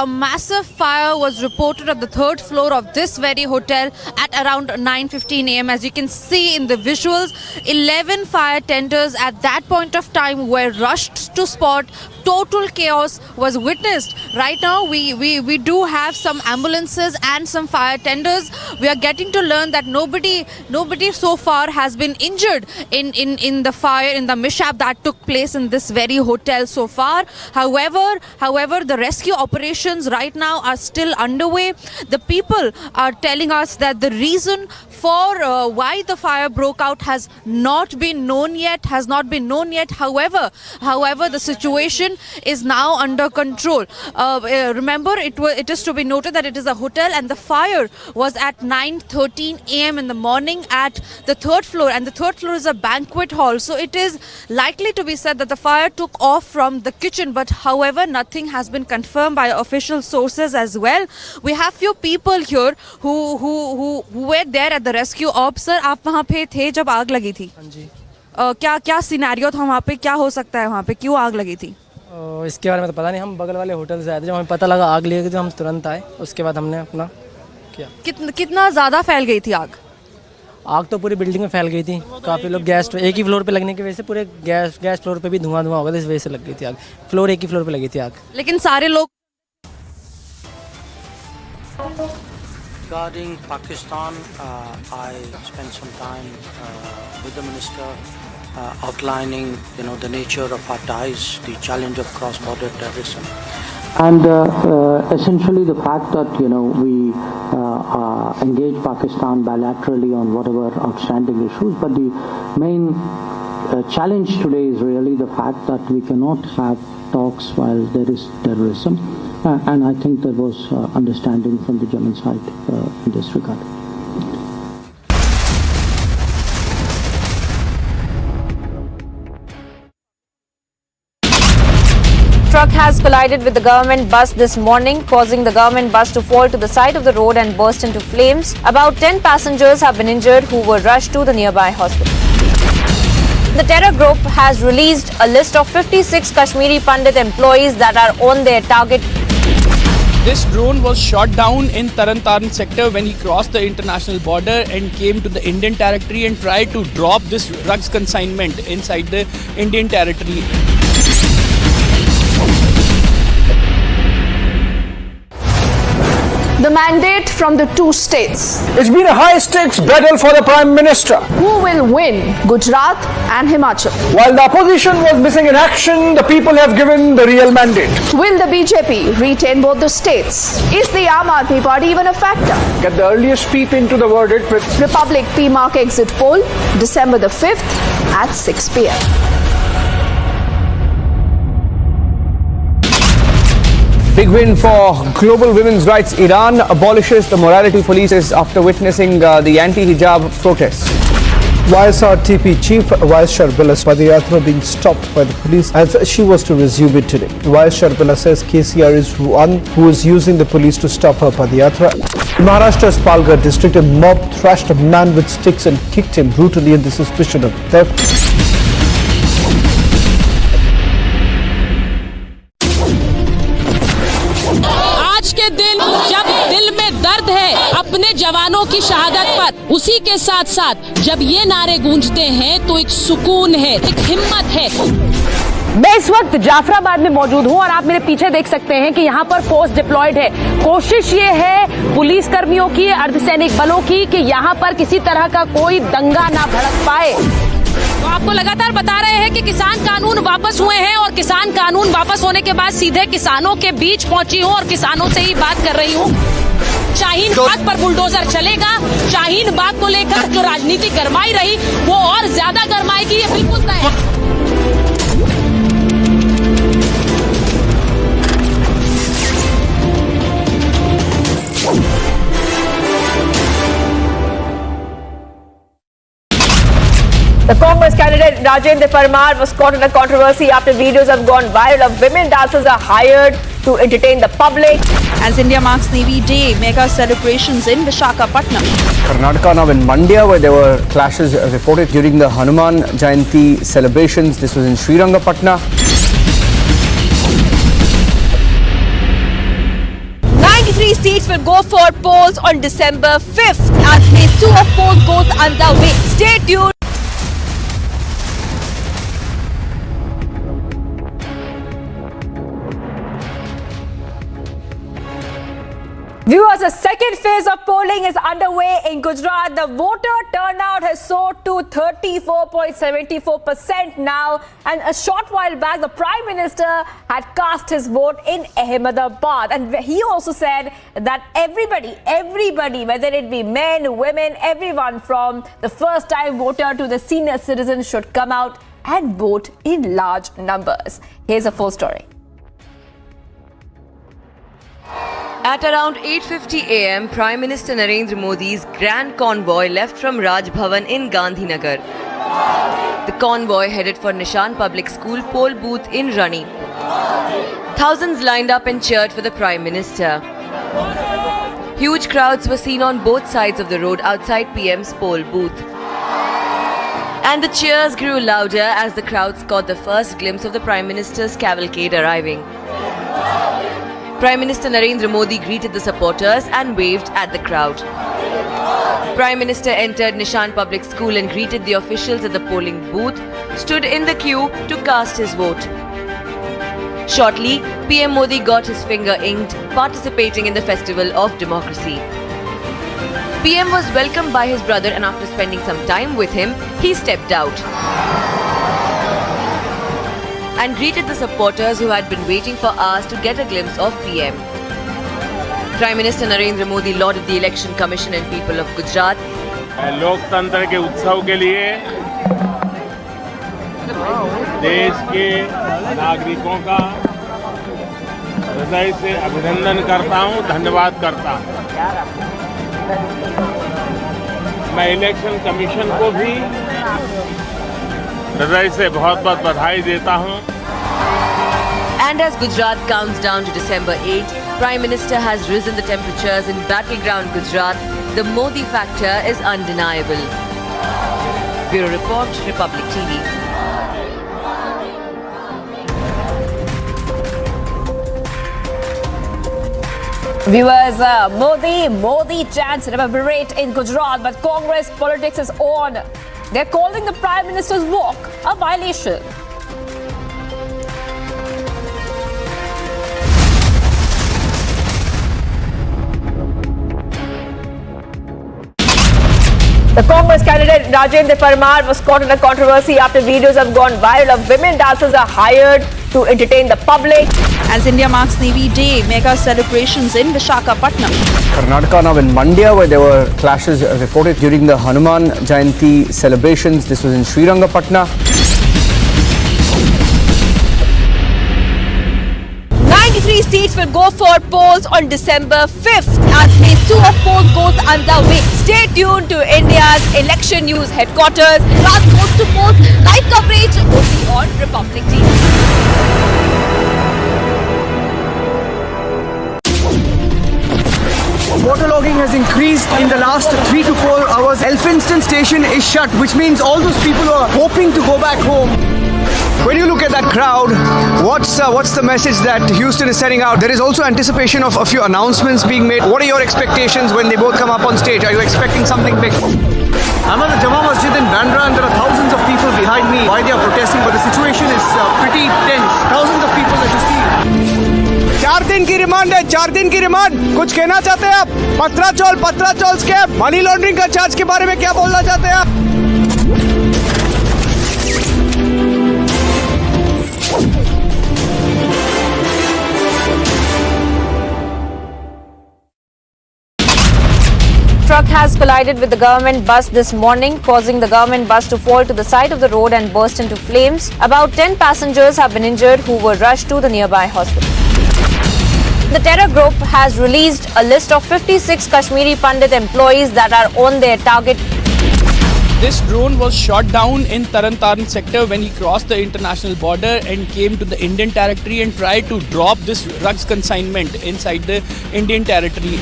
massive fire was reported on the 3rd floor of this very hotel at around 9:15 a.m. As you can see in the visuals, 11 fire tenders at that point of time were rushed to spot. Total chaos was witnessed. Right now, we do have some ambulances and some fire tenders. We are getting to learn that nobody so far has been injured in the fire, in the mishap that took place in this very hotel so far. However, the rescue operations right now are still underway. The people are telling us that the reason for why the fire broke out has not been known yet. However, the situation is now under control. Remember, it is to be noted that it is a hotel, and the fire was at 9:13 a.m. in the morning at the 3rd floor, and the 3rd floor is a banquet hall. So it is likely to be said that the fire took off from the kitchen, but however, nothing has been confirmed by official sources as well. We have few people here who were there at the rescue op. Sir, आप वहाँ पे थे जब आग लगी थी? हाँ जी। क्या सिनेरियो था वहाँ पे? क्या हो सकता है वहाँ पे? क्यों आग लगी थी? इसके बारे में तो पता नहीं। हम बगल वाले होटल से आए थे, जब हमें पता लगा आग लगी तो हम तुरंत आए। उसके बाद हमने अपना किया। कितना ज़्यादा फैल गई थी आग? आग तो पूरी बिल्डिंग में फैल गई थी। काफ़ी लोग गैस एक ही फ्लोर पे लगने की वजह से पूरे गैस फ्लोर पे भी धुआं हो गया, इस वजह से लग गई थी आग। फ्लोर एक ही फ्लोर पे लगी थी आग। लेकिन सारे लोग Regarding Pakistan, I spent some time with the minister outlining, the nature of our ties, the challenge of cross-border terrorism. And essentially the fact that, we engage Pakistan bilaterally on whatever outstanding issues, but the main challenge today is really the fact that we cannot have talks while there is terrorism. And I think there was understanding from the German side in this regard. truck has collided with the government bus this morning, causing the government bus to fall to the side of the road and burst into flames. About 10 passengers have been injured who were rushed to the nearby hospital. The terror group has released a list of 56 Kashmiri Pandit employees that are on their target. This drone was shot down in Taran sector when he crossed the international border and came to the Indian territory and tried to drop this drugs consignment inside the Indian territory. The mandate from the two states. It's been a high-stakes battle for the Prime Minister. Who will win, Gujarat and Himachal? While the opposition was missing in action, the people have given the real mandate. Will the BJP retain both the states? Is the Aam Aadmi Party even a factor? Get the earliest peep into the verdict with Republic PMark exit poll, December the 5th at 6 p.m. Big win for global women's rights. Iran abolishes the morality police after witnessing the anti-hijab protests. YSRTP Chief Vice Sharbila Padiyatra being stopped by the police as she was to resume it today. Vice Sharbila says KCR is one who is using the police to stop her Padiyatra. In Maharashtra's Palghar district, a mob thrashed a man with sticks and kicked him brutally on the suspicion of theft. के दिन जब दिल में दर्द है अपने जवानों की शहादत पर, उसी के साथ साथ जब ये नारे गूंजते हैं तो एक सुकून है, एक हिम्मत है। मैं इस वक्त जाफराबाद में मौजूद हूं और आप मेरे पीछे देख सकते हैं कि यहाँ पर फोर्स डिप्लॉयड है। कोशिश ये है पुलिस कर्मियों की, अर्धसैनिक बलों की कि यहाँ पर किसी तरह का कोई दंगा ना भड़क पाए। तो आपको लगातार बता रहे हैं कि किसान कानून वापस हुए हैं और किसान कानून वापस होने के बाद सीधे किसानों के बीच पहुंची हूं और किसानों से ही बात कर रही हूं। शाहीन बाग पर बुलडोजर चलेगा। शाहीन बाग को लेकर जो राजनीति गरमाई रही वो और ज्यादा गरमाएगी, ये बिल्कुल तय है। The Congress candidate Rajendra Parmar was caught in a controversy after videos have gone viral of women dancers are hired to entertain the public. As India marks Navy Day, mega celebrations in Visakhapatnam. Karnataka now in Mandya, where there were clashes reported during the Hanuman Jayanti celebrations. This was in Srirangapatna. 93 seats will go for polls on December 5th as phase 2 of polls goes underway. Stay tuned. Viewers, the second phase of polling is underway in Gujarat. The voter turnout has soared to 34.74% now. And a short while back, the Prime Minister had cast his vote in Ahmedabad. And he also said that everybody, whether it be men, women, everyone from the first-time voter to the senior citizen should come out and vote in large numbers. Here's a full story. At around 8:50 a.m., Prime Minister Narendra Modi's grand convoy left from Raj Bhavan in Gandhinagar. The convoy headed for Nishan Public School poll booth in Rani. Thousands lined up and cheered for the Prime Minister. Huge crowds were seen on both sides of the road outside PM's poll booth. And the cheers grew louder as the crowds caught the first glimpse of the Prime Minister's cavalcade arriving. Prime Minister Narendra Modi greeted the supporters and waved at the crowd. Prime Minister entered Nishan Public School and greeted the officials at the polling booth, stood in the queue to cast his vote. Shortly, PM Modi got his finger inked, participating in the festival of democracy. PM was welcomed by his brother and after spending some time with him, he stepped out and greeted the supporters who had been waiting for hours to get a glimpse of PM. Prime Minister Narendra Modi lauded the Election Commission and people of Gujarat. लोकतंत्र के उत्सव के लिए देश के नागरिकों का हृदय से अभिनंदन करता हूं, धन्यवाद करता हूं। मैं इलेक्शन कमीशन को भी हृदय से बहुत बहुत बधाई देता हूं। And as Gujarat counts down to December 8, Prime Minister has risen the temperatures in battleground Gujarat. The Modi factor is undeniable. Bureau Report, Republic TV. Viewers, Modi chants reverberate in Gujarat, but Congress politics is on. They're calling the Prime Minister's walk a violation. The Congress candidate Rajendra Parmar was caught in a controversy after videos have gone viral of women dancers are hired to entertain the public. As India marks Navy Day, mega celebrations in Visakhapatnam. Karnataka, now in Mandya, where there were clashes reported during the Hanuman Jayanti celebrations. This was in Srirangapatna. 93 seats will go for polls on December 5th as phase 2 of polls goes underway. Stay tuned to India's election news headquarters. Plus, post to post live coverage only on Republic TV. Waterlogging has increased in the last 3 to 4 hours. Elphinstone station is shut, which means all those people who are hoping to go back home. When you look at that crowd, what's the message that Houston is sending out? There is also anticipation of a few announcements being made. What are your expectations when they both come up on stage? Are you expecting something big? I'm at the Jama Masjid in Bandra and there are thousands of people behind me. Why they are protesting, but the situation is pretty tense. Thousands of people that you see. 4 दिन की remand है, 4 दिन की remand. कुछ कहना चाहते हैं आप? पत्राचौल स्कैम, मनी लॉन्ड्रिंग का चार्ज के बारे में क्या बोलना चाहते हैं आप? Truck has collided with the government bus this morning, causing the government bus to fall to the side of the road and burst into flames. About 10 passengers have been injured who were rushed to the nearby hospital. The terror group has released a list of 56 Kashmiri Pandit employees that are on their target. This drone was shot down in Taran sector when he crossed the international border and came to the Indian territory and tried to drop this drugs consignment inside the Indian territory.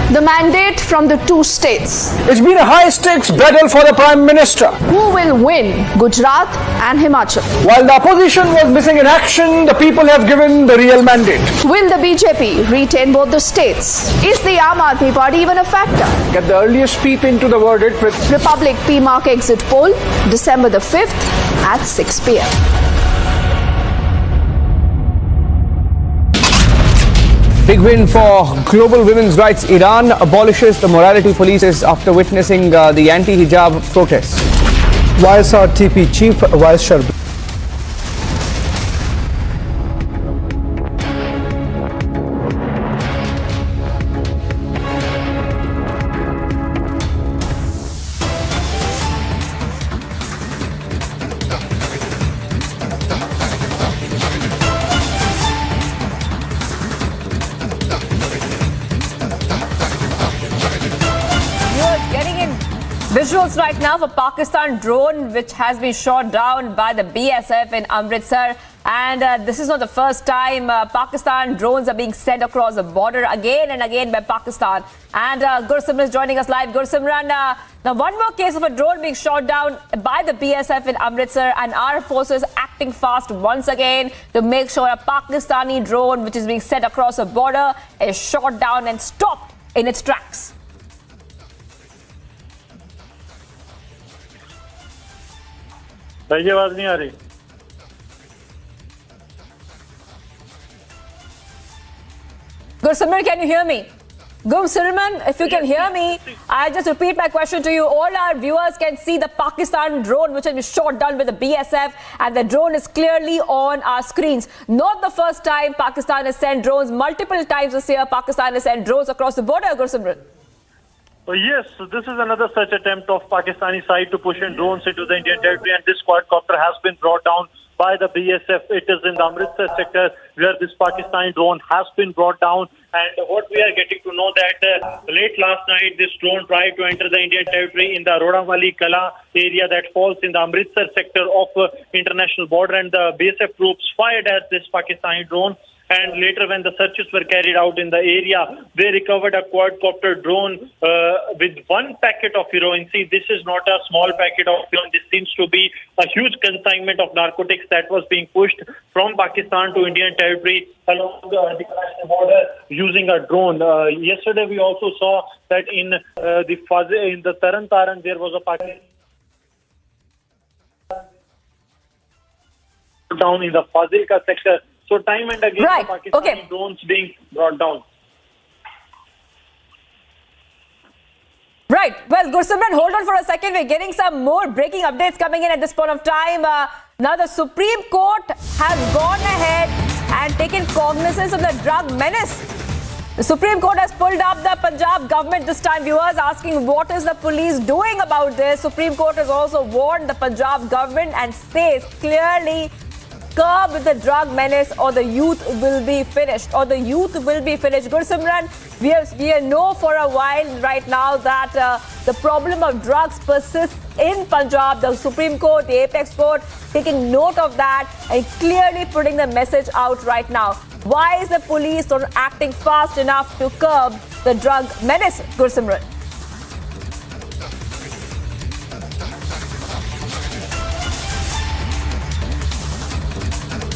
The mandate from the two states. It's been a high-stakes battle for the Prime Minister. Who will win, Gujarat and Himachal? While the opposition was missing in action, the people have given the real mandate. Will the BJP retain both the states? Is the Aam Aadmi Party even a factor? Get the earliest peep into the verdict with Republic PMark exit poll, December the 5th at 6 p.m. Big win for global women's rights. Iran abolishes the morality police after witnessing the anti-hijab protests. YSRTP Chief Vice Chair Visuals right now for Pakistan drone which has been shot down by the BSF in Amritsar, and this is not the first time Pakistan drones are being sent across the border again and again by Pakistan. And Gursimran is joining us live. Gursimran, now one more case of a drone being shot down by the BSF in Amritsar, and our forces acting fast once again to make sure a Pakistani drone which is being sent across the border is shot down and stopped in its tracks. भाई ये आवाज नहीं आ रही. Gursimran, can you hear me? Gursimran, if you can hear me, I just repeat my question to you. All our viewers can see the Pakistan drone which has been shot down with the BSF, and the drone is clearly on our screens. Not the first time Pakistan has sent drones. Multiple times this year Pakistan has sent drones across the border, Gursimran. Yes, this is another such attempt of Pakistani side to push in drones into the Indian territory, and this quadcopter has been brought down by the BSF. It is in the Amritsar sector where this Pakistani drone has been brought down, And what we are getting to know that late last night, this drone tried to enter the Indian territory in the Rodawali Kala area that falls in the Amritsar sector of international border, and the BSF troops fired at this Pakistani drone. And later, when the searches were carried out in the area, they recovered a quadcopter drone with one packet of heroin. See, this is not a small packet of heroin. This seems to be a huge consignment of narcotics that was being pushed from Pakistan to Indian territory along the international border using a drone. Yesterday, we also saw that in the Taran Taran, there was a Pakistan down in the Fazilka sector. So time and again, the Pakistani drones being brought down. Right. Well, Gursimran, hold on for a second. We're getting some more breaking updates coming in at this point of time. Now, the Supreme Court has gone ahead and taken cognizance of the drug menace. The Supreme Court has pulled up the Punjab government this time. Viewers asking what is the police doing about this. Supreme Court has also warned the Punjab government and says clearly, curb the drug menace or the youth will be finished. Gursimran, we know for a while right now that the problem of drugs persists in Punjab. The Supreme Court, the Apex Court, taking note of that and clearly putting the message out right now. Why is the police not acting fast enough to curb the drug menace, Gursimran?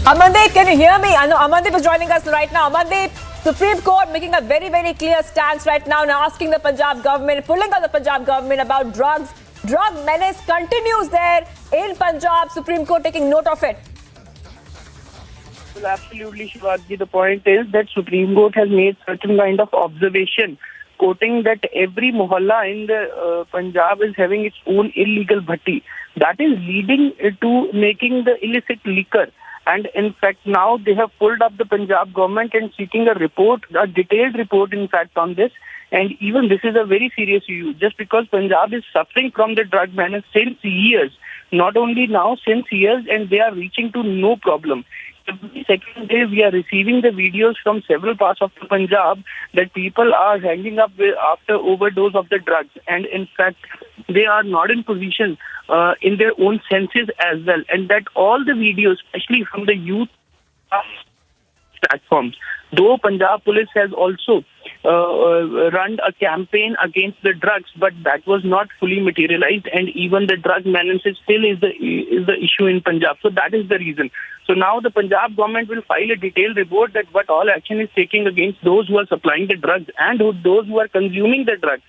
Amandeep, can you hear me? I know Amandeep is joining us right now. Amandeep, Supreme Court making a very, very clear stance right now and asking the Punjab government, pulling out the Punjab government about drugs. Drug menace continues there in Punjab. Supreme Court taking note of it. Well, absolutely, Shivaji. The point is that Supreme Court has made certain kind of observation, quoting that every mohalla in the Punjab is having its own illegal bhatti. That is leading to making the illicit liquor. And in fact, now they have pulled up the Punjab government and seeking a report, a detailed report, in fact, on this. And even this is a very serious issue, just because Punjab is suffering from the drug menace since years. Not only now, since years, and they are reaching to no problem. Every second day, we are receiving the videos from several parts of the Punjab that people are hanging up after overdose of the drugs. And in fact, they are not in position in their own senses as well. And that all the videos, especially from the youth platforms, though Punjab police has also run a campaign against the drugs, but that was not fully materialized, and even the drug menace still is the issue in Punjab. So that is the reason. So now the Punjab government will file a detailed report that what all action is taking against those who are supplying the drugs and those who are consuming the drugs.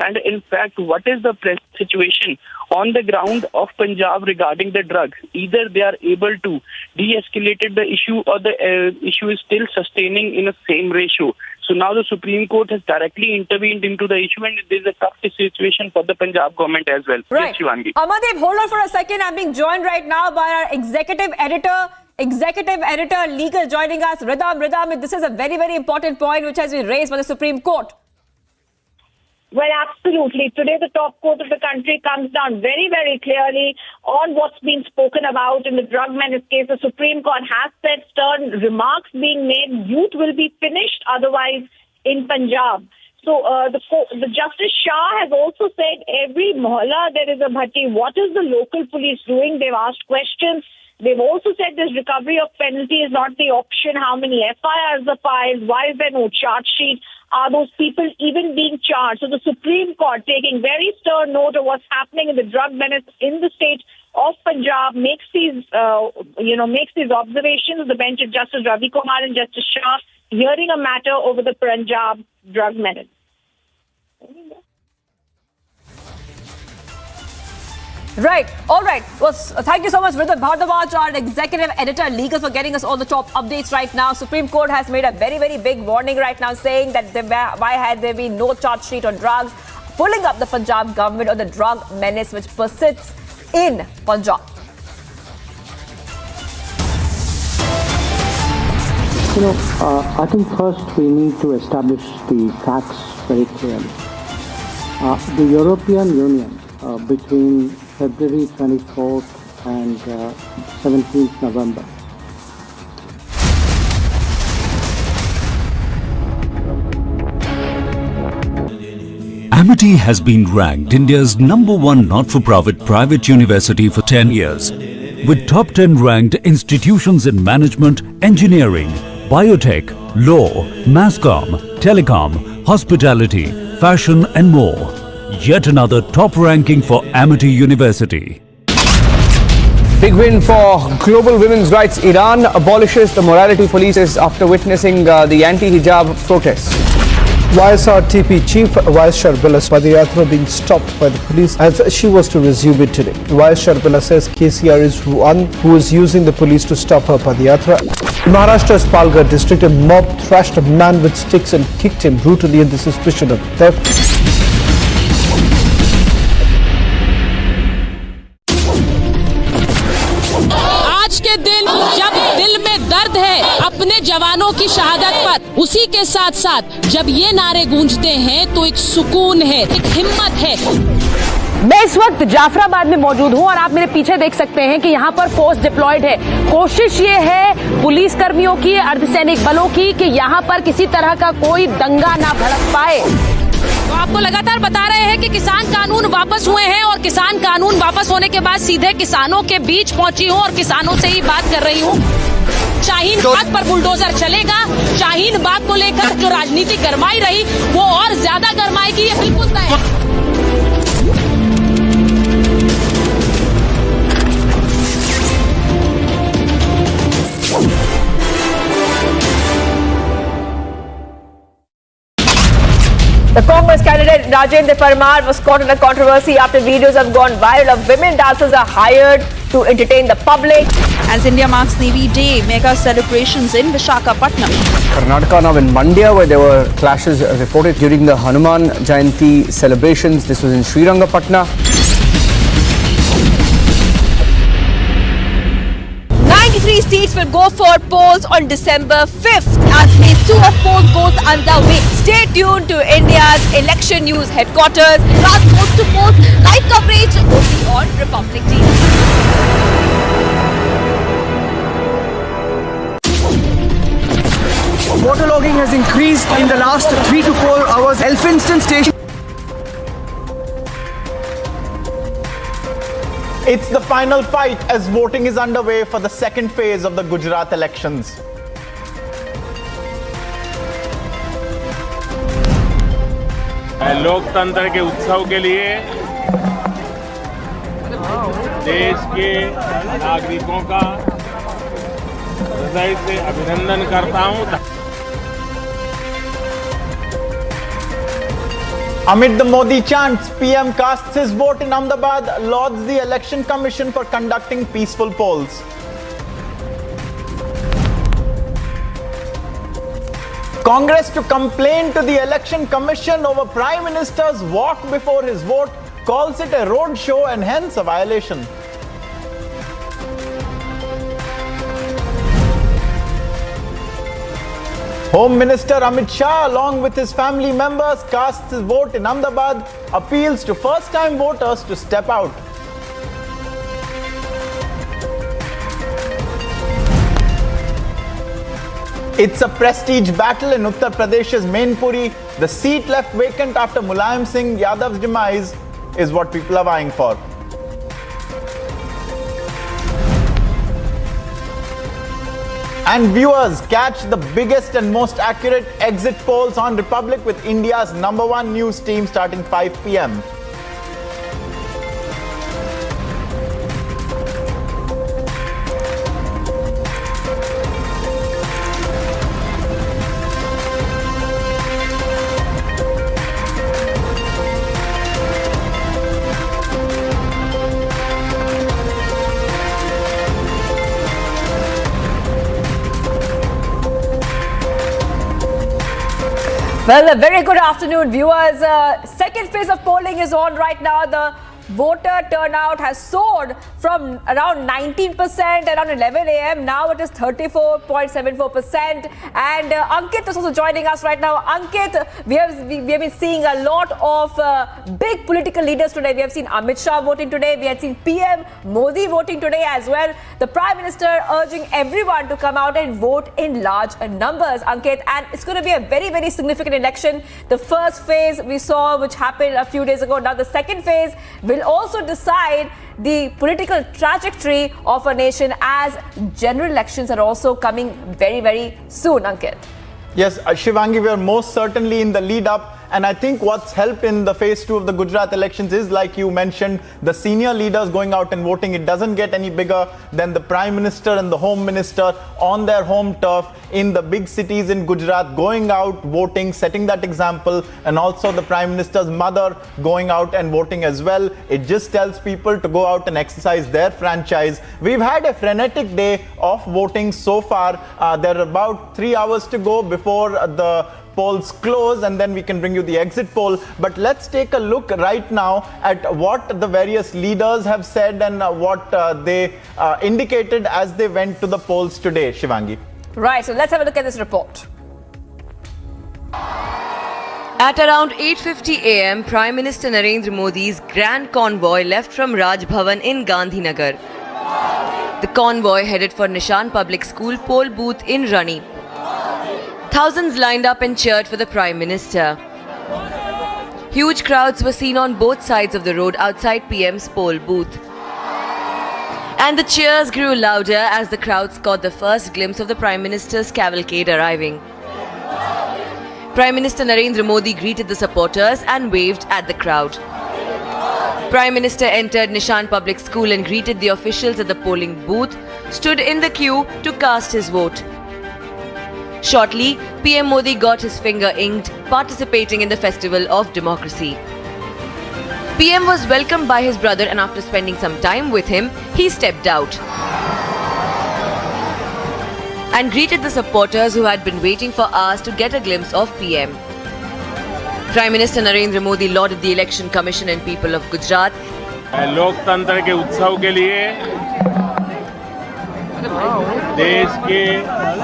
And in fact, what is the present situation on the ground of Punjab regarding the drugs? Either they are able to de-escalate the issue, or the issue is still sustaining in the same ratio. So now the Supreme Court has directly intervened into the issue, and there is a tough situation for the Punjab government as well. Right. Yes, Shivangi. Amandeep, hold on for a second. I'm being joined right now by our executive editor, legal, joining us, Ridham. This is a very, very important point which has been raised by the Supreme Court. Well, absolutely. Today, the top court of the country comes down very, very clearly on what's been spoken about in the drug menace case. The Supreme Court has said stern remarks being made. Youth will be finished otherwise in Punjab. So the Justice Shah has also said every mohalla there is a bhatti. What is the local police doing? They've asked questions. They've also said this recovery of penalty is not the option. How many FIRs are filed? Why is there no charge sheet? Are those people even being charged? So the Supreme Court, taking very stern note of what's happening in the drug menace in the state of Punjab, makes these observations. The bench of Justice Ravi Kumar and Justice Shah hearing a matter over the Punjab drug menace. Right. All right. Well, thank you so much, Vidya Bhardwaj, our executive editor, legal, for getting us all the top updates right now. Supreme Court has made a very, very big warning right now, saying that why had there been no charge sheet on drugs, pulling up the Punjab government on the drug menace which persists in Punjab. I think first we need to establish the facts very clearly. The European Union, between February 24th and 17th November, Amity has been ranked India's #1 not-for-profit private university for 10 years, with top 10 ranked institutions in management, engineering, biotech, law, mass comm, telecom, hospitality, fashion and more. Yet another top ranking for Amity University. Big win for global women's rights. Iran abolishes the morality police after witnessing the anti-hijab protests. YSRTP Chief Vice Sharbila Padayatra being stopped by the police as she was to resume it today. Vice Sharbila says KCR is one who is using the police to stop her Padayatra. In Maharashtra's Palghar district, a mob thrashed a man with sticks and kicked him brutally on the suspicion of theft. आज के दिन जब दिल में दर्द है अपने जवानों की शहादत पर, उसी के साथ साथ जब ये नारे गूंजते हैं तो एक सुकून है, एक हिम्मत है। मैं इस वक्त जाफराबाद में मौजूद हूं और आप मेरे पीछे देख सकते हैं कि यहाँ पर फोर्स डिप्लॉयड है। कोशिश ये है पुलिस कर्मियों की, अर्धसैनिक बलों की कि यहाँ पर किसी तरह का कोई दंगा ना भड़क पाए। तो आपको लगातार बता रहे हैं कि किसान कानून वापस हुए हैं और किसान कानून वापस होने के बाद सीधे किसानों के बीच पहुंची हूं और किसानों से ही बात कर रही हूं। शाहीन बाग पर बुलडोजर चलेगा। शाहीन बाग को लेकर जो राजनीति गरमाई रही वो और ज्यादा गरमाएगी, ये बिल्कुल तय है। The Congress candidate Rajendra Parmar was caught in a controversy after videos have gone viral of women dancers are hired to entertain the public. As India marks Navy Day, mega celebrations in Visakhapatnam. Karnataka now in Mandya, where there were clashes reported during the Hanuman Jayanti celebrations. This was in Srirangapatna. 93 seats will go for polls on December 5th as phase 2 of polls goes underway. Stay tuned to India's election news headquarters. Last post to post, live coverage only on Republic TV. Waterlogging has increased in the last 3 to 4 hours. Elphinstone Station. It's the final fight as voting is underway for the second phase of the Gujarat elections. लोकतंत्र के उत्सव के लिए देश के नागरिकों का हृदय से अभिनंदन करता हूं। Amid the Modi chants, PM casts his vote in Ahmedabad, lauds the Election Commission for conducting peaceful polls. Congress to complain to the Election Commission over Prime Minister's walk before his vote, calls it a road show and hence a violation. Home Minister Amit Shah, along with his family members, casts his vote in Ahmedabad, appeals to first-time voters to step out. It's a prestige battle in Uttar Pradesh's mainpuri. The seat left vacant after Mulayam Singh Yadav's demise is what people are vying for. And viewers, catch the biggest and most accurate exit polls on Republic with India's #1 news team starting 5 p.m. Well, a very good afternoon, viewers. Second phase of polling is on right now. The voter turnout has soared from around 19% around 11 a.m. Now it is 34.74%. And Ankit is also joining us right now. Ankit, we have been seeing a lot of big political leaders today. We have seen Amit Shah voting today. We have seen PM Modi voting today as well. The Prime Minister urging everyone to come out and vote in large numbers, Ankit. And it's going to be a very, very significant election. The first phase we saw, which happened a few days ago. Now the second phase will also decide the political trajectory of a nation, as general elections are also coming very, very soon, Ankit. Yes, Shivangi, we are most certainly in the lead up. And I think what's helped in the phase 2 of the Gujarat elections is, like you mentioned, the senior leaders going out and voting. It doesn't get any bigger than the Prime Minister and the Home Minister on their home turf in the big cities in Gujarat, going out, voting, setting that example, and also the Prime Minister's mother going out and voting as well. It just tells people to go out and exercise their franchise. We've had a frenetic day of voting so far. There are about 3 hours to go before the polls close, and then we can bring you the exit poll. But let's take a look right now at what the various leaders have said and what they indicated as they went to the polls today, Shivangi. Right, so let's have a look at this report. At around 8:50 a.m., Prime Minister Narendra Modi's grand convoy left from Raj Bhavan in Gandhinagar. The convoy headed for Nishan Public School poll booth in Rani. Thousands lined up and cheered for the Prime Minister. Huge crowds were seen on both sides of the road outside PM's poll booth. And the cheers grew louder as the crowds caught the first glimpse of the Prime Minister's cavalcade arriving. Prime Minister Narendra Modi greeted the supporters and waved at the crowd. Prime Minister entered Nishan Public School and greeted the officials at the polling booth, stood in the queue to cast his vote. Shortly, PM Modi got his finger inked, participating in the festival of democracy. PM was welcomed by his brother, and after spending some time with him, he stepped out and greeted the supporters who had been waiting for hours to get a glimpse of PM. Prime Minister Narendra Modi lauded the Election Commission and people of Gujarat. लोकतंत्र के उत्सव के लिए देश के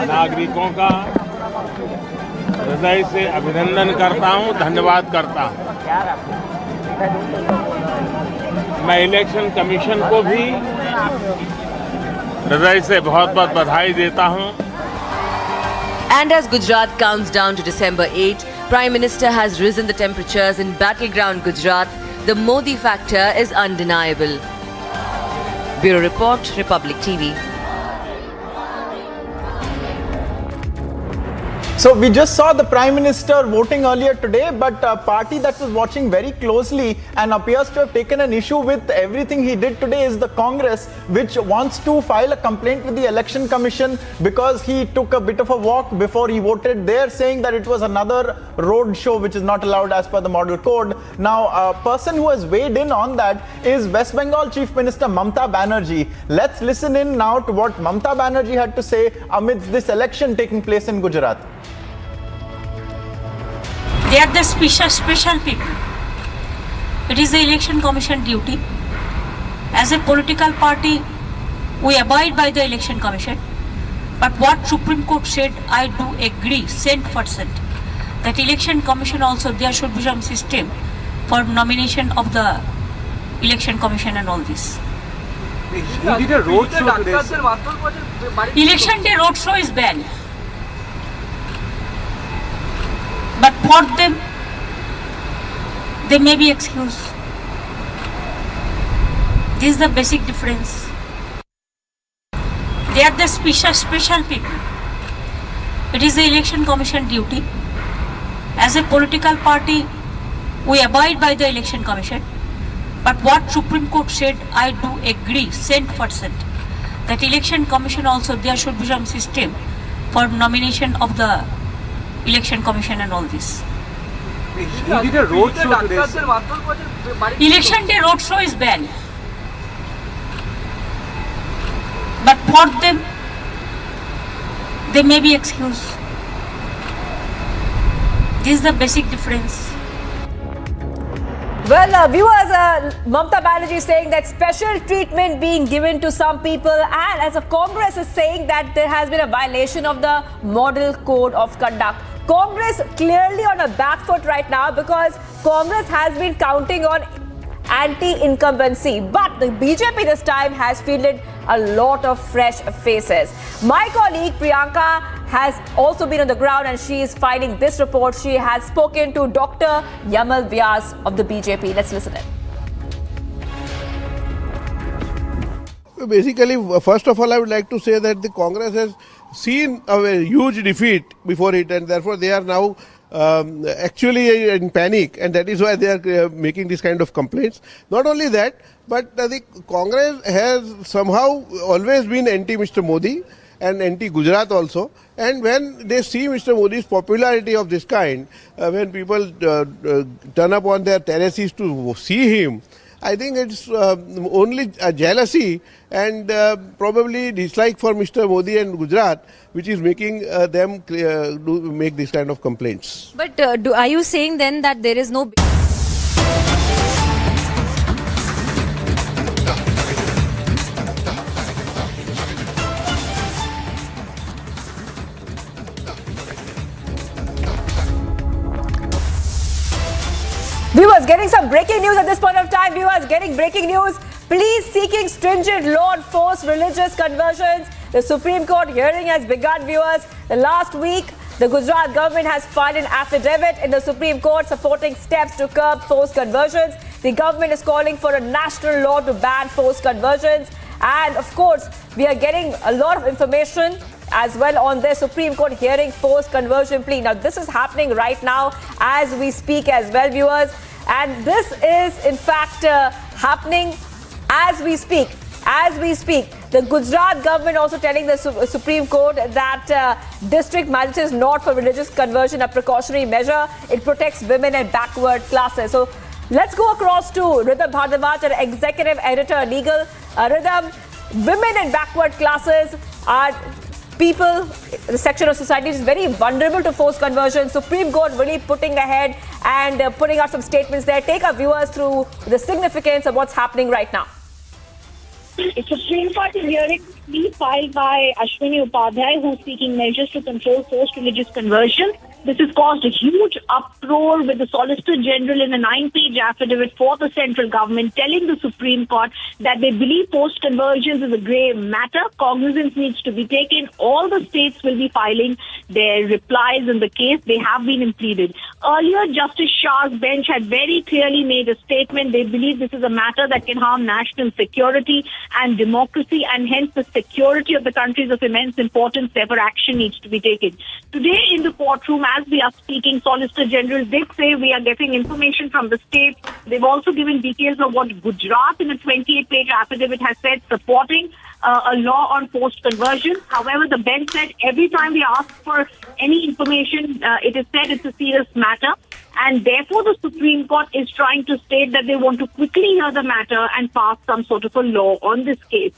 नागरिकों का हृदय से अभिनंदन करता हूं, धन्यवाद करता हूं। मैं इलेक्शन कमीशन को भी हृदय से बहुत-बहुत बधाई देता हूं। And as Gujarat counts down to December 8, Prime Minister has risen the temperatures in battleground Gujarat. The Modi factor is undeniable. Bureau Report, Republic TV. So we just saw the Prime Minister voting earlier today, but a party that was watching very closely and appears to have taken an issue with everything he did today is the Congress, which wants to file a complaint with the Election Commission because he took a bit of a walk before he voted. They're saying that it was another road show which is not allowed as per the model code. Now, a person who has weighed in on that is West Bengal Chief Minister Mamata Banerjee. Let's listen in now to what Mamata Banerjee had to say amidst this election taking place in Gujarat. They are the special people. It is the Election Commission duty. As a political party, we abide by the Election Commission. But what Supreme Court said, I do agree, cent for cent. That Election Commission also, there should be some system for nomination of the Election Commission and all this. He did a road show today. Election day road show is banned. But for them, they may be excused. This is the basic difference. They are the special people. It is the Election Commission duty. As a political party, we abide by the Election Commission. But what Supreme Court said, I do agree, cent for cent. That Election Commission also, there should be some system for nomination of the Election Commission and all this. He did a road show today. Election day road show is banned. But for them, they may be excused. This is the basic difference. Well, viewers, Mamata Banerjee is saying that special treatment being given to some people, and as a Congress is saying that there has been a violation of the Model Code of Conduct. Congress clearly on a back foot right now because Congress has been counting on anti-incumbency, but the BJP this time has fielded a lot of fresh faces. My colleague Priyanka has also been on the ground and she is filing this report. She has spoken to Dr. Yamal Vyas of the BJP. Let's listen in. Basically, first of all, I would like to say that the Congress has seen a huge defeat before it, and therefore they are now actually in panic, and that is why they are making this kind of complaints. Not only that, but the Congress has somehow always been anti Mr. Modi and anti-Gujarat also. And when they see Mr. Modi's popularity of this kind, when people turn up on their terraces to see him, I think it's only a jealousy and probably dislike for Mr. Modi and Gujarat, which is making them make this kind of complaints. But are you saying then that there is no... Viewers, getting some breaking news at this point of time. Viewers, getting breaking news. Police seeking stringent law on forced religious conversions. The Supreme Court hearing has begun, viewers. The last week, the Gujarat government has filed an affidavit in the Supreme Court supporting steps to curb forced conversions. The government is calling for a national law to ban forced conversions. And of course, we are getting a lot of information as well on the Supreme Court hearing forced conversion plea. Now, this is happening right now as we speak as well, viewers. And this is, in fact, happening as we speak. As we speak, the Gujarat government also telling the Supreme Court that district magistrate is not for religious conversion a precautionary measure. It protects women and backward classes. So let's go across to Rhythm Bhardwaj, our executive editor, legal. Rhythm, women and backward classes are people, the section of society is very vulnerable to forced conversion. Supreme Court really putting ahead and putting out some statements there. Take our viewers through the significance of what's happening right now. The Supreme Court is hearing a plea filed by Ashwini Upadhyay, who is seeking measures to control forced religious conversion. This has caused a huge uproar with the Solicitor General in a 9-page affidavit for the central government telling the Supreme Court that they believe forced conversions is a grave matter. Cognizance needs to be taken. All the states will be filing their replies in the case. They have been pleaded. Earlier, Justice Shah's bench had very clearly made a statement. They believe this is a matter that can harm national security and democracy, and hence the security of the country is of immense importance. Therefore, action needs to be taken. Today in the courtroom, as we are speaking, Solicitor General did say we are getting information from the state. They've also given details of what Gujarat in a 28-page affidavit has said supporting a law on forced conversion. However, the bench said every time we ask for any information, it is said it's a serious matter. And therefore, the Supreme Court is trying to state that they want to quickly hear the matter and pass some sort of a law on this case.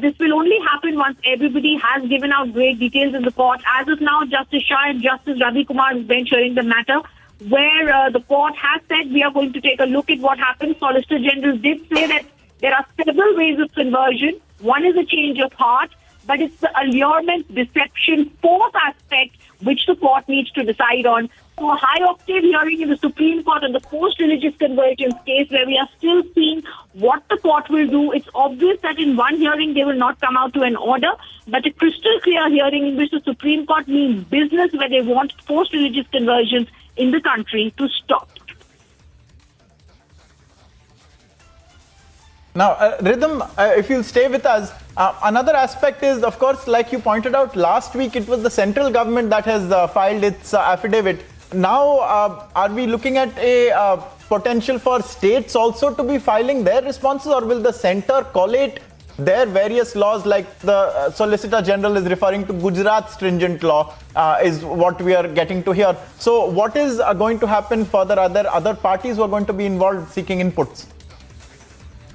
This will only happen once everybody has given out great details in the court. As of now, Justice Shah and Justice Ravi Kumar's bench hearing the matter, where the court has said we are going to take a look at what happened. Solicitor General did say that there are several ways of conversion. One is a change of heart, but it's the allurement, deception, fourth aspect which the court needs to decide on. So a high-octave hearing in the Supreme Court on the post-religious convergence case, where we are still seeing what the court will do. It's obvious that in one hearing they will not come out to an order, but a crystal clear hearing in which the Supreme Court means business, where they want post-religious conversions in the country to stop. Now, Rhythm, if you'll stay with us, another aspect is, of course, like you pointed out, last week it was the central government that has filed its affidavit. Now, are we looking at a potential for states also to be filing their responses, or will the centre collate their various laws, like the Solicitor General is referring to Gujarat's stringent law, is what we are getting to hear. So what is going to happen further? Are there other parties who are going to be involved seeking inputs?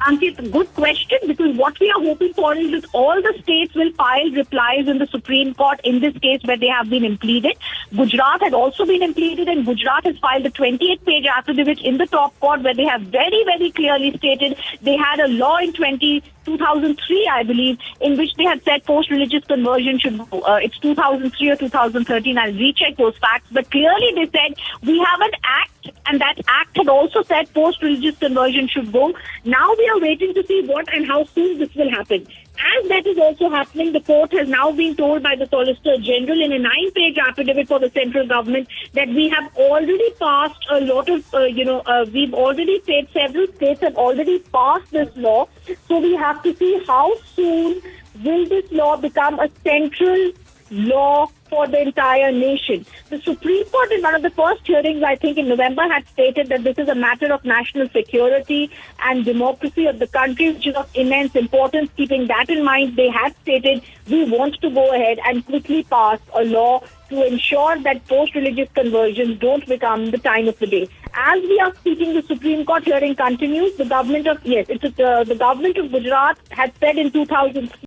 Ankit, good question, because what we are hoping for is that all the states will file replies in the Supreme Court in this case where they have been impleaded. Gujarat had also been impleaded, and Gujarat has filed a 28-page affidavit in the top court where they have very, very clearly stated they had a law in 2003, I believe, in which they had said post-religious conversion should go. It's 2003 or 2013. I'll recheck those facts. But clearly they said we have an act, and that act had also said post-religious conversion should go. Now we are waiting to see what and how soon this will happen. As that is also happening, the court has now been told by the Solicitor General in a 9-page affidavit for the central government that we have already passed a lot of, we've already said several states have already passed this law. So we have to see how soon will this law become a central law for the entire nation. The Supreme Court in one of the first hearings, I think in November, had stated that this is a matter of national security and democracy of the country, which is of immense importance. Keeping that in mind, they had stated we want to go ahead and quickly pass a law to ensure that post-religious conversions don't become the time of the day. As we are speaking, the Supreme Court hearing continues. The government of Gujarat had said in 2003